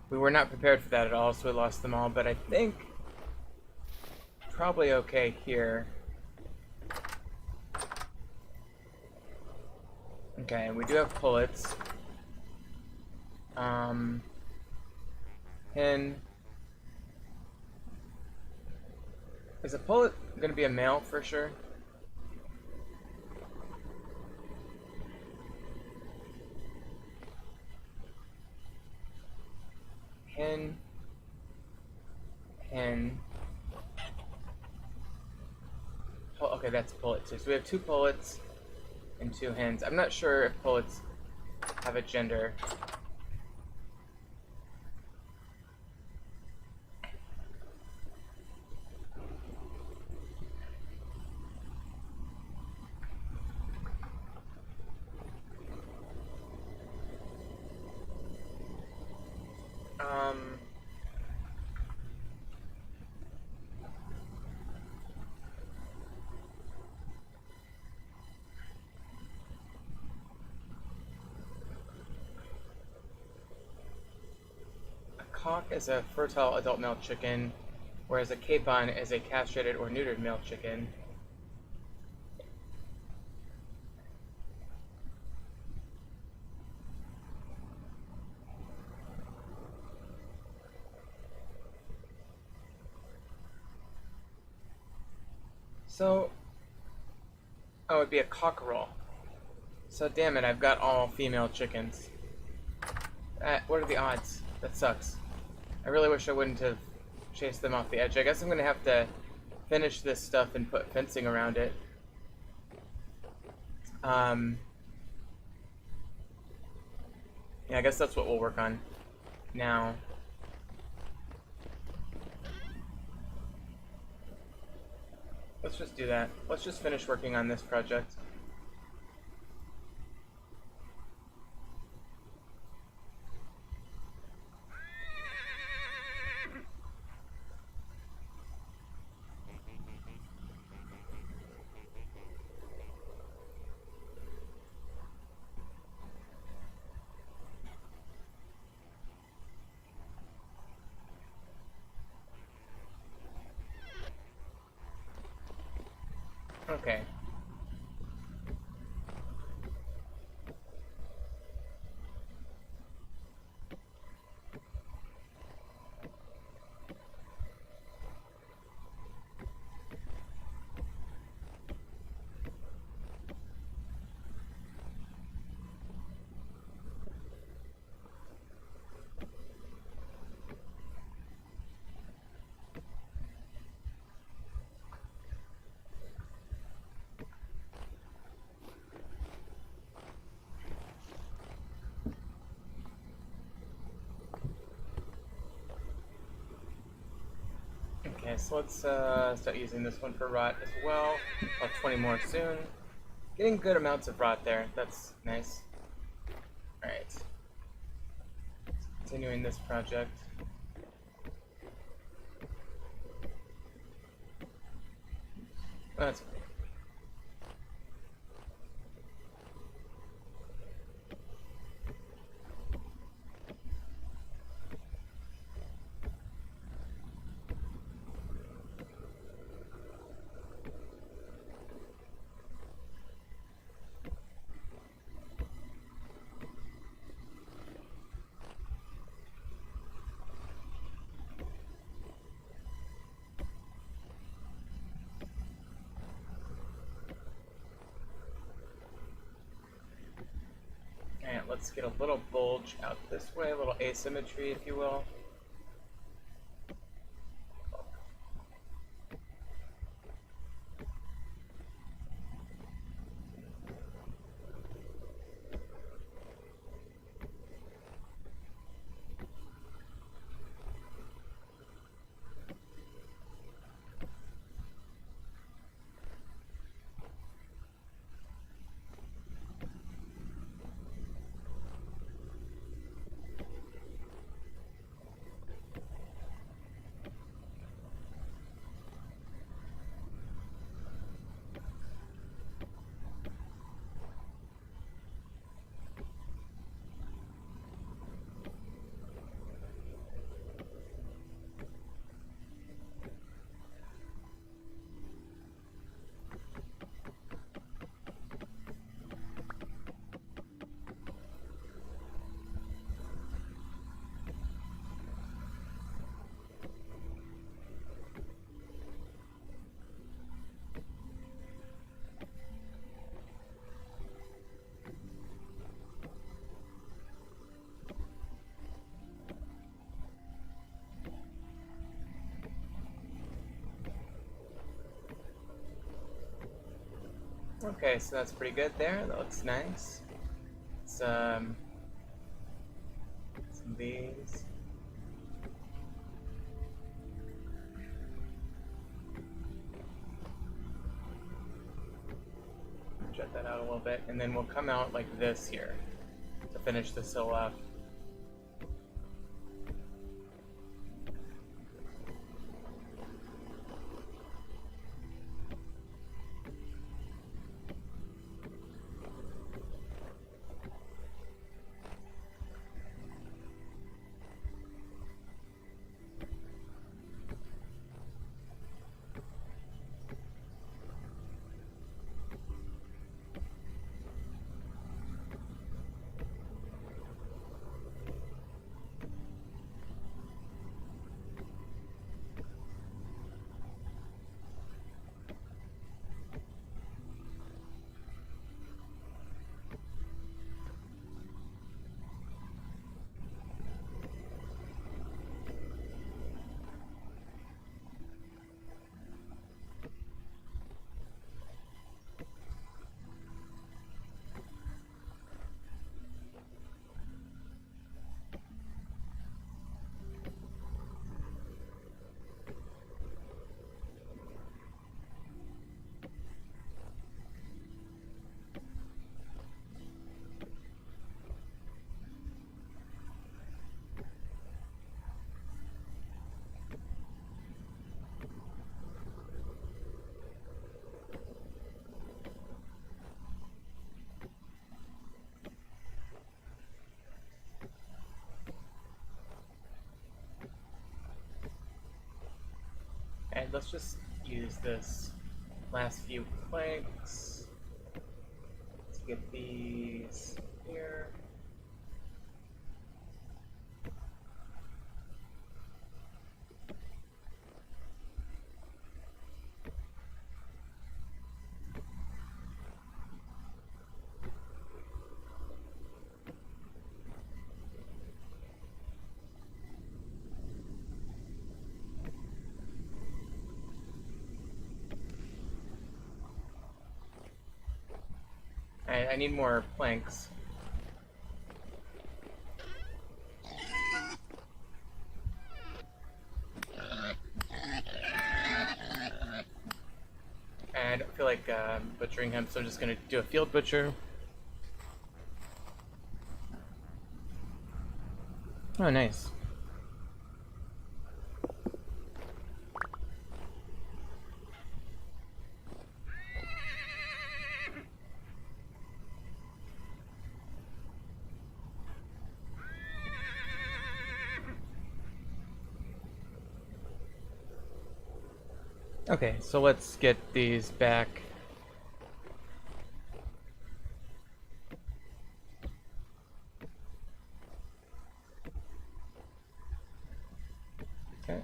We were not prepared for that at all, so we lost them all, but I think probably okay here. Okay, we do have pullets. Hen. Is a pullet gonna be a male for sure? Hen. Hen. Okay, that's a pullet too. So we have 2 pullets and 2 hens. I'm not sure if pullets have a gender. A cock is a fertile adult male chicken, whereas a capon is a castrated or neutered male chicken. So, oh, it'd be a cockerel. So damn it, I've got all female chickens. What are the odds? That sucks. I really wish I wouldn't have chased them off the edge. I guess I'm gonna have to finish this stuff and put fencing around it. Yeah, I guess that's what we'll work on now. Let's just do that. Let's just finish working on this project. Okay. Okay, so let's start using this one for rot as well. About 20 more soon. Getting good amounts of rot there. That's nice. Alright. Continuing this project. Oh, that's let's get a little bulge out this way, a little asymmetry, if you will. Okay, so that's pretty good there. That looks nice. Some of these. Jet that out a little bit, and then we'll come out like this here to finish this hill off. And let's just use this last few planks to get these here. I need more planks. I don't feel like butchering him, so I'm just gonna do a field butcher. Oh, nice. Okay, so let's get these back. Okay.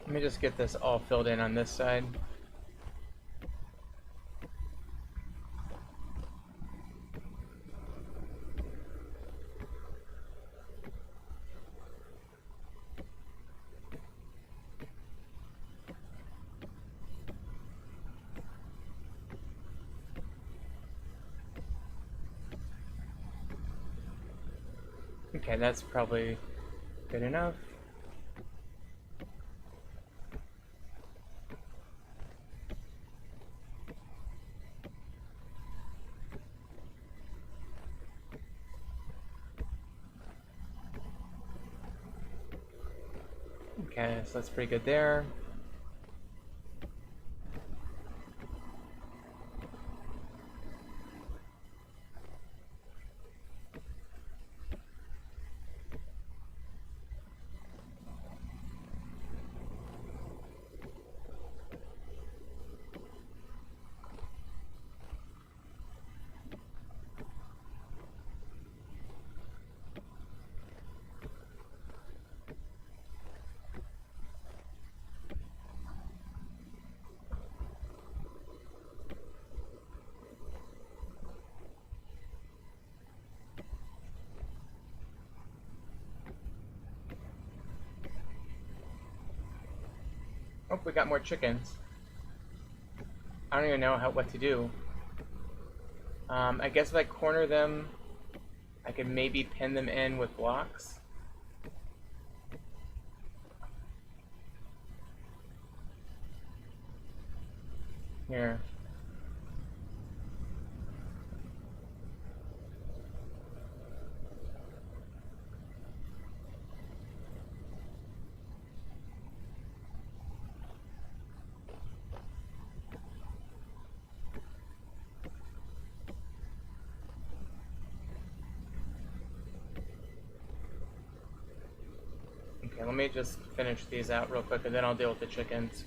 Let me just get this all filled in on this side. Okay, that's probably good enough. Okay, so that's pretty good there. Oh, we got more chickens. I don't even know what to do. I guess if I corner them, I could maybe pin them in with blocks. Here. Okay, let me just finish these out real quick and then I'll deal with the chickens.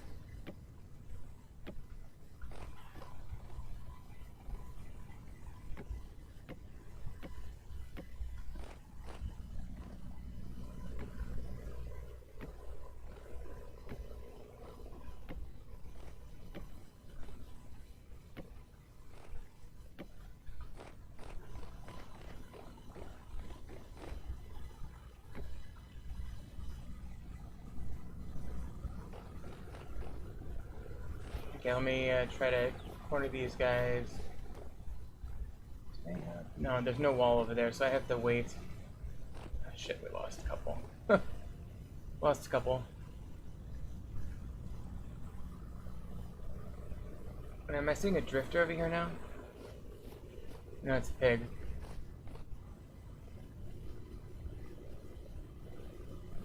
Okay, let me try to corner these guys. No, there's no wall over there, so I have to wait. Oh, shit, we lost a couple. Lost a couple. And am I seeing a drifter over here now? No, it's a pig.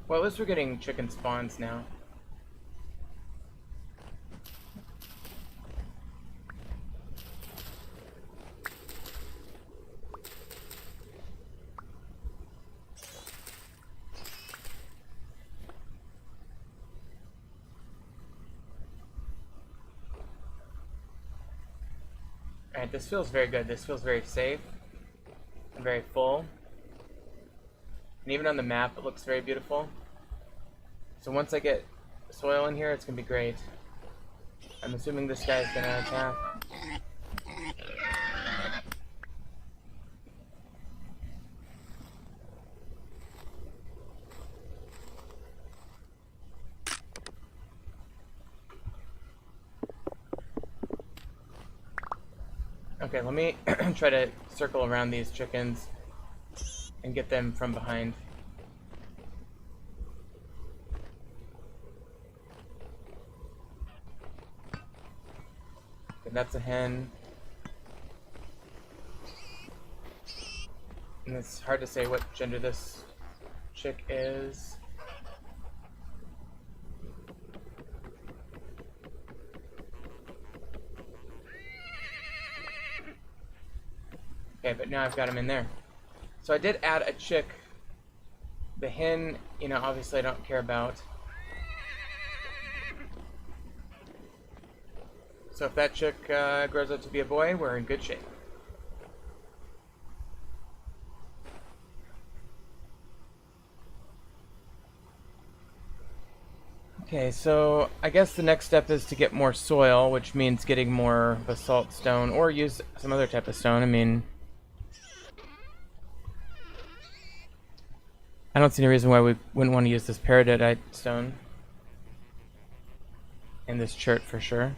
Well, at least we're getting chicken spawns now. Alright, this feels very good. This feels very safe and very full. And even on the map, it looks very beautiful. So once I get soil in here, it's gonna be great. I'm assuming this guy's gonna attack. Okay, let me try to circle around these chickens and get them from behind. Okay, that's a hen. And it's hard to say what gender this chick is. Okay, but now I've got him in there. So I did add a chick. The hen, you know, obviously I don't care about. So if that chick grows up to be a boy, we're in good shape. Okay, so I guess the next step is to get more soil, which means getting more basalt stone, or use some other type of stone. I mean, I don't see any reason why we wouldn't want to use this peridotite stone in this chert for sure.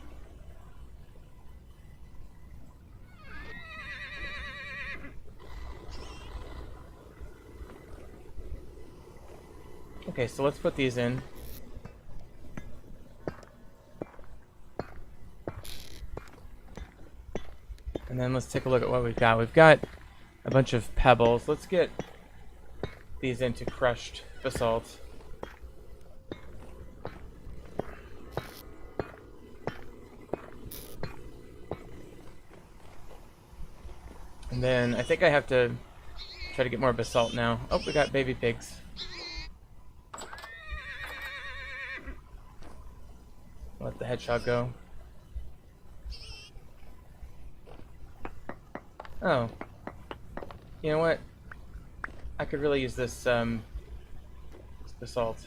Okay, so let's put these in. And then let's take a look at what we've got. We've got a bunch of pebbles. Let's get these into crushed basalt. And then I think I have to try to get more basalt now. Oh, we got baby pigs. Let the hedgehog go. Oh. You know what? I could really use this basalt.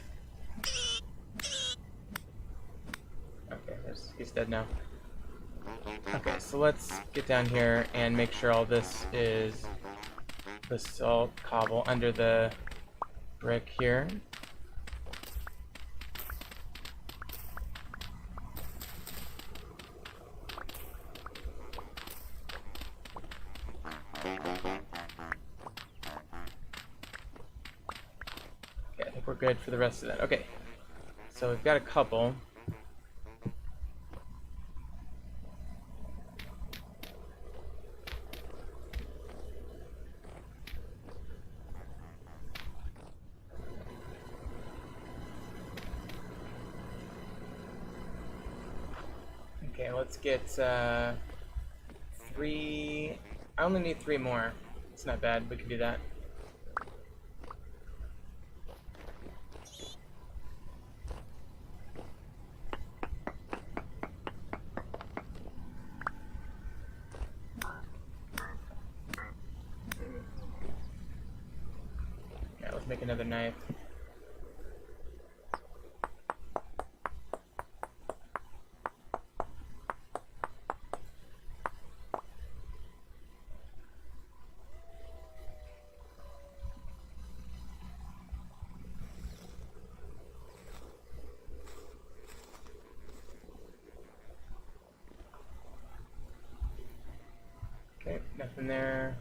Okay, he's dead now. Okay, so let's get down here and make sure all this is basalt cobble under the brick here. Okay, I think we're good for the rest of that. Okay, so we've got a couple. Okay, let's get 3. I only need 3 more. It's not bad. We can do that. Yeah, let's make another knife. Okay, nothing there.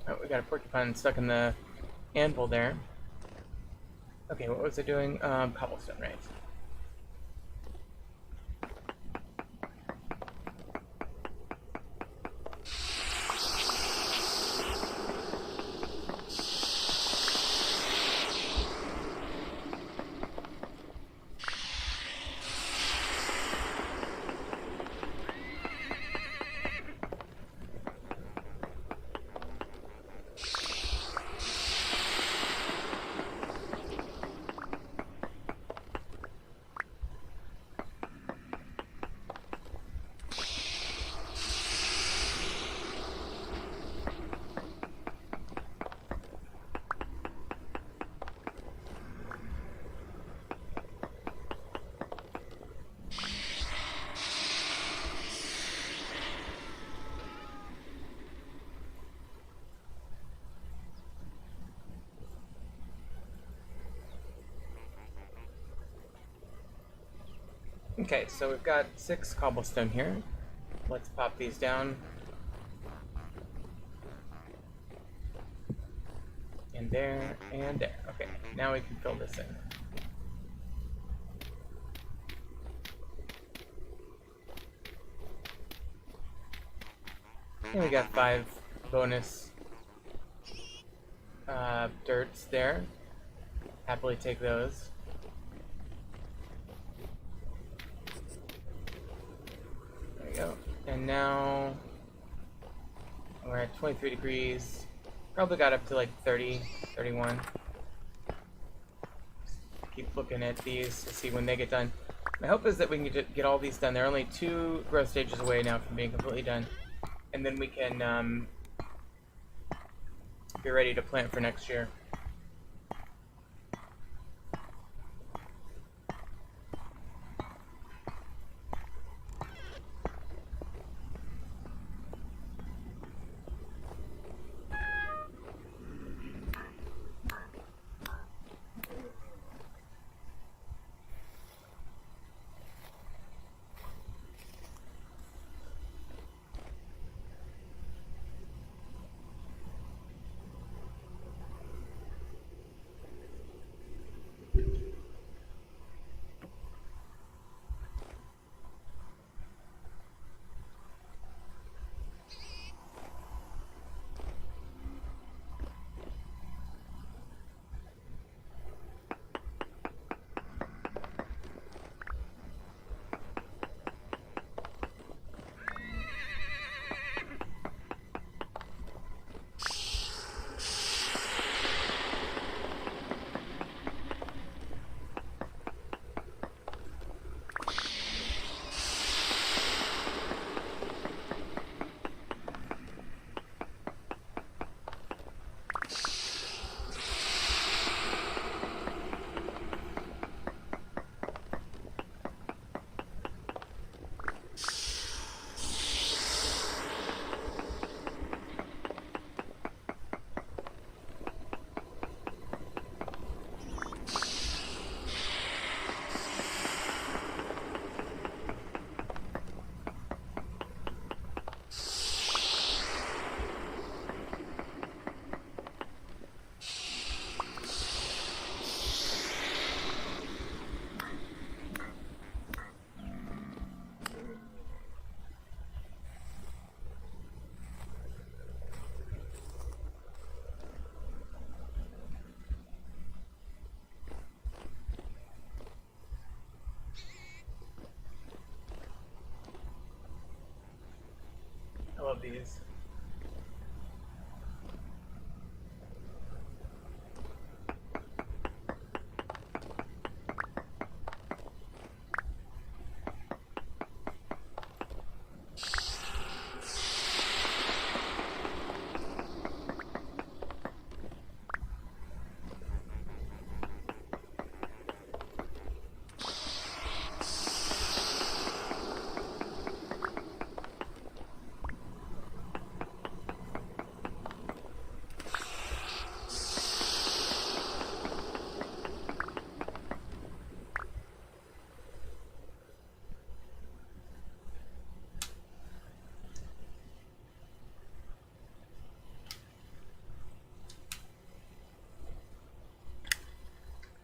Oh, we got a porcupine stuck in the anvil there. Okay, what was I doing? Cobblestone, right. Okay, so we've got 6 cobblestone here. Let's pop these down. And there, and there. Okay, now we can fill this in. And we got 5 bonus dirts there. Happily take those. There we go. And now we're at 23 degrees. Probably got up to like 30, 31. Keep looking at these to see when they get done. My hope is that we can get all these done. They're only 2 growth stages away now from being completely done. And then we can be ready to plant for next year. I love these.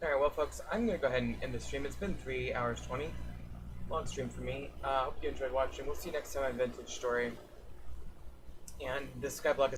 Alright, well folks, I'm going to go ahead and end the stream. It's been 3 hours 20. Long stream for me. Hope you enjoyed watching. We'll see you next time on Vintage Story. And this Skyblock is